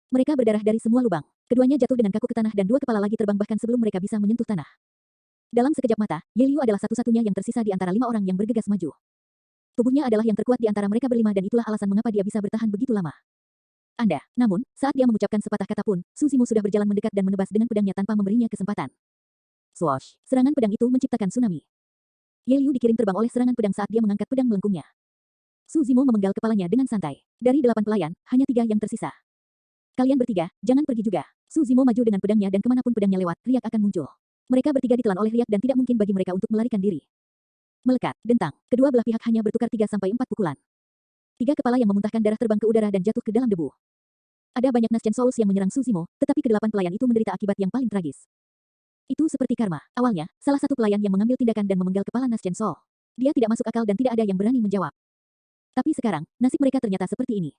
Mereka berdarah dari semua lubang. Keduanya jatuh dengan kaku ke tanah dan 2 kepala lagi terbang bahkan sebelum mereka bisa menyentuh tanah. Dalam sekejap mata, Ye Liu adalah satu-satunya yang tersisa di antara 5 orang yang bergegas maju. Tubuhnya adalah yang terkuat di antara mereka berlima dan itulah alasan mengapa dia bisa bertahan begitu lama. Namun, saat dia mengucapkan sepatah kata pun, Su Zimo sudah berjalan mendekat dan menebas dengan pedangnya tanpa memberinya kesempatan. Swoosh! Serangan pedang itu menciptakan tsunami. Ye Liu dikirim terbang oleh serangan pedang saat dia mengangkat pedang melengkungnya. Su Zimo memenggal kepalanya dengan santai. Dari 8 pelayan, hanya 3 yang tersisa. Kalian bertiga, jangan pergi juga. Su Zimo maju dengan pedangnya dan kemanapun pedangnya lewat, riak akan muncul. Mereka bertiga ditelan oleh riak dan tidak mungkin bagi mereka untuk melarikan diri. Melekat, dentang. Kedua belah pihak hanya bertukar 3-4 pukulan. 3 kepala yang memuntahkan darah terbang ke udara dan jatuh ke dalam debu. Ada banyak Nascent Souls yang menyerang Su Zimo, tetapi ke-8 pelayan itu menderita akibat yang paling tragis. Itu seperti karma. Awalnya, salah satu pelayan yang mengambil tindakan dan memenggal kepala Nascent Soul. Dia tidak masuk akal dan tidak ada yang berani menjawab. Tapi sekarang, nasib mereka ternyata seperti ini.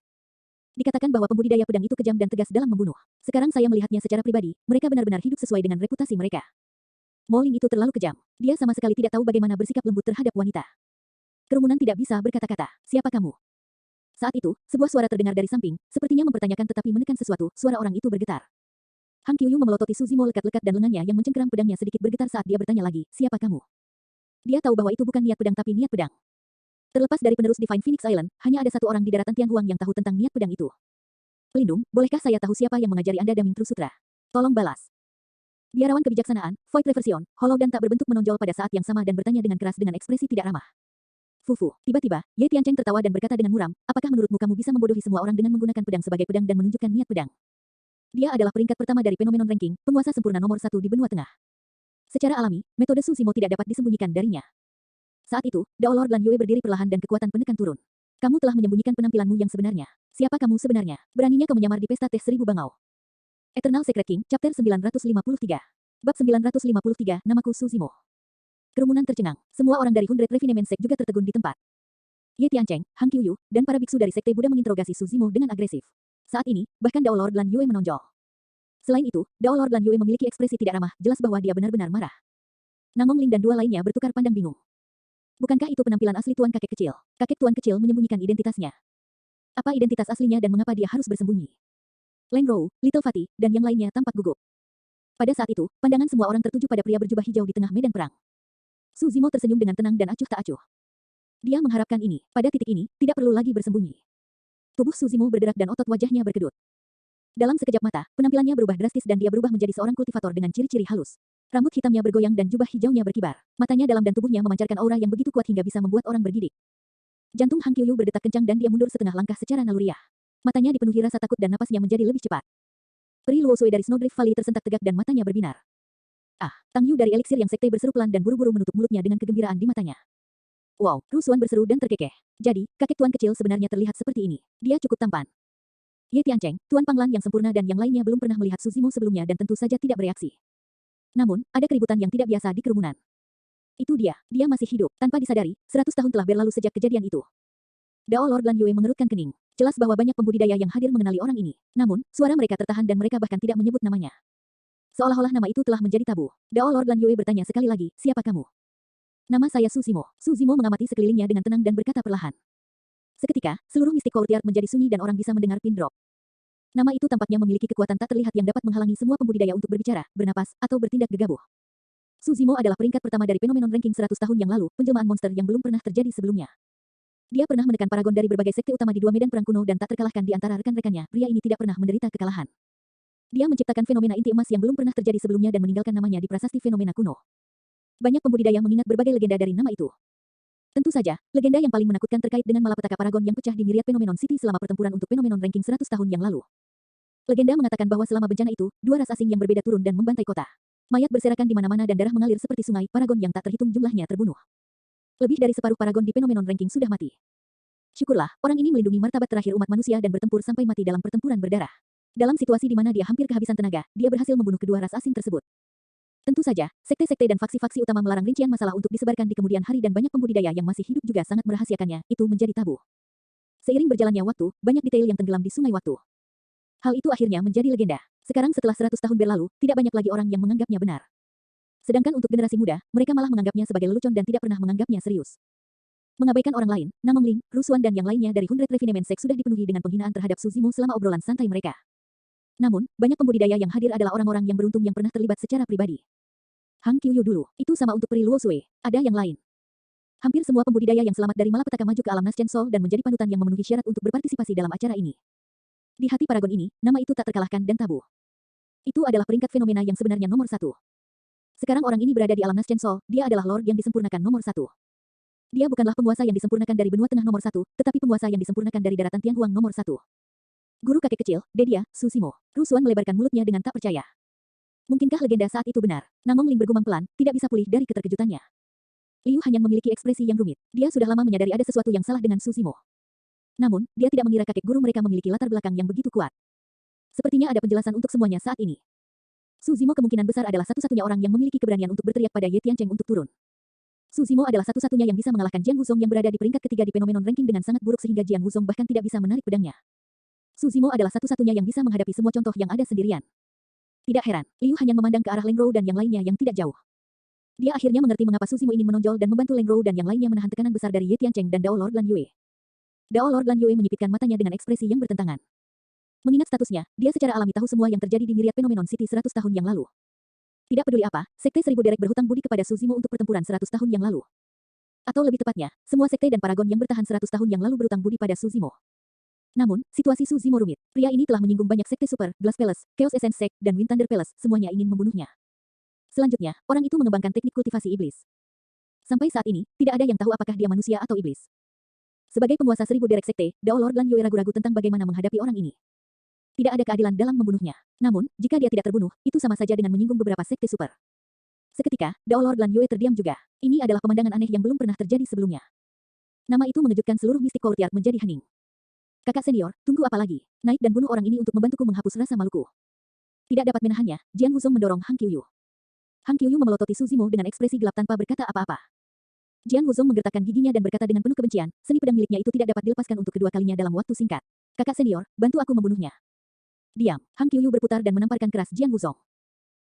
Dikatakan bahwa pembudidaya pedang itu kejam dan tegas dalam membunuh. Sekarang saya melihatnya secara pribadi, mereka benar-benar hidup sesuai dengan reputasi mereka. Moling itu terlalu kejam. Dia sama sekali tidak tahu bagaimana bersikap lembut terhadap wanita. Kerumunan tidak bisa berkata-kata. Siapa kamu? Saat itu, sebuah suara terdengar dari samping, sepertinya mempertanyakan tetapi menekan sesuatu, suara orang itu bergetar. Hang Qiuyu memelototi Su Zimo lekat-lekat dan lengannya yang mencengkeram pedangnya sedikit bergetar saat dia bertanya lagi, siapa kamu? Dia tahu bahwa itu bukan niat pedang tapi niat pedang. Terlepas dari penerus Divine Phoenix Island, hanya ada satu orang di daratan Tianhuang yang tahu tentang niat pedang itu. Pelindung, bolehkah saya tahu siapa yang mengajari Anda Daming True Sutra? Tolong balas. Biarawan kebijaksanaan, Void Reversion, hollow dan tak berbentuk menonjol pada saat yang sama dan bertanya dengan keras dengan ekspresi tidak ramah. Fufu, tiba-tiba, Ye Tiancheng tertawa dan berkata dengan muram, apakah menurutmu kamu bisa membodohi semua orang dengan menggunakan pedang sebagai pedang dan menunjukkan niat pedang? Dia adalah peringkat pertama dari Phenomenon Ranking, penguasa sempurna nomor 1 di benua tengah. Secara alami, metode Su Zimo tidak dapat disembunyikan darinya. Saat itu, Dao Lord Lan Yue berdiri perlahan dan kekuatan penekan turun. Kamu telah menyembunyikan penampilanmu yang sebenarnya. Siapa kamu sebenarnya? Beraninya kau menyamar di pesta teh 1000 bangau. Eternal Secret King, Chapter 953. Bab 953, namaku Su Zimo. Kerumunan tercengang. Semua orang dari Hundred Refinement Sect juga tertegun di tempat. Ye Tiancheng, Hang Qiuyu, dan para biksu dari Sekte Buddha menginterogasi Su Zimo dengan agresif. Saat ini, bahkan Dao Lord Lan Yue menonjol. Selain itu, Dao Lord Lan Yue memiliki ekspresi tidak ramah, jelas bahwa dia benar-benar marah. Namong Ling dan 2 lainnya bertukar pandang bingung. Bukankah itu penampilan asli Tuan Kakek Kecil? Kakek Tuan Kecil menyembunyikan identitasnya. Apa identitas aslinya dan mengapa dia harus bersembunyi? Leng Rou, Little Fatty, dan yang lainnya tampak gugup. Pada saat itu, pandangan semua orang tertuju pada pria berjubah hijau di tengah medan perang. Su Zimo tersenyum dengan tenang dan acuh tak acuh. Dia mengharapkan ini. Pada titik ini, tidak perlu lagi bersembunyi. Tubuh Su Zimo bergerak dan otot wajahnya berkedut. Dalam sekejap mata, penampilannya berubah drastis dan dia berubah menjadi seorang kultivator dengan ciri-ciri halus. Rambut hitamnya bergoyang dan jubah hijaunya berkibar. Matanya dalam dan tubuhnya memancarkan aura yang begitu kuat hingga bisa membuat orang bergidik. Jantung Hang Qiuyu berdetak kencang dan dia mundur setengah langkah secara naluriah. Matanya dipenuhi rasa takut dan napasnya menjadi lebih cepat. Peri Luo Sui dari Snowdrift Valley tersentak tegak dan matanya berbinar. Ah, Tang Yu dari Eliksir yang Sekte berseru pelan dan buru-buru menutup mulutnya dengan kegembiraan di matanya. Wow, Rusuan berseru dan terkekeh. Jadi, kakek tuan kecil sebenarnya terlihat seperti ini. Dia cukup tampan. Ye Tiancheng, Tuan Panglan yang sempurna dan yang lainnya belum pernah melihat Su Zimo sebelumnya dan tentu saja tidak bereaksi. Namun, ada keributan yang tidak biasa di kerumunan. Itu dia masih hidup. Tanpa disadari, 100 tahun telah berlalu sejak kejadian itu. Dao Lord Lan Yue mengerutkan kening. Jelas bahwa banyak pembudidaya yang hadir mengenali orang ini. Namun, suara mereka tertahan dan mereka bahkan tidak menyebut namanya. Seolah-olah nama itu telah menjadi tabu. Dao Lord Lan Yue bertanya sekali lagi, siapa kamu? Nama saya Su Zimo. Su Zimo mengamati sekelilingnya dengan tenang dan berkata perlahan. Seketika, seluruh mistik courtyard menjadi sunyi dan orang bisa mendengar pin drop. Nama itu tampaknya memiliki kekuatan tak terlihat yang dapat menghalangi semua pembudidaya untuk berbicara, bernapas, atau bertindak gegabah. Su Zimo adalah peringkat pertama dari fenomenon ranking 100 tahun yang lalu, penjelmaan monster yang belum pernah terjadi sebelumnya. Dia pernah menekan paragon dari berbagai sekte utama di 2 medan perang kuno dan tak terkalahkan di antara rekan-rekannya. Pria ini tidak pernah menderita kekalahan. Dia menciptakan fenomena inti emas yang belum pernah terjadi sebelumnya dan meninggalkan namanya di prasasti fenomena kuno. Banyak pembudidaya mengingat berbagai legenda dari nama itu. Tentu saja, legenda yang paling menakutkan terkait dengan malapetaka paragon yang pecah di Myriad Phenomenon City selama pertempuran untuk fenomenon ranking 100 tahun yang lalu. Legenda mengatakan bahwa selama bencana itu, 2 ras asing yang berbeda turun dan membantai kota. Mayat berserakan di mana-mana dan darah mengalir seperti sungai. Paragon yang tak terhitung jumlahnya terbunuh. Lebih dari separuh paragon di fenomenon ranking sudah mati. Syukurlah, orang ini melindungi martabat terakhir umat manusia dan bertempur sampai mati dalam pertempuran berdarah. Dalam situasi di mana dia hampir kehabisan tenaga, dia berhasil membunuh kedua ras asing tersebut. Tentu saja, sekte-sekte dan faksi-faksi utama melarang rincian masalah untuk disebarkan di kemudian hari dan banyak pembudidaya yang masih hidup juga sangat merahasiakannya, itu menjadi tabu. Seiring berjalannya waktu, banyak detail yang tenggelam di sungai waktu. Hal itu akhirnya menjadi legenda. Sekarang setelah 100 tahun berlalu, tidak banyak lagi orang yang menganggapnya benar. Sedangkan untuk generasi muda, mereka malah menganggapnya sebagai lelucon dan tidak pernah menganggapnya serius. Mengabaikan orang lain, Namong Ling, Rusuan dan yang lainnya dari Hundred Refinement Sect sudah dipenuhi dengan penghinaan terhadap Su Zimo selama obrolan santai mereka. Namun, banyak pembudidaya yang hadir adalah orang-orang yang beruntung yang pernah terlibat secara pribadi. Hang Qiuyu dulu, itu sama untuk Peri Luo Sui, ada yang lain. Hampir semua pembudidaya yang selamat dari malapetaka maju ke alam Naschen Sol dan menjadi panutan yang memenuhi syarat untuk berpartisipasi dalam acara ini. Di hati paragon ini, nama itu tak terkalahkan dan tabu. Itu adalah peringkat fenomena yang sebenarnya nomor 1. Sekarang orang ini berada di alam Naschen Sol, dia adalah Lord yang disempurnakan nomor 1. Dia bukanlah penguasa yang disempurnakan dari benua tengah nomor 1, tetapi penguasa yang disempurnakan dari daratan Tianhuang nomor 1. Guru kakek kecil, Dedia, Su Zimo. Rusuan melebarkan mulutnya dengan tak percaya. Mungkinkah legenda saat itu benar? Namong Ling bergumam pelan, tidak bisa pulih dari keterkejutannya. Liu Hanyan memiliki ekspresi yang rumit. Dia sudah lama menyadari ada sesuatu yang salah dengan Su Zimo. Namun, dia tidak mengira kakek guru mereka memiliki latar belakang yang begitu kuat. Sepertinya ada penjelasan untuk semuanya saat ini. Su Zimo kemungkinan besar adalah satu-satunya orang yang memiliki keberanian untuk berteriak pada Ye Tiancheng untuk turun. Su Zimo adalah satu-satunya yang bisa mengalahkan Jiang Wuzong yang berada di peringkat ketiga di fenomenon ranking dengan sangat buruk sehingga Jiang Wuzong bahkan tidak bisa menarik pedangnya. Su Zimo adalah satu-satunya yang bisa menghadapi semua contoh yang ada sendirian. Tidak heran, Liu hanya memandang ke arah Leng Rou dan yang lainnya yang tidak jauh. Dia akhirnya mengerti mengapa Su Zimo ingin menonjol dan membantu Leng Rou dan yang lainnya menahan tekanan besar dari Ye Tiancheng dan Dao Lord Lan Yue. Dao Lord Lan Yue menyipitkan matanya dengan ekspresi yang bertentangan. Mengingat statusnya, dia secara alami tahu semua yang terjadi di Myriad Phenomenon City 100 tahun yang lalu. Tidak peduli apa, Sekte Seribu Derek berhutang budi kepada Su Zimo untuk pertempuran 100 tahun yang lalu. Atau lebih tepatnya, semua sekte dan paragon yang bertahan 100 tahun yang lalu berutang budi pada Su Zimo. Namun, situasi Su Zimo rumit. Pria ini telah menyinggung banyak sekte super, Glass Palace, Chaos Essence Sect, dan Wind Thunder Palace, semuanya ingin membunuhnya. Selanjutnya, orang itu mengembangkan teknik kultivasi iblis. Sampai saat ini, tidak ada yang tahu apakah dia manusia atau iblis. Sebagai penguasa 1000 Derek Sekte, Dao Lord Lan Yue ragu-ragu tentang bagaimana menghadapi orang ini. Tidak ada keadilan dalam membunuhnya. Namun, jika dia tidak terbunuh, itu sama saja dengan menyinggung beberapa sekte super. Seketika, Dao Lord Lan Yue terdiam juga. Ini adalah pemandangan aneh yang belum pernah terjadi sebelumnya. Nama itu mengejutkan seluruh mistik courtyard menjadi hening. Kakak senior, tunggu apa lagi? Naik dan bunuh orang ini untuk membantuku menghapus rasa maluku. Tidak dapat menahannya, Jiang Wuzong mendorong Hang Qiuyu. Hang Qiuyu memelototi Su Zimo dengan ekspresi gelap tanpa berkata apa-apa. Jiang Wuzong menggertakkan giginya dan berkata dengan penuh kebencian, seni pedang miliknya itu tidak dapat dilepaskan untuk kedua kalinya dalam waktu singkat. Kakak senior, bantu aku membunuhnya. Diam, Hang Qiuyu berputar dan menamparkan keras Jiang Wuzong.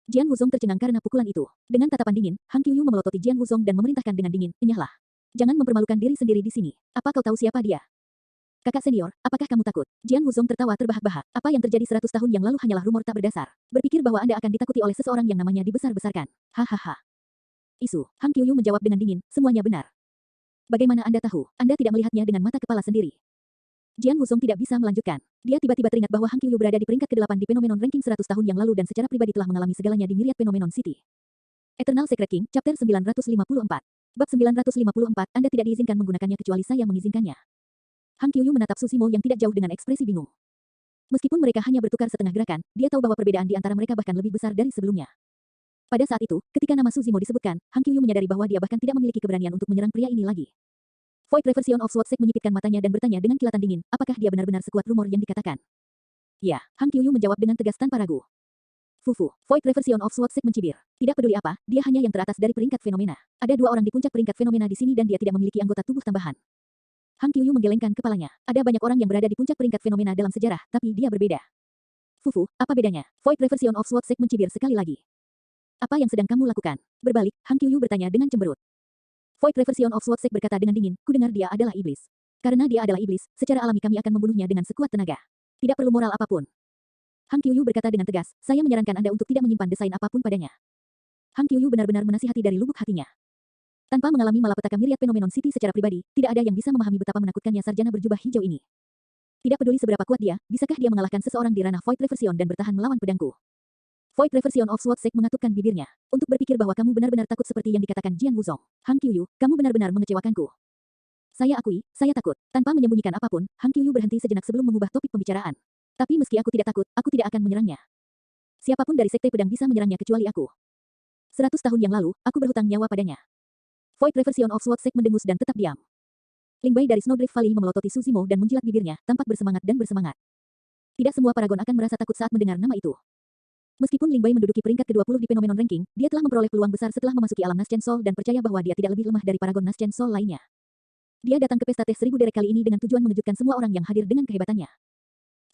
Jiang Wuzong tercengang karena pukulan itu. Dengan tatapan dingin, Hang Qiuyu memelototi Jiang Wuzong dan memerintahkan dengan dingin, enyahlah. Jangan mempermalukan diri sendiri di sini. Apa kau tahu siapa dia? Kakak senior, apakah kamu takut? Jian Wuzong tertawa terbahak-bahak. Apa yang terjadi 100 tahun yang lalu hanyalah rumor tak berdasar. Berpikir bahwa Anda akan ditakuti oleh seseorang yang namanya dibesar-besarkan. Hahaha. Isu. Hang Qiuyu menjawab dengan dingin, semuanya benar. Bagaimana Anda tahu? Anda tidak melihatnya dengan mata kepala sendiri. Jian Wuzong tidak bisa melanjutkan. Dia tiba-tiba teringat bahwa Hang Qiuyu berada di peringkat ke-8 di Phenomenon Ranking 100 tahun yang lalu dan secara pribadi telah mengalami segalanya di Myriad Phenomenon City. Eternal Secret King, Chapter 954. Bab 954, Anda tidak diizinkan menggunakannya kecuali saya mengizinkannya. Hang Qiuyu menatap Susimo yang tidak jauh dengan ekspresi bingung. Meskipun mereka hanya bertukar setengah gerakan, dia tahu bahwa perbedaan di antara mereka bahkan lebih besar dari sebelumnya. Pada saat itu, ketika nama Susimo disebutkan, Hang Qiuyu menyadari bahwa dia bahkan tidak memiliki keberanian untuk menyerang pria ini lagi. Void Reversion of Sword Sek menyipitkan matanya dan bertanya dengan kilatan dingin, apakah dia benar-benar sekuat rumor yang dikatakan? Ya, Hang Qiuyu menjawab dengan tegas tanpa ragu. Fufu, Void Reversion of Sword Sek mencibir. Tidak peduli apa, dia hanya yang teratas dari peringkat fenomena. Ada 2 orang di puncak peringkat fenomena di sini dan dia tidak memiliki anggota tubuh tambahan. Hang Qiuyu menggelengkan kepalanya. Ada banyak orang yang berada di puncak peringkat fenomena dalam sejarah, tapi dia berbeda. Fufu, apa bedanya? Void Reversion of Sword Sek mencibir sekali lagi. Apa yang sedang kamu lakukan? Berbalik, Hang Qiuyu bertanya dengan cemberut. Void Reversion of Sword Sek berkata dengan dingin, kudengar dia adalah iblis. Karena dia adalah iblis, secara alami kami akan membunuhnya dengan sekuat tenaga. Tidak perlu moral apapun. Hang Qiuyu berkata dengan tegas, saya menyarankan Anda untuk tidak menyimpan desain apapun padanya. Hang Qiuyu benar-benar menasihati dari lubuk hatinya. Tanpa mengalami malapetaka Myriad Phenomenon City secara pribadi, tidak ada yang bisa memahami betapa menakutkannya sarjana berjubah hijau ini. Tidak peduli seberapa kuat dia, bisakah dia mengalahkan seseorang di ranah Void Reversion dan bertahan melawan pedangku? Void Reversion of Sword Sek mengatupkan bibirnya. Untuk berpikir bahwa kamu benar-benar takut seperti yang dikatakan Jian Wuzong. Hang Qiuyu, kamu benar-benar mengecewakanku. Saya akui, saya takut. Tanpa menyembunyikan apapun, Hang Qiuyu berhenti sejenak sebelum mengubah topik pembicaraan. Tapi meski aku tidak takut, aku tidak akan menyerangnya. Siapapun dari Sekte Pedang bisa menyerangnya kecuali aku. 100 tahun yang lalu, aku berhutang nyawa padanya. Void Reversion of Sword Sek mendengus dan tetap diam. Ling Bai dari Snowdrift Valley memelototi Susimo dan menjilat bibirnya, tampak bersemangat dan bersemangat. Tidak semua paragon akan merasa takut saat mendengar nama itu. Meskipun Ling Bai menduduki peringkat ke-20 di Phenomenon Ranking, dia telah memperoleh peluang besar setelah memasuki alam Naschen Soul dan percaya bahwa dia tidak lebih lemah dari paragon Naschen Soul lainnya. Dia datang ke pesta teh 1000 derek kali ini dengan tujuan mengejutkan semua orang yang hadir dengan kehebatannya.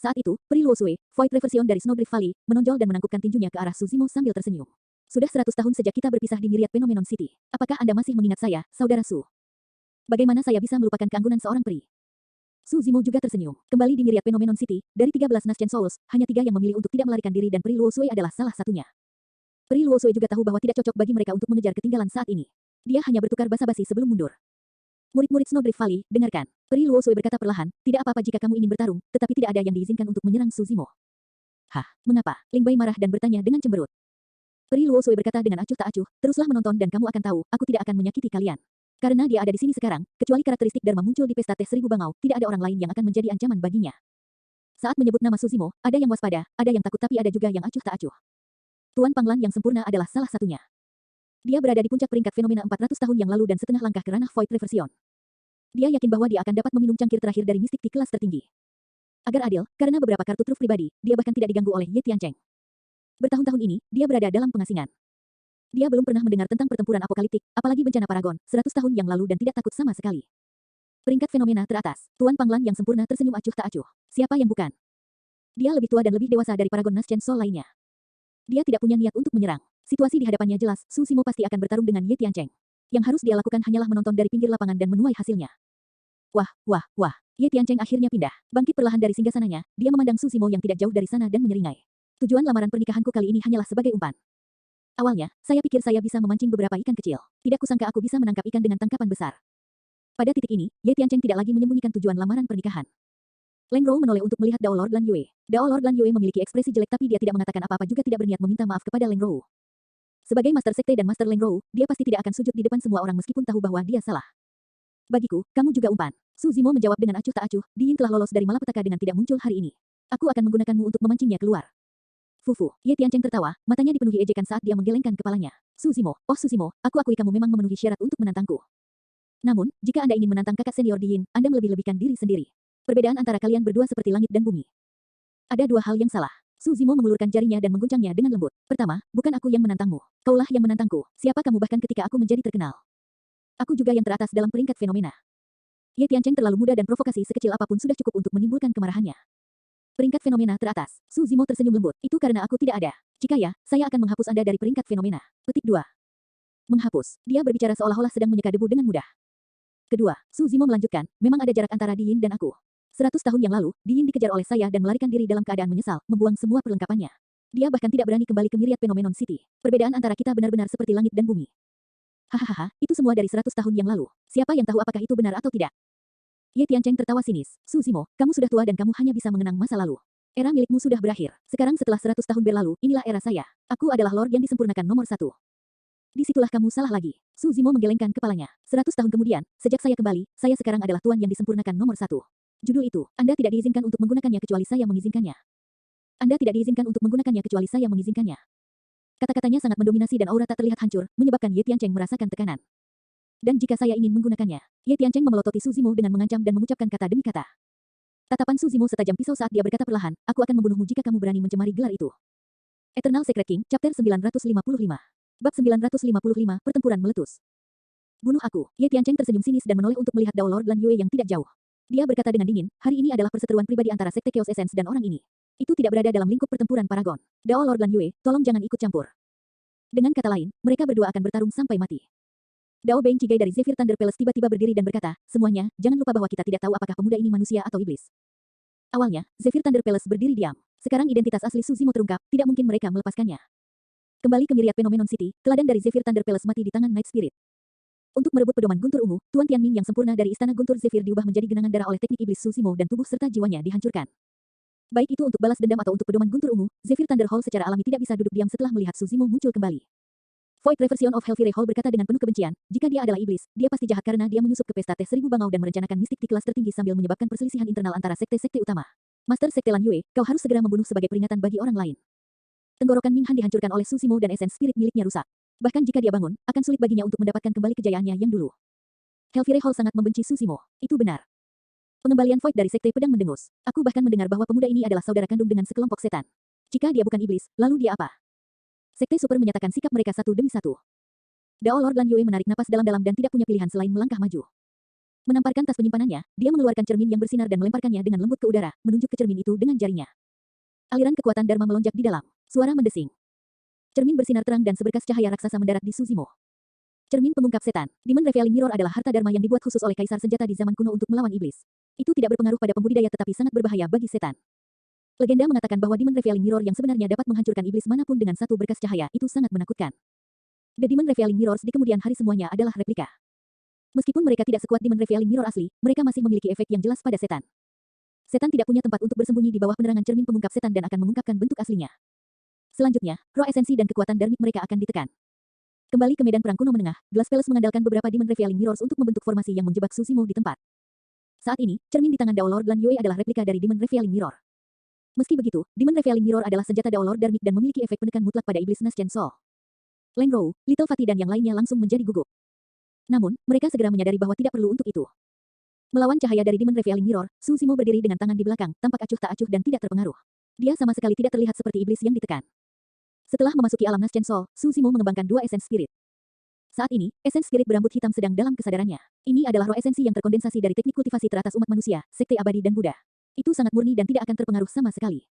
Saat itu, Pri Luosue, Void Reversion dari Snowdrift Valley, menonjol dan menangkupkan tinjunya ke arah Susimo sambil tersenyum. Sudah 100 tahun sejak kita berpisah di Myriad Phenomenon City. Apakah Anda masih mengingat saya, saudara Su? Bagaimana saya bisa melupakan keanggunan seorang peri? Su Zimo juga tersenyum. Kembali di Myriad Phenomenon City, dari 13 Naschen Souls, hanya 3 yang memilih untuk tidak melarikan diri dan Pri Luosue adalah salah satunya. Pri Luosue juga tahu bahwa tidak cocok bagi mereka untuk mengejar ketinggalan saat ini. Dia hanya bertukar basa-basi sebelum mundur. Murid-murid Snowdrift Valley, dengarkan. Pri Luosue berkata perlahan, tidak apa-apa jika kamu ingin bertarung, tetapi tidak ada yang diizinkan untuk menyerang Su Zimo. Hah, mengapa? Ling Bai marah dan bertanya dengan cemberut. Pri Luosue berkata dengan acuh tak acuh, teruslah menonton dan kamu akan tahu, aku tidak akan menyakiti kalian. Karena dia ada di sini sekarang, kecuali karakteristik Dharma muncul di pesta teh 1000 bangau, tidak ada orang lain yang akan menjadi ancaman baginya. Saat menyebut nama Susimo, ada yang waspada, ada yang takut tapi ada juga yang acuh tak acuh. Tuan Panglan yang sempurna adalah salah satunya. Dia berada di puncak peringkat fenomena 400 tahun yang lalu dan setengah langkah ke ranah Void Reversion. Dia yakin bahwa dia akan dapat meminum cangkir terakhir dari mistik di kelas tertinggi. Agar adil, karena beberapa kartu truf pribadi, dia bahkan tidak diganggu oleh Ye Tiancheng. Bertahun-tahun ini, dia berada dalam pengasingan. Dia belum pernah mendengar tentang pertempuran apokaliptik, apalagi bencana Paragon, 100 tahun yang lalu dan tidak takut sama sekali. Peringkat fenomena teratas, Tuan Panglan yang sempurna tersenyum acuh tak acuh. Siapa yang bukan? Dia lebih tua dan lebih dewasa dari Paragon Naschen Soul lainnya. Dia tidak punya niat untuk menyerang. Situasi di hadapannya jelas, Su Zimo pasti akan bertarung dengan Ye Tiancheng. Yang harus dia lakukan hanyalah menonton dari pinggir lapangan dan menuai hasilnya. Wah, wah, wah. Ye Tiancheng akhirnya pindah. Bangkit perlahan dari singgasananya, dia memandang Su Zimo yang tidak jauh dari sana dan menyeringai. Tujuan lamaran pernikahanku kali ini hanyalah sebagai umpan. Awalnya, saya pikir saya bisa memancing beberapa ikan kecil. Tidak kusangka aku bisa menangkap ikan dengan tangkapan besar. Pada titik ini, Ye Tiancheng tidak lagi menyembunyikan tujuan lamaran pernikahan. Leng Rou menoleh untuk melihat Dao Lord Lan Yue. Dao Lord Lan Yue memiliki ekspresi jelek tapi dia tidak mengatakan apa-apa juga tidak berniat meminta maaf kepada Leng Rou. Sebagai Master Sekte dan Master Leng Rou, dia pasti tidak akan sujud di depan semua orang meskipun tahu bahwa dia salah. Bagiku, kamu juga umpan. Su Zimo menjawab dengan acuh tak acuh, Diin telah lolos dari malapetaka dengan tidak muncul hari ini. Aku akan menggunakanmu untuk memancingnya keluar. Fufu, Ye Tiancheng tertawa, matanya dipenuhi ejekan saat dia menggelengkan kepalanya. Su Zimo, oh Su Zimo, aku akui kamu memang memenuhi syarat untuk menantangku. Namun, jika Anda ingin menantang kakak senior Diin, Anda melebih-lebihkan diri sendiri. Perbedaan antara kalian berdua seperti langit dan bumi. Ada 2 hal yang salah. Su Zimo mengulurkan jarinya dan mengguncangnya dengan lembut. Pertama, bukan aku yang menantangmu. Kaulah yang menantangku. Siapa kamu bahkan ketika aku menjadi terkenal? Aku juga yang teratas dalam peringkat fenomena. Ye Tiancheng terlalu muda dan provokasi sekecil apapun sudah cukup untuk menimbulkan kemarahannya. Peringkat fenomena teratas. Su Zimo tersenyum lembut. Itu karena aku tidak ada. Jika ya, saya akan menghapus Anda dari peringkat fenomena. Petik 2. Menghapus. Dia berbicara seolah-olah sedang menyeka debu dengan mudah. Kedua, Su Zimo melanjutkan, memang ada jarak antara Diin dan aku. 100 tahun yang lalu, Di Yin dikejar oleh saya dan melarikan diri dalam keadaan menyesal, membuang semua perlengkapannya. Dia bahkan tidak berani kembali ke Myriad Phenomenon City. Perbedaan antara kita benar-benar seperti langit dan bumi. Hahaha, itu semua dari 100 tahun yang lalu. Siapa yang tahu apakah itu benar atau tidak? Ye Tiancheng tertawa sinis. Su Zimo, kamu sudah tua dan kamu hanya bisa mengenang masa lalu. Era milikmu sudah berakhir. Sekarang setelah 100 tahun berlalu, inilah era saya. Aku adalah Lord yang disempurnakan nomor 1. Disitulah kamu salah lagi. Su Zimo menggelengkan kepalanya. 100 tahun kemudian, sejak saya kembali, saya sekarang adalah tuan yang disempurnakan nomor 1. Judul itu, Anda tidak diizinkan untuk menggunakannya kecuali saya mengizinkannya. Anda tidak diizinkan untuk menggunakannya kecuali saya mengizinkannya. Kata-katanya sangat mendominasi dan aura tak terlihat hancur, menyebabkan Ye Tiancheng merasakan tekanan. Dan jika saya ingin menggunakannya, Ye Tiancheng memelototi Su Zimo dengan mengancam dan mengucapkan kata demi kata. Tatapan Su Zimo setajam pisau saat dia berkata perlahan, aku akan membunuhmu jika kamu berani mencemari gelar itu. Eternal Secret King, Chapter 955. Bab 955, Pertempuran Meletus. Bunuh aku. Ye Tiancheng tersenyum sinis dan menoleh untuk melihat Dao Lord Lan Yue yang tidak jauh. Dia berkata dengan dingin, hari ini adalah perseteruan pribadi antara Sekte Chaos Essence dan orang ini. Itu tidak berada dalam lingkup pertempuran Paragon. Dao Lord Lan Yue, tolong jangan ikut campur. Dengan kata lain, mereka berdua akan bertarung sampai mati. Dao Beng Cigai dari Zephyr Thunder Palace tiba-tiba berdiri dan berkata, semuanya, jangan lupa bahwa kita tidak tahu apakah pemuda ini manusia atau iblis. Awalnya, Zephyr Thunder Palace berdiri diam. Sekarang identitas asli Su Zimo terungkap, tidak mungkin mereka melepaskannya. Kembali ke Myriad Phenomenon City, teladan dari Zephyr Thunder Palace mati di tangan Night Spirit. Untuk merebut pedoman guntur ungu, Tuan Tianming yang sempurna dari Istana Guntur Zephyr diubah menjadi genangan darah oleh teknik iblis Su Zimo dan tubuh serta jiwanya dihancurkan. Baik itu untuk balas dendam atau untuk pedoman guntur ungu, Zephyr Thunder Hall secara alami tidak bisa duduk diam setelah melihat Su Zimo muncul kembali. Void Reversion of Hellfire Hall berkata dengan penuh kebencian, jika dia adalah iblis, dia pasti jahat karena dia menyusup ke pesta teh 1000 bangau dan merencanakan mistik di kelas tertinggi sambil menyebabkan perselisihan internal antara sekte-sekte utama. Master Sekte Lan Yue, kau harus segera membunuh sebagai peringatan bagi orang lain. Tenggorokan Ming Han dihancurkan oleh Su Zimo dan esen spirit miliknya rusak. Bahkan jika dia bangun, akan sulit baginya untuk mendapatkan kembali kejayaannya yang dulu. Hellfire Hall sangat membenci Su Zimo. Itu benar. Pengembalian Void dari Sekte Pedang mendengus. Aku bahkan mendengar bahwa pemuda ini adalah saudara kandung dengan sekelompok setan. Jika dia bukan iblis, lalu dia apa? Sekte Super menyatakan sikap mereka satu demi satu. Dao Lord Lan Yue menarik napas dalam-dalam dan tidak punya pilihan selain melangkah maju. Menamparkan tas penyimpanannya, dia mengeluarkan cermin yang bersinar dan melemparkannya dengan lembut ke udara, menunjuk ke cermin itu dengan jarinya. Aliran kekuatan Dharma melonjak di dalam. Suara mendesing. Cermin bersinar terang dan seberkas cahaya raksasa mendarat di Su Zimo. Cermin pengungkap setan. Demon Revealing Mirror adalah harta Dharma yang dibuat khusus oleh kaisar senjata di zaman kuno untuk melawan iblis. Itu tidak berpengaruh pada pembudidaya tetapi sangat berbahaya bagi setan. Legenda mengatakan bahwa Demon Revealing Mirror yang sebenarnya dapat menghancurkan iblis manapun dengan satu berkas cahaya itu sangat menakutkan. The Demon Revealing Mirrors di kemudian hari semuanya adalah replika. Meskipun mereka tidak sekuat Demon Revealing Mirror asli, mereka masih memiliki efek yang jelas pada setan. Setan tidak punya tempat untuk bersembunyi di bawah penerangan cermin pengungkap setan dan akan mengungkapkan bentuk aslinya. Selanjutnya, roh esensi dan kekuatan dharmik mereka akan ditekan. Kembali ke medan perang kuno menengah, Glass Palace mengandalkan beberapa Demon Revealing Mirrors untuk membentuk formasi yang menjebak Su Zimo di tempat. Saat ini, cermin di tangan Dao Lord Lan Yue adalah replika dari Demon Revealing Mirror. Meski begitu, Demon Revealing Mirror adalah senjata Dao Lord Dharmic dan memiliki efek penekan mutlak pada iblis Nascent Soul. Leng Rou, Little Fatty dan yang lainnya langsung menjadi gugup. Namun, mereka segera menyadari bahwa tidak perlu untuk itu. Melawan cahaya dari Demon Revealing Mirror, Su Zimo berdiri dengan tangan di belakang, tampak acuh tak acuh dan tidak terpengaruh. Dia sama sekali tidak terlihat seperti iblis yang ditekan. Setelah memasuki alam Nascent Soul, Su Zimo mengembangkan dua esen spirit. Saat ini, esen spirit berambut hitam sedang dalam kesadarannya. Ini adalah roh esensi yang terkondensasi dari teknik kultivasi teratas umat manusia, sekte abadi dan Buddha. Itu sangat murni dan tidak akan terpengaruh sama sekali.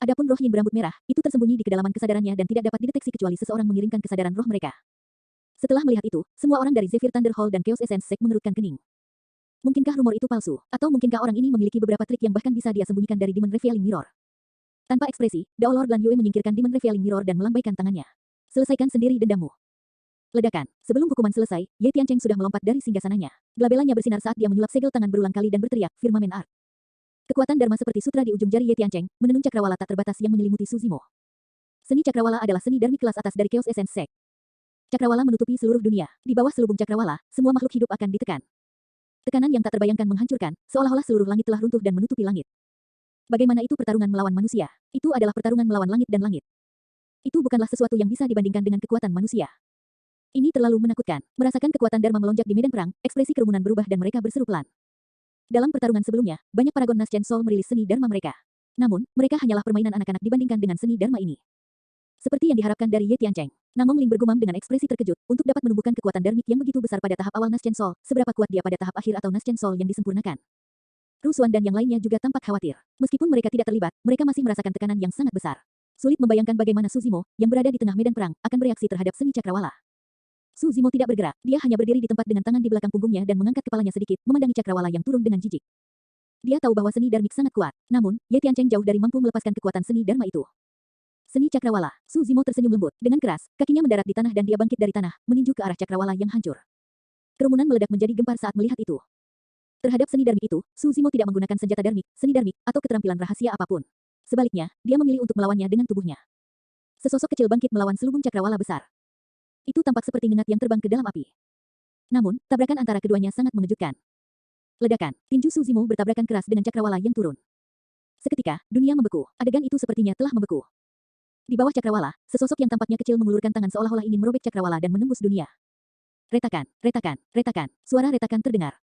Adapun roh yin berambut merah, itu tersembunyi di kedalaman kesadarannya dan tidak dapat dideteksi kecuali seseorang mengirimkan kesadaran roh mereka. Setelah melihat itu, semua orang dari Zephyr Thunder Hall dan Chaos Essence Sect mengerutkan kening. Mungkinkah rumor itu palsu? Atau mungkinkah orang ini memiliki beberapa trik yang bahkan bisa dia sembunyikan dari Demon Revealing Mirror? Tanpa ekspresi, Dao Lord Lan Yue menyingkirkan Demon Revealing Mirror dan melambaikan tangannya. Selesaikan sendiri dendammu. Ledakan. Sebelum hukuman selesai, Ye Tiancheng sudah melompat dari singgasananya. Glabelanya bersinar saat dia menyulap segel tangan berulang kali dan berteriak, Firmament Art. Kekuatan Dharma seperti sutra di ujung jari Ye Tiancheng, menenun cakrawala tak terbatas yang menyelimuti Su Zimo. Seni cakrawala adalah seni dharmik kelas atas dari Chaos Essence Sect. Cakrawala menutupi seluruh dunia. Di bawah selubung cakrawala, semua makhluk hidup akan ditekan. Tekanan yang tak terbayangkan menghancurkan, seolah-olah seluruh langit telah runtuh dan menutupi langit. Bagaimana itu pertarungan melawan manusia? Itu adalah pertarungan melawan langit dan langit. Itu bukanlah sesuatu yang bisa dibandingkan dengan kekuatan manusia. Ini terlalu menakutkan. Merasakan kekuatan Dharma melonjak di medan perang, ekspresi kerumunan berubah dan mereka berseru pelan. Dalam pertarungan sebelumnya, banyak paragon Nascent Soul merilis seni Dharma mereka. Namun, mereka hanyalah permainan anak-anak dibandingkan dengan seni Dharma ini. Seperti yang diharapkan dari Ye Tiancheng, Namong Ling bergumam dengan ekspresi terkejut, untuk dapat menumbuhkan kekuatan dharmik yang begitu besar pada tahap awal Nascent Soul, seberapa kuat dia pada tahap akhir atau Nascent Soul yang disempurnakan. Rusuan dan yang lainnya juga tampak khawatir. Meskipun mereka tidak terlibat, mereka masih merasakan tekanan yang sangat besar. Sulit membayangkan bagaimana Su Zimo, yang berada di tengah medan perang, akan bereaksi terhadap seni cakrawala. Su Zimo tidak bergerak, dia hanya berdiri di tempat dengan tangan di belakang punggungnya dan mengangkat kepalanya sedikit, memandangi cakrawala yang turun dengan jijik. Dia tahu bahwa seni darmik sangat kuat. Namun, Ye Tiancheng jauh dari mampu melepaskan kekuatan seni dharma itu. Seni cakrawala. Su Zimo tersenyum lembut. Dengan keras, kakinya mendarat di tanah dan dia bangkit dari tanah, meninju ke arah cakrawala yang hancur. Kerumunan meledak menjadi gempar saat melihat itu. Terhadap seni darmik itu, Su Zimo tidak menggunakan senjata darmik, seni darmik, atau keterampilan rahasia apapun. Sebaliknya, dia memilih untuk melawannya dengan tubuhnya. Sesosok kecil bangkit melawan selubung cakrawala besar. Itu tampak seperti ngengat yang terbang ke dalam api. Namun, tabrakan antara keduanya sangat mengejutkan. Ledakan, tinju Su Zimo bertabrakan keras dengan cakrawala yang turun. Seketika, dunia membeku. Adegan itu sepertinya telah membeku. Di bawah cakrawala, sesosok yang tampaknya kecil mengulurkan tangan seolah-olah ingin merobek cakrawala dan menembus dunia. Retakan, retakan, retakan, suara retakan terdengar.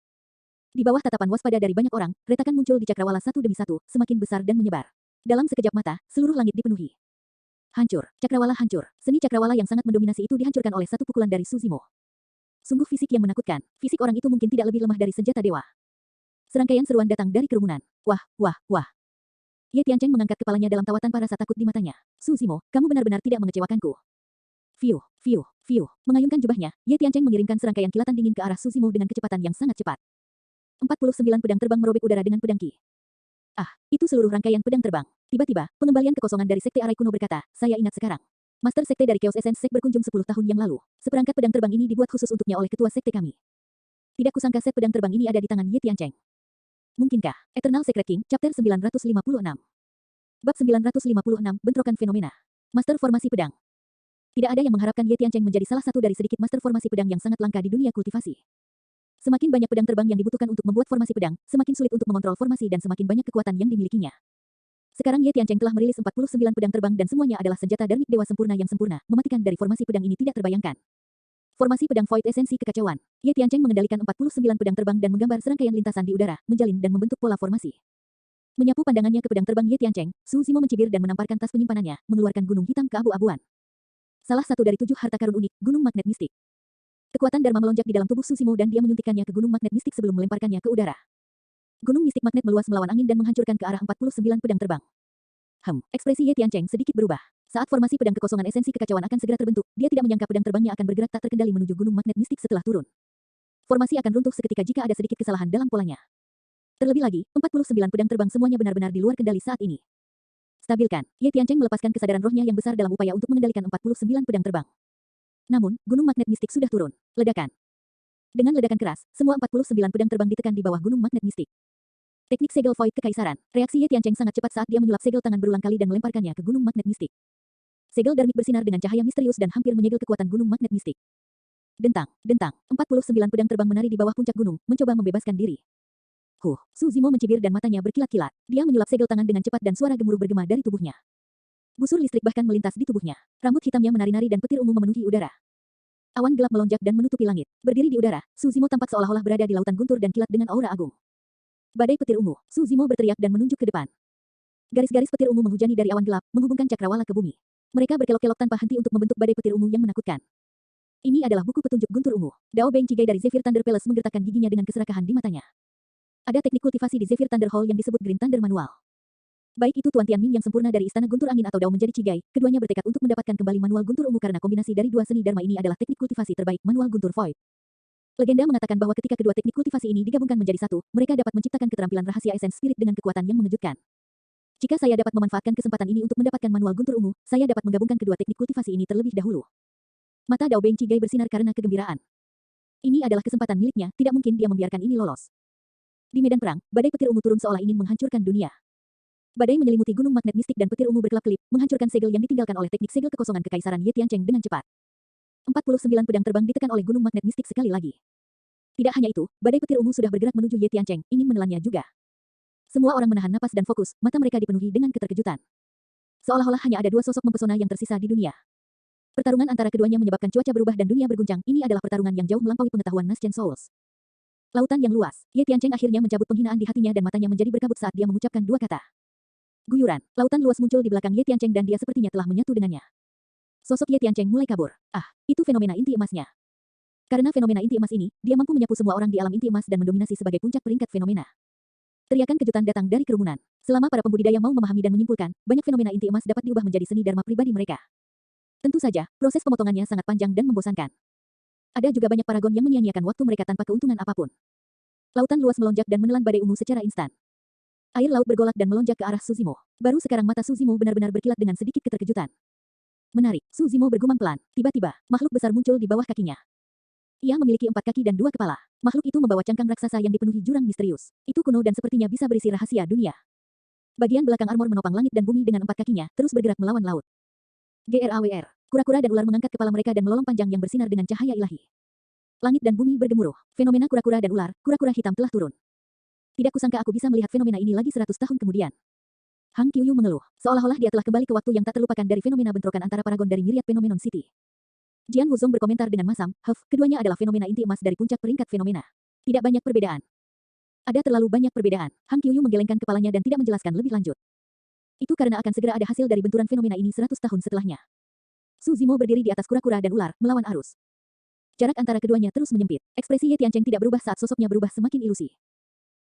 Di bawah tatapan waspada dari banyak orang, retakan muncul di cakrawala satu demi satu, semakin besar dan menyebar. Dalam sekejap mata, seluruh langit dipenuhi. Hancur, cakrawala hancur. Seni cakrawala yang sangat mendominasi itu dihancurkan oleh satu pukulan dari Su Zimo. Sungguh fisik yang menakutkan. Fisik orang itu mungkin tidak lebih lemah dari senjata dewa. Serangkaian seruan datang dari kerumunan. Wah, wah, wah. Ye Tiancheng mengangkat kepalanya dalam tawa tanpa rasa takut di matanya. Su Zimo, kamu benar-benar tidak mengecewakanku. Fiu, fiu, fiu. Mengayunkan jubahnya, Ye Tiancheng mengirimkan serangkaian kilatan dingin ke arah Su Zimo dengan kecepatan yang sangat cepat. 49 pedang terbang merobek udara dengan pedang ki. Ah, itu seluruh rangkaian pedang terbang. Tiba-tiba, pengembalian kekosongan dari Sekte Arai Kuno berkata, saya ingat sekarang. Master Sekte dari Chaos Essence Sect berkunjung 10 tahun yang lalu. Seperangkat pedang terbang ini dibuat khusus untuknya oleh ketua sekte kami. Tidak kusangka set pedang terbang ini ada di tangan Ye Tiancheng. Mungkinkah? Eternal Secret King, Chapter 956. Bab 956, Bentrokan Fenomena. Master Formasi Pedang. Tidak ada yang mengharapkan Ye Tiancheng menjadi salah satu dari sedikit master formasi pedang yang sangat langka di dunia kultivasi. Semakin banyak pedang terbang yang dibutuhkan untuk membuat formasi pedang, semakin sulit untuk mengontrol formasi dan semakin banyak kekuatan yang dimilikinya. Sekarang Ye Tiancheng telah merilis 49 pedang terbang dan semuanya adalah senjata darmik dewa sempurna yang sempurna, mematikan dari formasi pedang ini tidak terbayangkan. Formasi pedang Void Esensi Kekacauan. Ye Tiancheng mengendalikan 49 pedang terbang dan menggambar serangkaian lintasan di udara, menjalin dan membentuk pola formasi. Menyapu pandangannya ke pedang terbang Ye Tiancheng, Su Zimo mencibir dan menamparkan tas penyimpanannya, mengeluarkan gunung hitam keabu-abuan. Salah satu dari 7 harta karun unik, gunung magnet mistik. Kekuatan Dharma melonjak di dalam tubuh Su Zimo dan dia menyuntikkannya ke gunung magnet mistik sebelum melemparkannya ke udara. Gunung mistik magnet meluas melawan angin dan menghancurkan ke arah 49 pedang terbang. Ekspresi Ye Tiancheng sedikit berubah. Saat formasi pedang kekosongan esensi kekacauan akan segera terbentuk, dia tidak menyangka pedang terbangnya akan bergerak tak terkendali menuju gunung magnet mistik setelah turun. Formasi akan runtuh seketika jika ada sedikit kesalahan dalam polanya. Terlebih lagi, 49 pedang terbang semuanya benar-benar di luar kendali saat ini. Stabilkan. Ye Tiancheng melepaskan kesadaran rohnya yang besar dalam upaya untuk mengendalikan 49 pedang terbang. Namun, gunung magnet mistik sudah turun. Ledakan. Dengan ledakan keras, semua 49 pedang terbang ditekan di bawah gunung magnet mistik. Teknik segel Void Kekaisaran. Reaksi Ye Tiancheng sangat cepat saat dia menyulap segel tangan berulang kali dan melemparkannya ke gunung magnet mistik. Segel darmik bersinar dengan cahaya misterius dan hampir menyegel kekuatan gunung magnet mistik. Dentang, dentang, 49 pedang terbang menari di bawah puncak gunung, mencoba membebaskan diri. Su Zimo mencibir dan matanya berkilat-kilat. Dia menyulap segel tangan dengan cepat dan suara gemuruh bergema dari tubuhnya. Busur listrik bahkan melintas di tubuhnya. Rambut hitamnya menari-nari dan petir ungu memenuhi udara. Awan gelap melonjak dan menutupi langit. Berdiri di udara, Su Zimo tampak seolah-olah berada di lautan guntur dan kilat dengan aura agung. Badai petir ungu, Su Zimo berteriak dan menunjuk ke depan. Garis-garis petir ungu menghujani dari awan gelap, menghubungkan cakrawala ke bumi. Mereka berkelok-kelok tanpa henti untuk membentuk badai petir ungu yang menakutkan. Ini adalah buku petunjuk guntur ungu. Dao Beng Chigai dari Zephyr Thunder Palace menggertakkan giginya dengan keserakahan di matanya. Ada teknik kultivasi di Zephyr Thunder Hall yang disebut Green Thunder Manual. Baik itu Tuan Tianming yang sempurna dari Istana Guntur Angin atau Dao menjadi Chigai, keduanya bertekad untuk mendapatkan kembali manual guntur ungu karena kombinasi dari dua seni dharma ini adalah teknik kultivasi terbaik manual guntur void. Legenda mengatakan bahwa ketika kedua teknik kultivasi ini digabungkan menjadi satu, mereka dapat menciptakan keterampilan rahasia essence spirit dengan kekuatan yang mengejutkan. Jika saya dapat memanfaatkan kesempatan ini untuk mendapatkan manual guntur ungu, saya dapat menggabungkan kedua teknik kultivasi ini terlebih dahulu. Mata Dao Beng Chigai bersinar karena kegembiraan. Ini adalah kesempatan miliknya, tidak mungkin dia membiarkan ini lolos. Di medan perang, badai petir ungu turun seolah ingin menghancurkan dunia. Badai menyelimuti gunung magnet mistik dan petir ungu berkelap-kelip, menghancurkan segel yang ditinggalkan oleh teknik segel kekosongan kekaisaran Ye Tiancheng dengan cepat. 49 pedang terbang ditekan oleh gunung magnet mistik sekali lagi. Tidak hanya itu, badai petir ungu sudah bergerak menuju Ye Tiancheng, ingin menelannya juga. Semua orang menahan napas dan fokus, mata mereka dipenuhi dengan keterkejutan. Seolah-olah hanya ada dua sosok mempesona yang tersisa di dunia. Pertarungan antara keduanya menyebabkan cuaca berubah dan dunia berguncang. Ini adalah pertarungan yang jauh melampaui pengetahuan Naschen Souls. Lautan yang luas. Ye Tiancheng akhirnya mencabut penghinaan di hatinya dan matanya menjadi berkabut saat dia mengucapkan dua kata. Guyuran. Lautan luas muncul di belakang Ye Tiancheng dan dia sepertinya telah menyatu dengannya. Sosok Ye Tiancheng mulai kabur. Ah, itu fenomena inti emasnya. Karena fenomena inti emas ini, dia mampu menyapu semua orang di alam inti emas dan mendominasi sebagai puncak peringkat fenomena. Teriakan kejutan datang dari kerumunan. Selama para pembudidaya mau memahami dan menyimpulkan, banyak fenomena inti emas dapat diubah menjadi seni dharma pribadi mereka. Tentu saja, proses pemotongannya sangat panjang dan membosankan. Ada juga banyak paragon yang menyia-nyiakan waktu mereka tanpa keuntungan apapun. Lautan luas melonjak dan menelan badai ungu secara instan. Air laut bergolak dan melonjak ke arah Suzimo. Baru sekarang mata Suzimo benar-benar berkilat dengan sedikit keterkejutan. Menarik, Suzimo bergumam pelan. Tiba-tiba, makhluk besar muncul di bawah kakinya. Ia memiliki 4 kaki dan 2 kepala. Makhluk itu membawa cangkang raksasa yang dipenuhi jurang misterius. Itu kuno dan sepertinya bisa berisi rahasia dunia. Bagian belakang armor menopang langit dan bumi dengan 4 kakinya, terus bergerak melawan laut. GRAWR. Kura-kura dan ular mengangkat kepala mereka dan melolong panjang yang bersinar dengan cahaya ilahi. Langit dan bumi bergemuruh. Fenomena kura-kura dan ular, kura-kura hitam telah turun. Tidak kusangka aku bisa melihat fenomena ini lagi 100 tahun kemudian. Hang Qiuyu mengeluh, seolah-olah dia telah kembali ke waktu yang tak terlupakan dari fenomena bentrokan antara paragon dari Myriad Phenomenon City. Jiang Wuzong berkomentar dengan masam, keduanya adalah fenomena inti emas dari puncak peringkat fenomena. Tidak banyak perbedaan. Ada terlalu banyak perbedaan. Hang Qiuyu menggelengkan kepalanya dan tidak menjelaskan lebih lanjut. Itu karena akan segera ada hasil dari benturan fenomena ini 100 tahun setelahnya. Suzimo berdiri di atas kura-kura dan ular, melawan arus. Jarak antara keduanya terus menyempit. Ekspresi Ye Tiancheng tidak berubah saat sosoknya berubah semakin ilusi.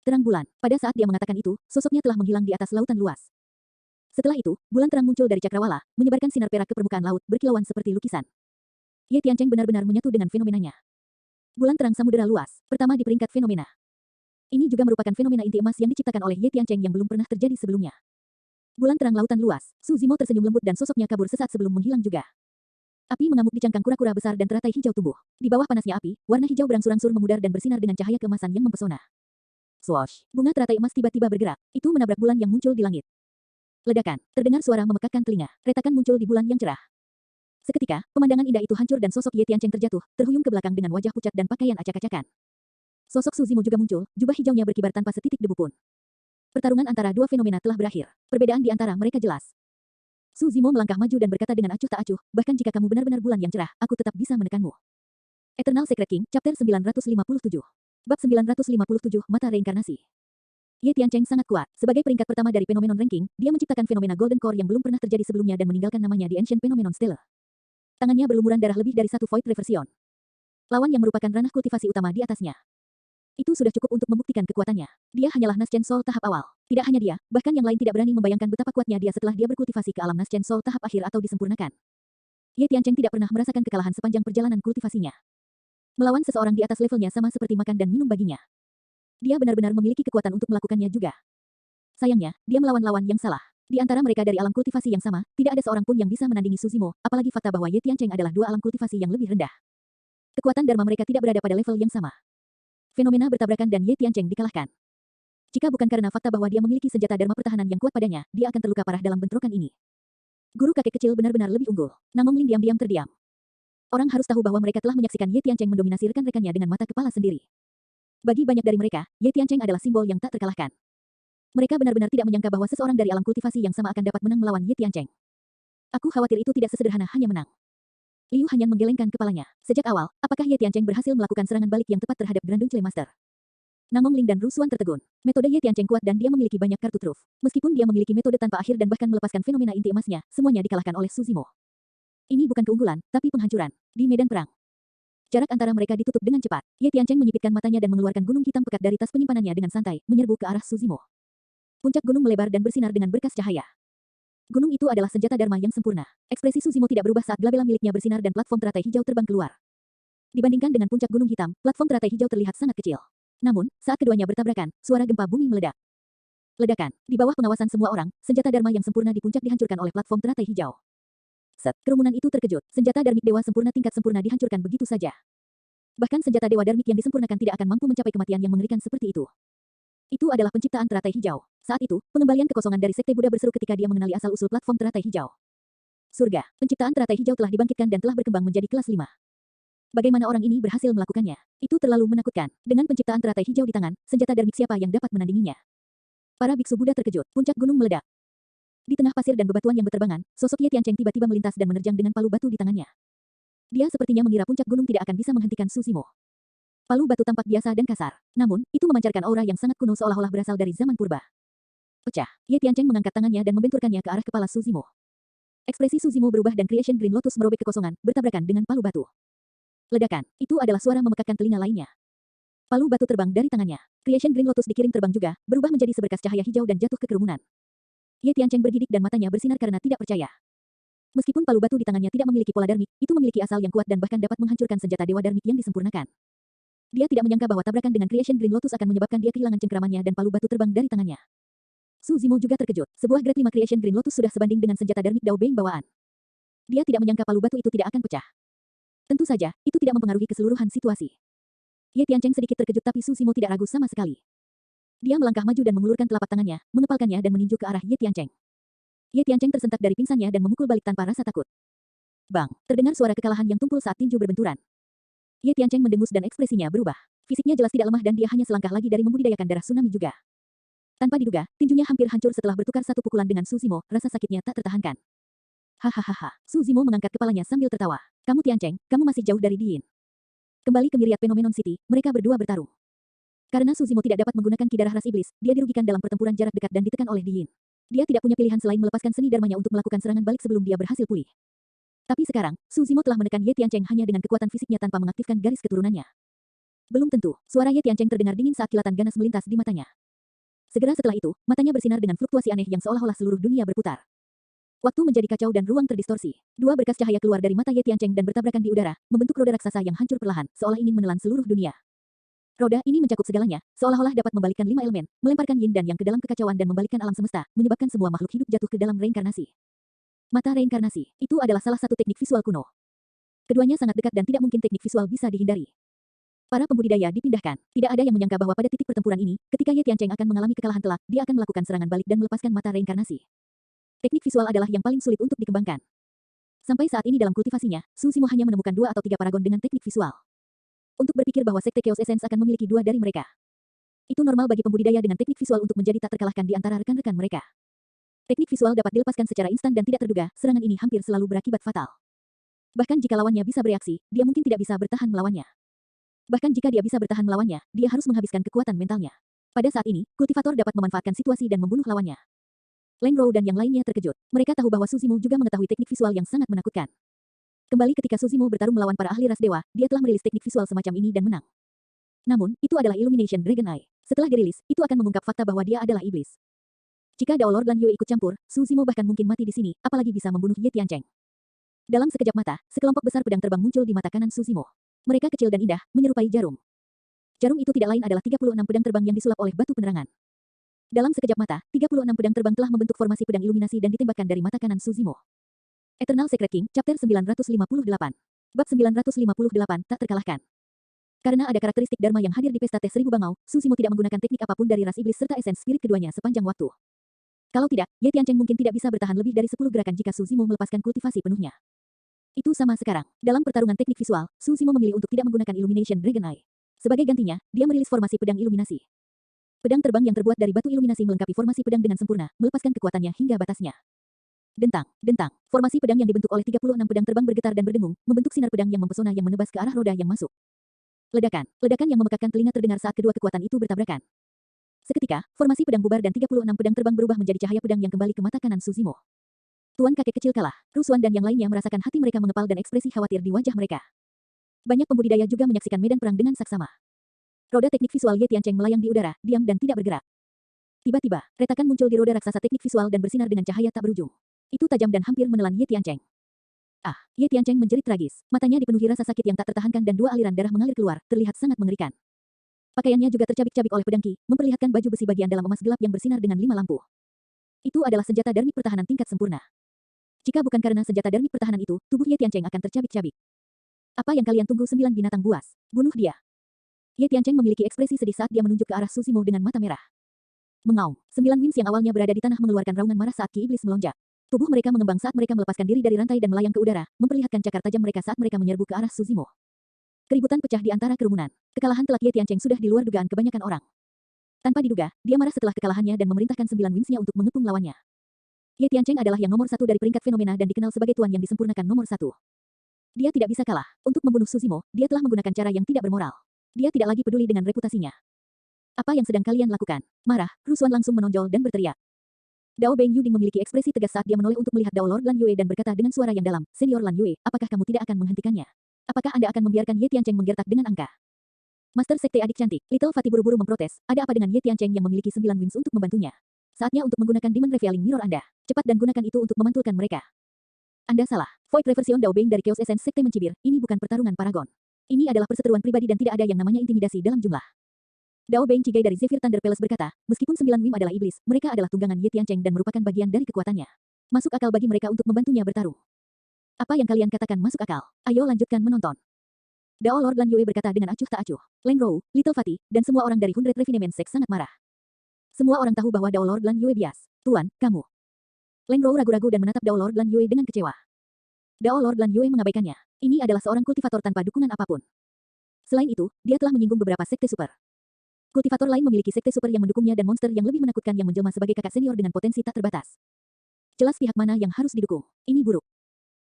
Terang bulan. Pada saat dia mengatakan itu, sosoknya telah menghilang di atas lautan luas. Setelah itu, bulan terang muncul dari cakrawala, menyebarkan sinar perak ke permukaan laut, berkilauan seperti lukisan. Ye Tiancheng benar-benar menyatu dengan fenomenanya. Bulan terang samudera luas, pertama di peringkat fenomena. Ini juga merupakan fenomena inti emas yang diciptakan oleh Ye Tiancheng yang belum pernah terjadi sebelumnya. Bulan terang lautan luas, Suzimo tersenyum lembut dan sosoknya kabur sesaat sebelum menghilang juga. Api mengamuk di cangkang kura-kura besar dan teratai hijau tumbuh. Di bawah panasnya api, warna hijau berangsur-angsur memudar dan bersinar dengan cahaya keemasan yang mempesona. Swoosh! Bunga teratai emas tiba-tiba bergerak. Itu menabrak bulan yang muncul di langit. Ledakan. Terdengar suara memekakkan telinga. Retakan muncul di bulan yang cerah. Seketika, pemandangan indah itu hancur dan sosok Ye Tiancheng terjatuh, terhuyung ke belakang dengan wajah pucat dan pakaian acak-acakan. Sosok Suzimo juga muncul, jubah hijaunya berkibar tanpa setitik debu pun. Pertarungan antara dua fenomena telah berakhir. Perbedaan di antara mereka jelas. Suzimo melangkah maju dan berkata dengan acuh tak acuh, bahkan jika kamu benar-benar bulan yang cerah, aku tetap bisa menekanmu. Eternal Secret King, Chapter 957. Bab 957, Mata Reinkarnasi. Ye Tiancheng sangat kuat. Sebagai peringkat pertama dari Phenomenon Ranking, dia menciptakan fenomena Golden Core yang belum pernah terjadi sebelumnya dan meninggalkan namanya di Ancient Phenomenon Stellar. Tangannya berlumuran darah lebih dari satu Void Reversion. Lawan yang merupakan ranah kultivasi utama di atasnya. Itu sudah cukup untuk membuktikan kekuatannya. Dia hanyalah Naschen Soul tahap awal. Tidak hanya dia, bahkan yang lain tidak berani membayangkan betapa kuatnya dia setelah dia berkultivasi ke alam Naschen Soul tahap akhir atau disempurnakan. Ye Tiancheng tidak pernah merasakan kekalahan sepanjang perjalanan kultivasinya. Melawan seseorang di atas levelnya sama seperti makan dan minum baginya. Dia benar-benar memiliki kekuatan untuk melakukannya juga. Sayangnya, dia melawan lawan yang salah. Di antara mereka dari alam kultivasi yang sama, tidak ada seorang pun yang bisa menandingi Suzimo, apalagi fakta bahwa Ye Tiancheng adalah dua alam kultivasi yang lebih rendah. Kekuatan Dharma mereka tidak berada pada level yang sama. Fenomena bertabrakan dan Ye Tiancheng dikalahkan. Jika bukan karena fakta bahwa dia memiliki senjata Dharma pertahanan yang kuat padanya, dia akan terluka parah dalam bentrokan ini. Guru kakek kecil benar-benar lebih unggul. Namong Ling diam-diam terdiam. Orang harus tahu bahwa mereka telah menyaksikan Ye Tiancheng mendominasi rekan-rekannya dengan mata kepala sendiri. Bagi banyak dari mereka, Ye Tiancheng adalah simbol yang tak terkalahkan. Mereka benar-benar tidak menyangka bahwa seseorang dari alam kultivasi yang sama akan dapat menang melawan Ye Tiancheng. Aku khawatir itu tidak sesederhana hanya menang. Liu Hanyan menggelengkan kepalanya. Sejak awal, apakah Ye Tiancheng berhasil melakukan serangan balik yang tepat terhadap Grand Dunchle Master? Namong Ling dan Ru Xuan tertegun. Metode Ye Tiancheng kuat dan dia memiliki banyak kartu truf. Meskipun dia memiliki metode tanpa akhir dan bahkan melepaskan fenomena inti emasnya, semuanya dikalahkan oleh Suzimo. Ini bukan keunggulan, tapi penghancuran. Di medan perang, jarak antara mereka ditutup dengan cepat. Ye Tiancheng menyipitkan matanya dan mengeluarkan gunung hitam pekat dari tas penyimpanannya dengan santai, menyerbu ke arah Suzimo. Puncak gunung melebar dan bersinar dengan berkas cahaya. Gunung itu adalah senjata Dharma yang sempurna. Ekspresi Suzimo tidak berubah saat glabella miliknya bersinar dan platform teratai hijau terbang keluar. Dibandingkan dengan puncak gunung hitam, platform teratai hijau terlihat sangat kecil. Namun, saat keduanya bertabrakan, suara gempa bumi meledak. Ledakan. Di bawah pengawasan semua orang, senjata Dharma yang sempurna di puncak dihancurkan oleh platform teratai hijau. Set, kerumunan itu terkejut. Senjata Dharmik Dewa sempurna tingkat sempurna dihancurkan begitu saja. Bahkan senjata Dewa Dharmik yang disempurnakan tidak akan mampu mencapai kematian yang mengerikan seperti itu. Itu adalah penciptaan teratai hijau. Saat itu, pengembalian kekosongan dari Sekte Buddha berseru ketika dia mengenali asal-usul platform teratai hijau. Surga. Penciptaan teratai hijau telah dibangkitkan dan telah berkembang menjadi kelas 5. Bagaimana orang ini berhasil melakukannya? Itu terlalu menakutkan. Dengan penciptaan teratai hijau di tangan, senjata Dharmik siapa yang dapat menandinginya? Para biksu Buddha terkejut. Puncak gunung meledak. Di tengah pasir dan bebatuan yang berterbangan, sosok Ye Tiancheng tiba-tiba melintas dan menerjang dengan palu batu di tangannya. Dia sepertinya mengira puncak gunung tidak akan bisa menghentikan Suzimo. Palu batu tampak biasa dan kasar. Namun, itu memancarkan aura yang sangat kuno seolah-olah berasal dari zaman purba. Pecah. Ye Tiancheng mengangkat tangannya dan membenturkannya ke arah kepala Suzimo. Ekspresi Suzimo berubah dan Creation Green Lotus merobek kekosongan, bertabrakan dengan palu batu. Ledakan. Itu adalah suara memekakkan telinga lainnya. Palu batu terbang dari tangannya. Creation Green Lotus dikirim terbang juga, berubah menjadi seberkas cahaya hijau dan jatuh ke kerumunan. Ye Tiancheng bergidik dan matanya bersinar karena tidak percaya. Meskipun palu batu di tangannya tidak memiliki pola Dharmik, itu memiliki asal yang kuat dan bahkan dapat menghancurkan senjata Dewa Dharmik yang disempurnakan. Dia tidak menyangka bahwa tabrakan dengan Creation Green Lotus akan menyebabkan dia kehilangan cengkeramannya dan palu batu terbang dari tangannya. Su Zimo juga terkejut. Sebuah Grade 5 Creation Green Lotus sudah sebanding dengan senjata dermik Dao Beng bawaan. Dia tidak menyangka palu batu itu tidak akan pecah. Tentu saja, itu tidak mempengaruhi keseluruhan situasi. Ye Tiancheng sedikit terkejut tapi Su Zimo tidak ragu sama sekali. Dia melangkah maju dan mengulurkan telapak tangannya, mengepalkannya dan meninju ke arah Ye Tiancheng. Ye Tiancheng tersentak dari pingsannya dan memukul balik tanpa rasa takut. Bang, terdengar suara kekalahan yang tumpul saat tinju berbenturan. Ye Tiancheng mendengus dan ekspresinya berubah. Fisiknya jelas tidak lemah dan dia hanya selangkah lagi dari membudidayakan darah tsunami juga. Tanpa diduga, tinjunya hampir hancur setelah bertukar satu pukulan dengan Su Zimo, rasa sakitnya tak tertahankan. Hahaha, Su Zimo mengangkat kepalanya sambil tertawa. Kamu Tiancheng, kamu masih jauh dari Diin. Kembali ke Myriad Phenomenon City, mereka berdua bertarung. Karena Su Zimo tidak dapat menggunakan ki darah ras iblis, dia dirugikan dalam pertempuran jarak dekat dan ditekan oleh Diin. Dia tidak punya pilihan selain melepaskan seni dharmanya untuk melakukan serangan balik sebelum dia berhasil pulih. Tapi sekarang, Su Zimo telah menekan Ye Tiancheng hanya dengan kekuatan fisiknya tanpa mengaktifkan garis keturunannya. Belum tentu, suara Ye Tiancheng terdengar dingin saat kilatan ganas melintas di matanya. Segera setelah itu, matanya bersinar dengan fluktuasi aneh yang seolah-olah seluruh dunia berputar. Waktu menjadi kacau dan ruang terdistorsi. Dua berkas cahaya keluar dari mata Ye Tiancheng dan bertabrakan di udara, membentuk roda raksasa yang hancur perlahan, seolah ingin menelan seluruh dunia. Roda ini mencakup segalanya, seolah-olah dapat membalikkan 5 elemen, melemparkan yin dan yang ke dalam kekacauan dan membalikkan alam semesta, menyebabkan semua makhluk hidup jatuh ke dalam reinkarnasi. Mata reinkarnasi, itu adalah salah satu teknik visual kuno. Keduanya sangat dekat dan tidak mungkin teknik visual bisa dihindari. Para pembudidaya dipindahkan. Tidak ada yang menyangka bahwa pada titik pertempuran ini, ketika Ye Tiancheng akan mengalami kekalahan telak, dia akan melakukan serangan balik dan melepaskan mata reinkarnasi. Teknik visual adalah yang paling sulit untuk dikembangkan. Sampai saat ini dalam kultivasinya, Su Zimo hanya menemukan 2 atau 3 paragon dengan teknik visual. Untuk berpikir bahwa Sekte Chaos Essence akan memiliki 2 dari mereka. Itu normal bagi pembudidaya dengan teknik visual untuk menjadi tak terkalahkan di antara rekan-rekan mereka. Teknik visual dapat dilepaskan secara instan dan tidak terduga, serangan ini hampir selalu berakibat fatal. Bahkan jika lawannya bisa bereaksi, dia mungkin tidak bisa bertahan melawannya. Bahkan jika dia bisa bertahan melawannya, dia harus menghabiskan kekuatan mentalnya. Pada saat ini, kultivator dapat memanfaatkan situasi dan membunuh lawannya. Leng Rou dan yang lainnya terkejut. Mereka tahu bahwa Su Zimo juga mengetahui teknik visual yang sangat menakutkan. Kembali ketika Su Zimo bertarung melawan para ahli ras dewa, dia telah merilis teknik visual semacam ini dan menang. Namun, itu adalah Illumination Dragon Eye. Setelah dirilis, itu akan mengungkap fakta bahwa dia adalah iblis. Jika Dao Lord Lan Yue ikut campur, Su Zimo bahkan mungkin mati di sini, apalagi bisa membunuh Ye Tiancheng. Dalam sekejap mata, sekelompok besar pedang terbang muncul di mata kanan Su Zimo. Mereka kecil dan indah, menyerupai jarum. Jarum itu tidak lain adalah 36 pedang terbang yang disulap oleh batu penerangan. Dalam sekejap mata, 36 pedang terbang telah membentuk formasi pedang iluminasi dan ditembakkan dari mata kanan Su Zimo. Eternal Secret King, Chapter 958. Bab 958, tak terkalahkan. Karena ada karakteristik Dharma yang hadir di pesta teh 1000 bangau, Su Zimo tidak menggunakan teknik apapun dari ras iblis serta esen spirit keduanya sepanjang waktu. Kalau tidak, Ye Tiancheng mungkin tidak bisa bertahan lebih dari 10 gerakan jika Su Zimo melepaskan kultivasi penuhnya. Itu sama sekarang. Dalam pertarungan teknik visual, Su Zimo memilih untuk tidak menggunakan Illumination Dragon Eye. Sebagai gantinya, dia merilis formasi pedang iluminasi. Pedang terbang yang terbuat dari batu iluminasi melengkapi formasi pedang dengan sempurna, melepaskan kekuatannya hingga batasnya. Dentang, dentang. Formasi pedang yang dibentuk oleh 36 pedang terbang bergetar dan berdengung, membentuk sinar pedang yang mempesona yang menebas ke arah roda yang masuk. Ledakan, ledakan yang memekakkan telinga terdengar saat kedua kekuatan itu bertabrakan. Seketika, formasi pedang bubar dan 36 pedang terbang berubah menjadi cahaya pedang yang kembali ke mata kanan Su Zimo. Tuan kakek kecil kalah. Rusuan dan yang lainnya merasakan hati mereka mengepal dan ekspresi khawatir di wajah mereka. Banyak pembudidaya juga menyaksikan medan perang dengan saksama. Roda teknik visual Ye Tiancheng melayang di udara, diam dan tidak bergerak. Tiba-tiba, retakan muncul di roda raksasa teknik visual dan bersinar dengan cahaya tak berujung. Itu tajam dan hampir menelan Ye Tiancheng. Ah, Ye Tiancheng menjerit tragis. Matanya dipenuhi rasa sakit yang tak tertahankan dan 2 aliran darah mengalir keluar, terlihat sangat mengerikan. Pakaiannya juga tercabik-cabik oleh pedang ki, memperlihatkan baju besi bagian dalam emas gelap yang bersinar dengan 5 lampu. Itu adalah senjata darmik pertahanan tingkat sempurna. Jika bukan karena senjata darmik pertahanan itu, tubuh Ye Tiancheng akan tercabik-cabik. Apa yang kalian tunggu 9 binatang buas? Bunuh dia. Ye Tiancheng memiliki ekspresi sedih saat dia menunjuk ke arah Su Zimo dengan mata merah. Mengaum, 9 wings yang awalnya berada di tanah mengeluarkan raungan marah saat ki iblis melonjak. Tubuh mereka mengembang saat mereka melepaskan diri dari rantai dan melayang ke udara, memperlihatkan cakar tajam mereka saat mereka menyerbu ke arah Su Zimo. Keributan pecah di antara kerumunan. Kekalahan telak Ye Tiancheng sudah di luar dugaan kebanyakan orang. Tanpa diduga, dia marah setelah kekalahannya dan memerintahkan 9 wingsnya untuk mengepung lawannya. Ye Tiancheng adalah yang nomor 1 dari peringkat fenomena dan dikenal sebagai tuan yang disempurnakan nomor 1. Dia tidak bisa kalah. Untuk membunuh Su Zimo, dia telah menggunakan cara yang tidak bermoral. Dia tidak lagi peduli dengan reputasinya. Apa yang sedang kalian lakukan? Marah, Rusuan langsung menonjol dan berteriak. Dao Beng Yuding memiliki ekspresi tegas saat dia menoleh untuk melihat Dao Lord Lan Yue dan berkata dengan suara yang dalam, Senior Lan Yue, apakah kamu tidak akan menghentikannya? Apakah Anda akan membiarkan Ye Tiancheng menggertak dengan angka? Master Sekte Adik Cantik, Little Fatty buru-buru memprotes, ada apa dengan Ye Tiancheng yang memiliki 9 wings untuk membantunya? Saatnya untuk menggunakan Demon Revealing Mirror Anda. Cepat dan gunakan itu untuk memantulkan mereka. Anda salah. Void Reversion Dao Beng dari Chaos Essence Sekte mencibir, ini bukan pertarungan paragon. Ini adalah perseteruan pribadi dan tidak ada yang namanya intimidasi dalam jumlah. Dao Beng Cigai dari Zephyr Thunder Palace berkata, meskipun 9 Wim adalah iblis, mereka adalah tunggangan Ye Tiancheng dan merupakan bagian dari kekuatannya. Masuk akal bagi mereka untuk membantunya bertarung. Apa yang kalian katakan masuk akal? Ayo lanjutkan menonton. Dao Lord Lan Yue berkata dengan acuh tak acuh. Leng Rou, Little Fatty, dan semua orang dari Hundred Refinement Sect sangat marah. Semua orang tahu bahwa Dao Lord Lan Yue bias. Tuan, kamu. Leng Rou ragu-ragu dan menatap Dao Lord Lan Yue dengan kecewa. Dao Lord Lan Yue mengabaikannya. Ini adalah seorang kultivator tanpa dukungan apapun. Selain itu, dia telah menyinggung beberapa sekte super. Kultivator lain memiliki sekte super yang mendukungnya dan monster yang lebih menakutkan yang menjelma sebagai kakak senior dengan potensi tak terbatas. Jelas pihak mana yang harus didukung. Ini buruk.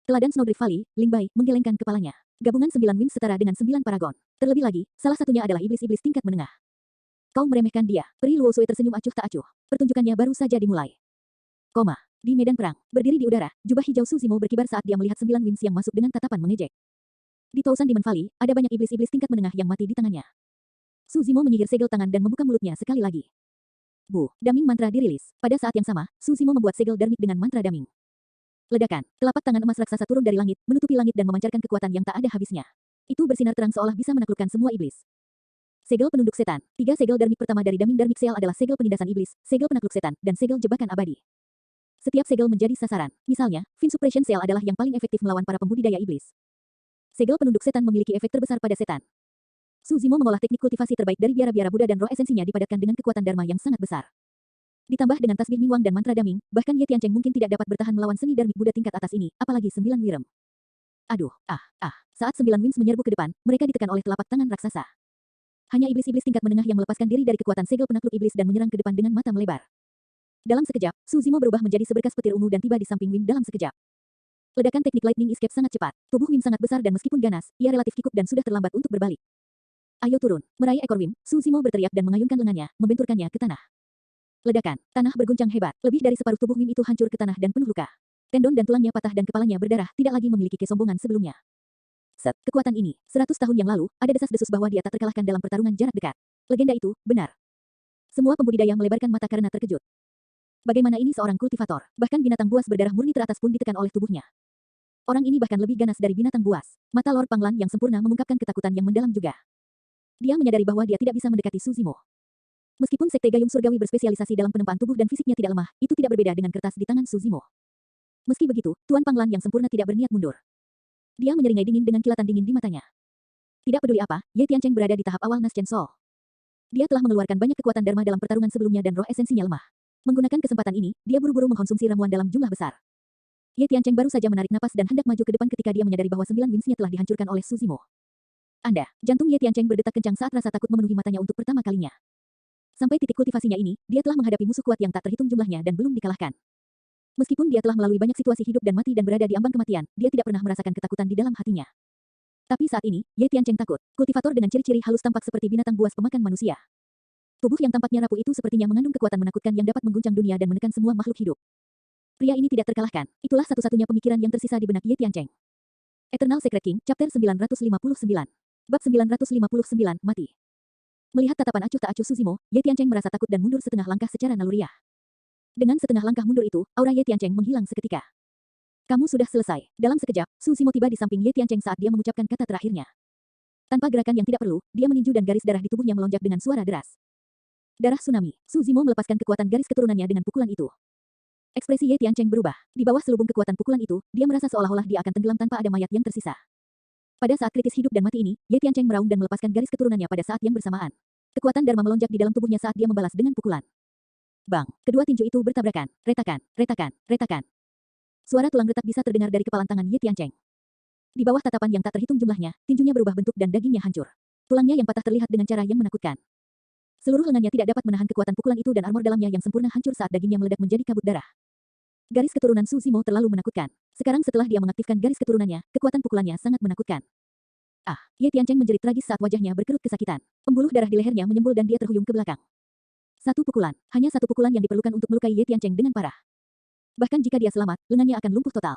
Teladan Snowdrift Valley, Ling Bai, menggelengkan kepalanya. Gabungan 9 Wim setara dengan 9 Paragon. Terlebih lagi, salah satunya adalah iblis-iblis tingkat menengah. Kau meremehkan dia. Peri Luo Sui tersenyum acuh tak acuh. Pertunjukannya baru saja dimulai. Di medan perang, berdiri di udara, jubah hijau Su Zimo berkibar saat dia melihat 9 Wims yang masuk dengan tatapan mengejek. Di Tousan Demon Valley, ada banyak iblis-iblis tingkat menengah yang mati di tangannya. Su Zimo menyihir segel tangan dan membuka mulutnya sekali lagi. Bu, daming mantra dirilis. Pada saat yang sama, Su Zimo membuat segel darmik dengan mantra daming. Ledakan, telapak tangan emas raksasa turun dari langit, menutupi langit dan memancarkan kekuatan yang tak ada habisnya. Itu bersinar terang seolah bisa menaklukkan semua iblis. Segel penunduk setan. 3 segel darmik pertama dari daming darmik sel adalah segel penindasan iblis, segel penakluk setan, dan segel jebakan abadi. Setiap segel menjadi sasaran. Misalnya, Fin Suppression Cell adalah yang paling efektif melawan para pembudidaya iblis. Segel penunduk setan memiliki efek terbesar pada setan. Su Zimo mengolah teknik kultivasi terbaik dari biara-biara Buddha dan roh esensinya dipadatkan dengan kekuatan Dharma yang sangat besar. Ditambah dengan tasbih Mingwang dan mantra daming, bahkan Ye Tiancheng mungkin tidak dapat bertahan melawan seni darmik Buddha tingkat atas ini, apalagi 9 wirem. Aduh, Saat 9 Wims menyerbu ke depan, mereka ditekan oleh telapak tangan raksasa. Hanya iblis-iblis tingkat menengah yang melepaskan diri dari kekuatan segel penakluk iblis dan menyerang ke depan dengan mata melebar. Dalam sekejap, Su Zimo berubah menjadi seberkas petir ungu dan tiba di samping Wim dalam sekejap. Ledakan teknik Lightning Escape sangat cepat. Tubuh Wim sangat besar dan meskipun ganas, ia relatif kikuk dan sudah terlambat untuk berbalik. Ayo turun. Meraih ekor Wim, Su Zimo berteriak dan mengayunkan lengannya, membenturkannya ke tanah. Ledakan. Tanah berguncang hebat. Lebih dari separuh tubuh Wim itu hancur ke tanah dan penuh luka. Tendon dan tulangnya patah dan kepalanya berdarah, tidak lagi memiliki kesombongan sebelumnya. Kekuatan ini, 100 tahun yang lalu, ada desas-desus bahwa dia tak terkalahkan dalam pertarungan jarak dekat. Legenda itu, benar. Semua pembudidaya melebarkan mata karena terkejut. Bagaimana ini seorang kultivator? Bahkan binatang buas berdarah murni teratas pun ditekan oleh tubuhnya. Orang ini bahkan lebih ganas dari binatang buas. Mata Lord Panglan yang sempurna mengungkapkan ketakutan yang mendalam juga. Dia menyadari bahwa dia tidak bisa mendekati Su Zimo. Meskipun sekte Gayung Surgawi berspesialisasi dalam penempaan tubuh dan fisiknya tidak lemah, itu tidak berbeda dengan kertas di tangan Su Zimo. Meski begitu, Tuan Panglan yang sempurna tidak berniat mundur. Dia menyeringai dingin dengan kilatan dingin di matanya. Tidak peduli apa, Ye Tiancheng berada di tahap awal Naschen Soul. Dia telah mengeluarkan banyak kekuatan Dharma dalam pertarungan sebelumnya dan roh esensinya lemah. Menggunakan kesempatan ini, dia buru-buru mengkonsumsi ramuan dalam jumlah besar. Ye Tiancheng baru saja menarik napas dan hendak maju ke depan ketika dia menyadari bahwa 9 Wims-nya telah dihancurkan oleh Su Zimo. Jantung Ye Tiancheng berdetak kencang saat rasa takut memenuhi matanya untuk pertama kalinya. Sampai titik kultivasinya ini, dia telah menghadapi musuh kuat yang tak terhitung jumlahnya dan belum dikalahkan. Meskipun dia telah melalui banyak situasi hidup dan mati dan berada di ambang kematian, dia tidak pernah merasakan ketakutan di dalam hatinya. Tapi saat ini, Ye Tiancheng takut. Kultivator dengan ciri-ciri halus tampak seperti binatang buas pemakan manusia. Tubuh yang tampaknya rapuh itu sepertinya mengandung kekuatan menakutkan yang dapat mengguncang dunia dan menekan semua makhluk hidup. Pria ini tidak terkalahkan. Itulah satu-satunya pemikiran yang tersisa di benak Ye Tiancheng. Eternal Secret King, Chapter 959. Bab 959, Mati. Melihat tatapan acuh tak acuh Su Zimo, Ye Tiancheng merasa takut dan mundur setengah langkah secara naluriah. Dengan setengah langkah mundur itu, aura Ye Tiancheng menghilang seketika. Kamu sudah selesai. Dalam sekejap, Su Zimo tiba di samping Ye Tiancheng saat dia mengucapkan kata terakhirnya. Tanpa gerakan yang tidak perlu, dia meninju dan garis darah di tubuhnya melonjak dengan suara deras. Darah tsunami. Su Zimo melepaskan kekuatan garis keturunannya dengan pukulan itu. Ekspresi Ye Tiancheng berubah. Di bawah selubung kekuatan pukulan itu, dia merasa seolah-olah dia akan tenggelam tanpa ada mayat yang tersisa. Pada saat kritis hidup dan mati ini, Ye Tiancheng meraung dan melepaskan garis keturunannya pada saat yang bersamaan. Kekuatan Dharma melonjak di dalam tubuhnya saat dia membalas dengan pukulan. Bang! Kedua tinju itu bertabrakan. Retakan, retakan, retakan. Suara tulang retak bisa terdengar dari kepalan tangan Ye Tiancheng. Di bawah tatapan yang tak terhitung jumlahnya, tinjunya berubah bentuk dan dagingnya hancur. Tulangnya yang patah terlihat dengan cara yang menakutkan. Seluruh lengannya tidak dapat menahan kekuatan pukulan itu dan armor dalamnya yang sempurna hancur saat dagingnya meledak menjadi kabut darah. Garis keturunan Su Zimo terlalu menakutkan. Sekarang setelah dia mengaktifkan garis keturunannya, kekuatan pukulannya sangat menakutkan. Ye Tiancheng menjerit tragis saat wajahnya berkerut kesakitan. Pembuluh darah di lehernya menyembul dan dia terhuyung ke belakang. Satu pukulan, hanya satu pukulan yang diperlukan untuk melukai Ye Tiancheng dengan parah. Bahkan jika dia selamat, lengannya akan lumpuh total.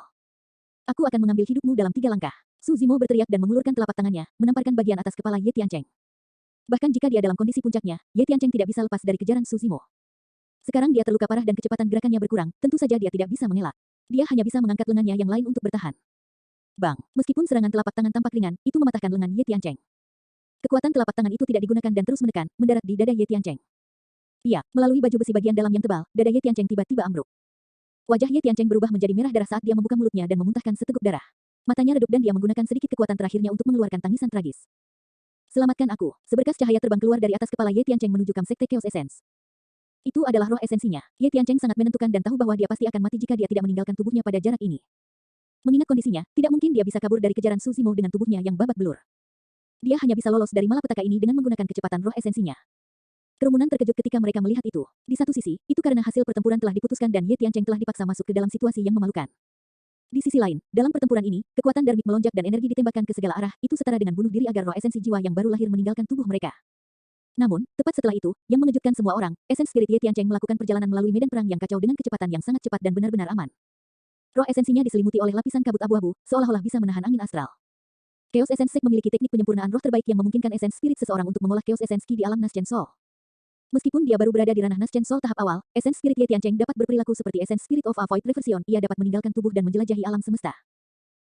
Aku akan mengambil hidupmu dalam 3 langkah. Su Zimo berteriak dan mengulurkan telapak tangannya, menamparkan bagian atas kepala Ye Tiancheng. Bahkan jika dia dalam kondisi puncaknya, Ye Tiancheng tidak bisa lepas dari kejaran Su Zimo. Sekarang dia terluka parah dan kecepatan gerakannya berkurang, tentu saja dia tidak bisa mengelak. Dia hanya bisa mengangkat lengannya yang lain untuk bertahan. Bang! Meskipun serangan telapak tangan tampak ringan, itu mematahkan lengan Ye Tiancheng. Kekuatan telapak tangan itu tidak digunakan dan terus menekan, mendarat di dada Ye Tiancheng. Iya, melalui baju besi bagian dalam yang tebal, dada Ye Tiancheng tiba-tiba ambruk. Wajah Ye Tiancheng berubah menjadi merah darah saat dia membuka mulutnya dan memuntahkan seteguk darah. Matanya redup dan dia menggunakan sedikit kekuatan terakhirnya untuk mengeluarkan tangisan tragis. Selamatkan aku. Seberkas cahaya terbang keluar dari atas kepala Ye Tiancheng menuju kam sekte Chaos Essence. Itu adalah roh esensinya. Ye Tiancheng sangat menentukan dan tahu bahwa dia pasti akan mati jika dia tidak meninggalkan tubuhnya pada jarak ini. Mengingat kondisinya, tidak mungkin dia bisa kabur dari kejaran Su Zimo dengan tubuhnya yang babak belur. Dia hanya bisa lolos dari malapetaka ini dengan menggunakan kecepatan roh esensinya. Kerumunan terkejut ketika mereka melihat itu. Di satu sisi, itu karena hasil pertempuran telah diputuskan dan Ye Tiancheng telah dipaksa masuk ke dalam situasi yang memalukan. Di sisi lain, dalam pertempuran ini, kekuatan darmik melonjak dan energi ditembakkan ke segala arah, itu setara dengan bunuh diri agar roh esensi jiwa yang baru lahir meninggalkan tubuh mereka. Namun, tepat setelah itu, yang mengejutkan semua orang, esen spirit Ye Tiancheng melakukan perjalanan melalui medan perang yang kacau dengan kecepatan yang sangat cepat dan benar-benar aman. Roh esensinya diselimuti oleh lapisan kabut abu-abu, seolah-olah bisa menahan angin astral. Chaos Essence Sek memiliki teknik penyempurnaan roh terbaik yang memungkinkan esens spirit seseorang untuk mengolah Chaos Essence Ki di alam Naschen Soul. Meskipun dia baru berada di ranah Naschen Soul tahap awal, esens spirit Ye Tiancheng dapat berperilaku seperti esens spirit of a void reversion. Ia dapat meninggalkan tubuh dan menjelajahi alam semesta.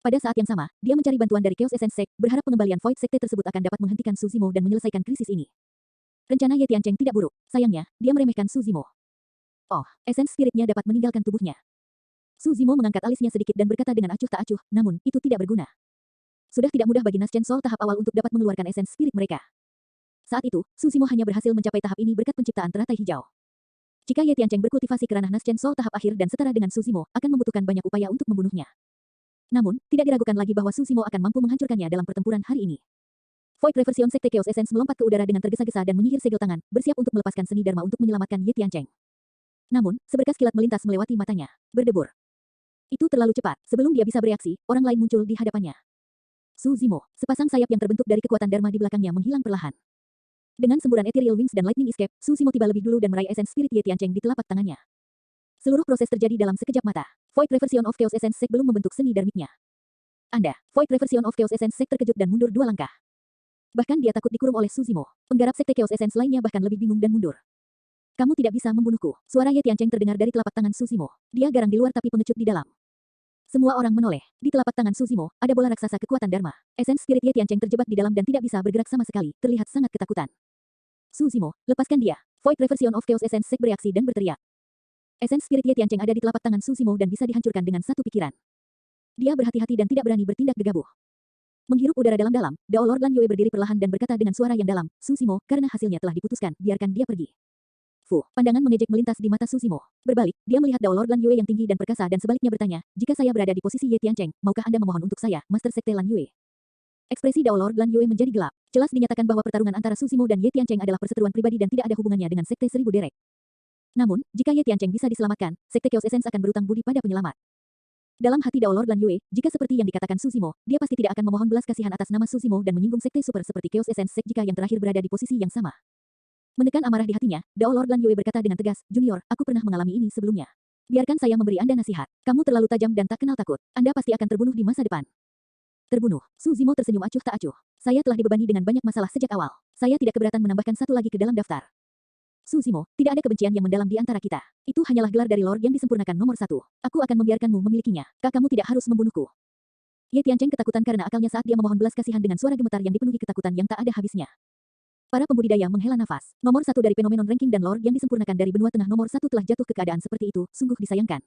Pada saat yang sama, dia mencari bantuan dari Chaos Essence Sek, berharap pengembalian Void Sekte tersebut akan dapat menghentikan Su Zimo dan menyelesaikan krisis ini. Rencana Ye Tiancheng tidak buruk. Sayangnya, dia meremehkan Su Zimo. Oh, esens spiritnya dapat meninggalkan tubuhnya. Su Zimo mengangkat alisnya sedikit dan berkata dengan acuh tak acuh, namun itu tidak berguna. Sudah tidak mudah bagi Naschen Soul tahap awal untuk dapat mengeluarkan esens spirit mereka. Saat itu, Su Zimo hanya berhasil mencapai tahap ini berkat penciptaan teratai hijau. Jika Ye Tiancheng berkultivasi ke ranah Naschen Soul tahap akhir dan setara dengan Su Zimo, akan membutuhkan banyak upaya untuk membunuhnya. Namun, tidak diragukan lagi bahwa Su Zimo akan mampu menghancurkannya dalam pertempuran hari ini. Void Reversion Sekte Chaos Essence melompat ke udara dengan tergesa-gesa dan menyihir segel tangan, bersiap untuk melepaskan seni Dharma untuk menyelamatkan Ye Tiancheng. Namun, seberkas kilat melintas melewati matanya. Berdebur. Itu terlalu cepat. Sebelum dia bisa bereaksi, orang lain muncul di hadapannya. Su Zimo, sepasang sayap yang terbentuk dari kekuatan Dharma di belakangnya menghilang perlahan. Dengan semburan Ethereal Wings dan Lightning Escape, Su Zimo tiba lebih dulu dan meraih esens spirit Ye Tiancheng di telapak tangannya. Seluruh proses terjadi dalam sekejap mata. Void Reversion of Chaos Essence Sek belum membentuk seni dharmiknya. Anda, Void Reversion of Chaos Essence Sek terkejut dan mundur 2 langkah. Bahkan dia takut dikurung oleh Su Zimo. Penggarap Sekte Chaos Essence lainnya bahkan lebih bingung dan mundur. Kamu tidak bisa membunuhku. Suara Ye Tiancheng terdengar dari telapak tangan Su Zimo. Dia garang di luar tapi pengecut di dalam. Semua orang menoleh. Di telapak tangan Su Zimo, ada bola raksasa kekuatan Dharma. Esens spirit Ye Tiancheng terjebak di dalam dan tidak bisa bergerak sama sekali, terlihat sangat ketakutan. Su Zimo, lepaskan dia. Void Reversion of Chaos Essence Sek bereaksi dan berteriak. Esens spirit Ye Tiancheng ada di telapak tangan Su Zimo dan bisa dihancurkan dengan satu pikiran. Dia berhati-hati dan tidak berani bertindak gegabah. Menghirup udara dalam-dalam, Dao Lord Lan Yue berdiri perlahan dan berkata dengan suara yang dalam, Su Zimo, karena hasilnya telah diputuskan, biarkan dia pergi. Fu, pandangan mengejek melintas di mata Su Zimo. Berbalik, dia melihat Dao Lord Lan Yue yang tinggi dan perkasa dan sebaliknya bertanya, jika saya berada di posisi Ye Tiancheng, maukah Anda memohon untuk saya, Master Sekte Lan Yue? Ekspresi Dao Lord Lan Yue menjadi gelap. Jelas dinyatakan bahwa pertarungan antara Su Zimo dan Ye Tiancheng adalah perseteruan pribadi dan tidak ada hubungannya dengan Sekte Seribu Derek. Namun, jika Ye Tiancheng bisa diselamatkan, Sekte Chaos Essence akan berutang budi pada penyelamat. Dalam hati Dao Lord Lan Yue, jika seperti yang dikatakan Su Zimo, dia pasti tidak akan memohon belas kasihan atas nama Su Zimo dan menyinggung Sekte Super seperti Chaos Essence Sek jika yang terakhir berada di posisi yang sama. Menekan amarah di hatinya, Dao Lord Lan Yue berkata dengan tegas, Junior, aku pernah mengalami ini sebelumnya. Biarkan saya memberi Anda nasihat. Kamu terlalu tajam dan tak kenal takut. Anda pasti akan terbunuh di masa depan. Terbunuh. Su Zimo tersenyum acuh tak acuh. Saya telah dibebani dengan banyak masalah sejak awal. Saya tidak keberatan menambahkan satu lagi ke dalam daftar. Su Zimo, tidak ada kebencian yang mendalam di antara kita. Itu hanyalah gelar dari Lord yang disempurnakan nomor 1. Aku akan membiarkanmu memilikinya. Kamu tidak harus membunuhku. Ye Tiancheng ketakutan karena akalnya saat dia memohon belas kasihan dengan suara gemetar yang dipenuhi ketakutan yang tak ada habisnya. Para pembudidaya menghela nafas. Nomor 1 dari fenomenon ranking dan Lord yang disempurnakan dari benua tengah nomor 1 telah jatuh ke keadaan seperti itu, sungguh disayangkan.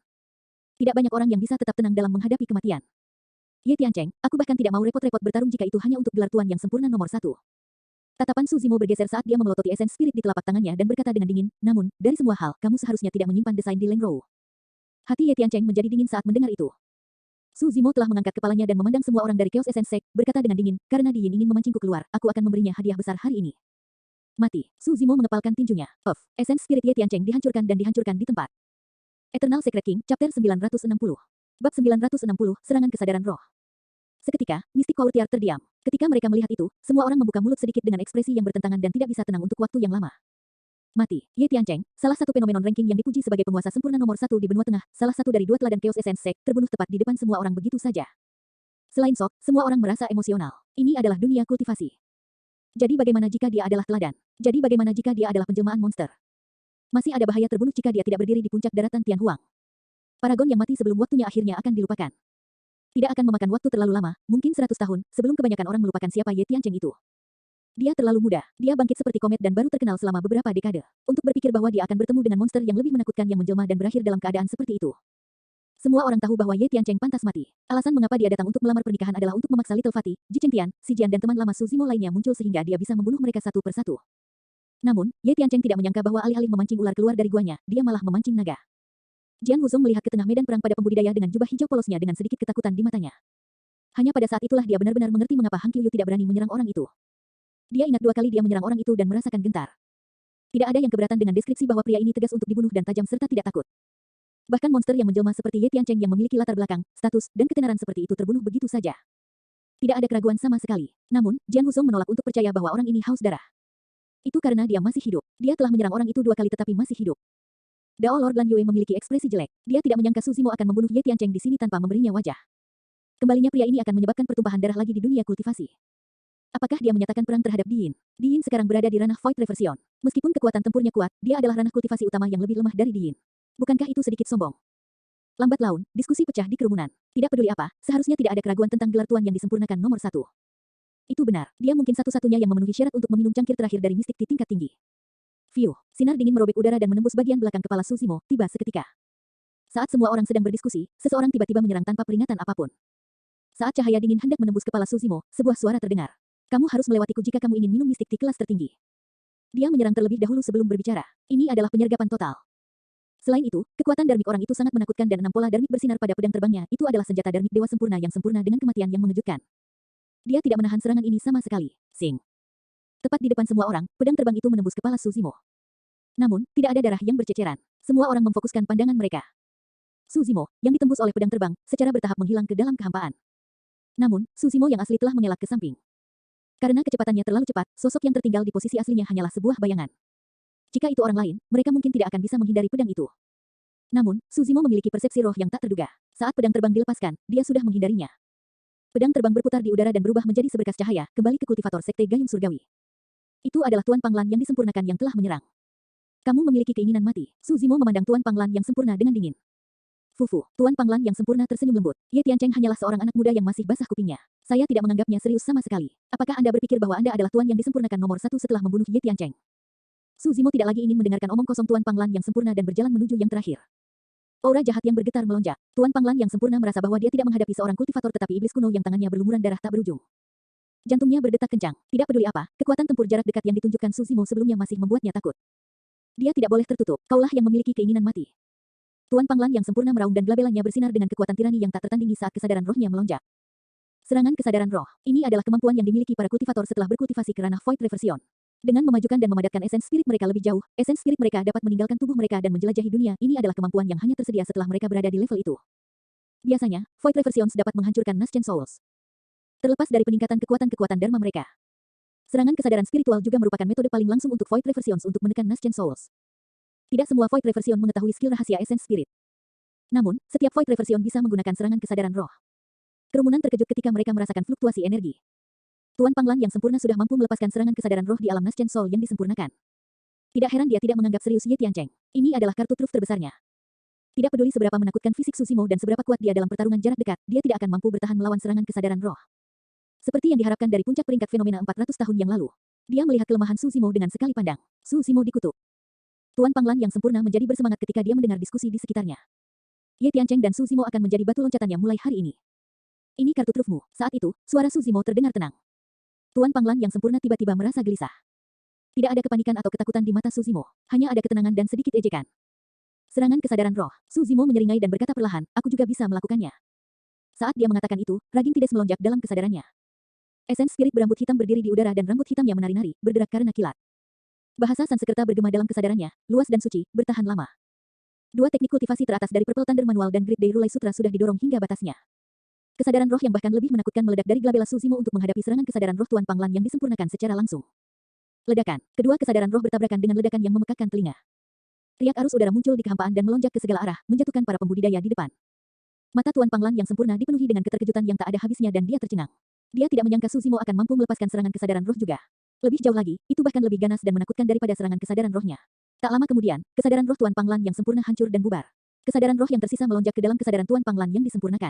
Tidak banyak orang yang bisa tetap tenang dalam menghadapi kematian. Ye Tiancheng, aku bahkan tidak mau repot-repot bertarung jika itu hanya untuk gelar tuan yang sempurna nomor 1. Tatapan Su Zimo bergeser saat dia memelototi esens spirit di telapak tangannya dan berkata dengan dingin, namun, dari semua hal, kamu seharusnya tidak menyimpan desain di Lengrou. Hati Ye Tiancheng menjadi dingin saat mendengar itu. Su Zimo telah mengangkat kepalanya dan memandang semua orang dari Chaos Essence Sek, berkata dengan dingin, karena Di Yin ingin memancingku keluar, aku akan memberinya hadiah besar hari ini. Mati. Su Zimo mengepalkan tinjunya. Esens spirit Ye Tiancheng dihancurkan dan dihancurkan di tempat. Eternal Secret King, Chapter 960. Bab 960, Serangan Kesadaran Roh. Seketika, Mystic Courtyard terdiam. Ketika mereka melihat itu, semua orang membuka mulut sedikit dengan ekspresi yang bertentangan dan tidak bisa tenang untuk waktu yang lama. Mati. Ye Tiancheng, salah satu fenomenon ranking yang dipuji sebagai penguasa sempurna nomor 1 di benua tengah, salah satu dari 2 teladan Chaos Essence Sek, terbunuh tepat di depan semua orang begitu saja. Selain Sok, semua orang merasa emosional. Ini adalah dunia kultivasi. Jadi bagaimana jika dia adalah teladan? Jadi bagaimana jika dia adalah penjelmaan monster? Masih ada bahaya terbunuh jika dia tidak berdiri di puncak daratan Tianhuang. Paragon yang mati sebelum waktunya akhirnya akan dilupakan. Tidak akan memakan waktu terlalu lama, mungkin 100 tahun, sebelum kebanyakan orang melupakan siapa Ye Tiancheng itu. Dia terlalu muda. Dia bangkit seperti komet dan baru terkenal selama beberapa dekade. Untuk berpikir bahwa dia akan bertemu dengan monster yang lebih menakutkan yang menjelma dan berakhir dalam keadaan seperti itu. Semua orang tahu bahwa Ye Tiancheng pantas mati. Alasan mengapa dia datang untuk melamar pernikahan adalah untuk memaksa Little Fatih, Ji Chengtian, Si Jian dan teman lama Su Zimo lainnya muncul sehingga dia bisa membunuh mereka satu persatu. Namun, Ye Tiancheng tidak menyangka bahwa alih-alih memancing ular keluar dari guanya, dia malah memancing naga. Jian Wuzong melihat ke tengah medan perang pada pembudidaya dengan jubah hijau polosnya dengan sedikit ketakutan di matanya. Hanya pada saat itulah dia benar-benar mengerti mengapa Han Qiuyu tidak berani menyerang orang itu. Dia ingat 2 kali dia menyerang orang itu dan merasakan gentar. Tidak ada yang keberatan dengan deskripsi bahwa pria ini tegas untuk dibunuh dan tajam serta tidak takut. Bahkan monster yang menjelma seperti Ye Tiancheng yang memiliki latar belakang, status, dan ketenaran seperti itu terbunuh begitu saja. Tidak ada keraguan sama sekali. Namun, Jian Wuzong menolak untuk percaya bahwa orang ini haus darah. Itu karena dia masih hidup. Dia telah menyerang orang itu 2 kali tetapi masih hidup. Dao Lord Lan Yue memiliki ekspresi jelek. Dia tidak menyangka Su Zimo akan membunuh Ye Tiancheng di sini tanpa memberinya wajah. Kembalinya pria ini akan menyebabkan pertumpahan darah lagi di dunia kultivasi. Apakah dia menyatakan perang terhadap Di Yin? Di Yin sekarang berada di ranah Void Reversion. Meskipun kekuatan tempurnya kuat, dia adalah ranah kultivasi utama yang lebih lemah dari Di Yin. Bukankah itu sedikit sombong? Lambat laun, diskusi pecah di kerumunan. Tidak peduli apa, seharusnya tidak ada keraguan tentang gelar tuan yang disempurnakan nomor 1. Itu benar, dia mungkin satu-satunya yang memenuhi syarat untuk meminum cangkir terakhir dari mistik di tingkat tinggi. Fiu, sinar dingin merobek udara dan menembus bagian belakang kepala Su Zimo, tiba seketika. Saat semua orang sedang berdiskusi, seseorang tiba-tiba menyerang tanpa peringatan apapun. Saat cahaya dingin hendak menembus kepala Su Zimo, sebuah suara terdengar. Kamu harus melewatiku jika kamu ingin minum mistik di kelas tertinggi. Dia menyerang terlebih dahulu sebelum berbicara. Ini adalah penyergapan total. Selain itu, kekuatan darmik orang itu sangat menakutkan dan 6 pola darmik bersinar pada pedang terbangnya. Itu adalah senjata darmik dewa sempurna yang sempurna dengan kematian yang mengejutkan. Dia tidak menahan serangan ini sama sekali. Sing. Tepat di depan semua orang, pedang terbang itu menembus kepala Su Zimo. Namun, tidak ada darah yang berceceran. Semua orang memfokuskan pandangan mereka. Su Zimo, yang ditembus oleh pedang terbang, secara bertahap menghilang ke dalam kehampaan. Namun, Su Zimo yang asli telah mengelak ke samping. Karena kecepatannya terlalu cepat, sosok yang tertinggal di posisi aslinya hanyalah sebuah bayangan. Jika itu orang lain, mereka mungkin tidak akan bisa menghindari pedang itu. Namun, Su Zimo memiliki persepsi roh yang tak terduga. Saat pedang terbang dilepaskan, dia sudah menghindarinya. Pedang terbang berputar di udara dan berubah menjadi seberkas cahaya, kembali ke kultivator sekte Gayung Surgawi. Itu adalah Tuan Panglan yang disempurnakan yang telah menyerang. Kamu memiliki keinginan mati. Su Zimo memandang Tuan Panglan yang sempurna dengan dingin. Fufu, Tuan Panglan yang sempurna tersenyum lembut. Ye Tiancheng hanyalah seorang anak muda yang masih basah kupingnya. Saya tidak menganggapnya serius sama sekali. Apakah Anda berpikir bahwa Anda adalah Tuan yang disempurnakan nomor 1 setelah membunuh Ye Tiancheng? Su Zimo tidak lagi ingin mendengarkan omong kosong Tuan Panglan yang sempurna dan berjalan menuju yang terakhir. Aura jahat yang bergetar melonjak. Tuan Panglan yang sempurna merasa bahwa dia tidak menghadapi seorang kultivator tetapi iblis kuno yang tangannya berlumuran darah tak berujung. Jantungnya berdetak kencang. Tidak peduli apa, kekuatan tempur jarak dekat yang ditunjukkan Su Zimo sebelumnya masih membuatnya takut. Dia tidak boleh tertutup. Kaulah yang memiliki keinginan mati. Tuan Panglan yang sempurna meraung dan gelabelannya bersinar dengan kekuatan tirani yang tak tertandingi saat kesadaran rohnya melonjak. Serangan kesadaran roh. Ini adalah kemampuan yang dimiliki para kultivator setelah berkultivasi ke ranah Void Reversion. Dengan memajukan dan memadatkan esens spirit mereka lebih jauh, esens spirit mereka dapat meninggalkan tubuh mereka dan menjelajahi dunia. Ini adalah kemampuan yang hanya tersedia setelah mereka berada di level itu. Biasanya, Void Reversions dapat menghancurkan Naschen Souls. Terlepas dari peningkatan kekuatan Dharma mereka. Serangan kesadaran spiritual juga merupakan metode paling langsung untuk Void Reversions untuk menekan Naschen Souls. Tidak semua Void Reversion mengetahui skill rahasia esens spirit. Namun, setiap Void Reversion bisa menggunakan serangan kesadaran roh. Kerumunan terkejut ketika mereka merasakan fluktuasi energi. Tuan Panglan yang sempurna sudah mampu melepaskan serangan kesadaran roh di alam Naschen Soul yang disempurnakan. Tidak heran dia tidak menganggap serius Ye Tiancheng. Ini adalah kartu truf terbesarnya. Tidak peduli seberapa menakutkan fisik Su Zimo dan seberapa kuat dia dalam pertarungan jarak dekat, dia tidak akan mampu bertahan melawan serangan kesadaran roh. Seperti yang diharapkan dari puncak peringkat fenomena 400 tahun yang lalu. Dia melihat kelemahan Su Zimo dengan sekali pandang. Su Zimo dikutuk. Tuan Panglan yang sempurna menjadi bersemangat ketika dia mendengar diskusi di sekitarnya. Ye Tiancheng dan Su Zimo akan menjadi batu loncatannya mulai hari ini. Ini kartu trufmu. Saat itu, suara Su Zimo terdengar tenang. Tuan Panglan yang sempurna tiba-tiba merasa gelisah. Tidak ada kepanikan atau ketakutan di mata Su Zimo. Hanya ada ketenangan dan sedikit ejekan. Serangan kesadaran roh. Su Zimo menyeringai dan berkata perlahan, aku juga bisa melakukannya. Saat dia mengatakan itu, raging Tides melonjak dalam kesadarannya. Esens spirit berambut hitam berdiri di udara dan rambut hitamnya menari-nari, bergerak karena kilat. Bahasa Sanskerta bergema dalam kesadarannya, luas dan suci, bertahan lama. 2 teknik kultivasi teratas dari Purple Thunder Manual dan Great Day Rulai Sutra sudah didorong hingga batasnya. Kesadaran roh yang bahkan lebih menakutkan meledak dari glabella Su Zimo untuk menghadapi serangan kesadaran roh Tuan Panglan yang disempurnakan secara langsung. Ledakan. Kedua kesadaran roh bertabrakan dengan ledakan yang memekakkan telinga. Riak arus udara muncul di kehampaan dan melonjak ke segala arah, menjatuhkan para pembudidaya di depan. Mata Tuan Panglan yang sempurna dipenuhi dengan keterkejutan yang tak ada habisnya dan dia tercengang. Dia tidak menyangka Su Zimo akan mampu melepaskan serangan kesadaran roh juga. Lebih jauh lagi, itu bahkan lebih ganas dan menakutkan daripada serangan kesadaran rohnya. Tak lama kemudian, kesadaran roh Tuan Panglan yang sempurna hancur dan bubar. Kesadaran roh yang tersisa melonjak ke dalam kesadaran Tuan Panglan yang disempurnakan.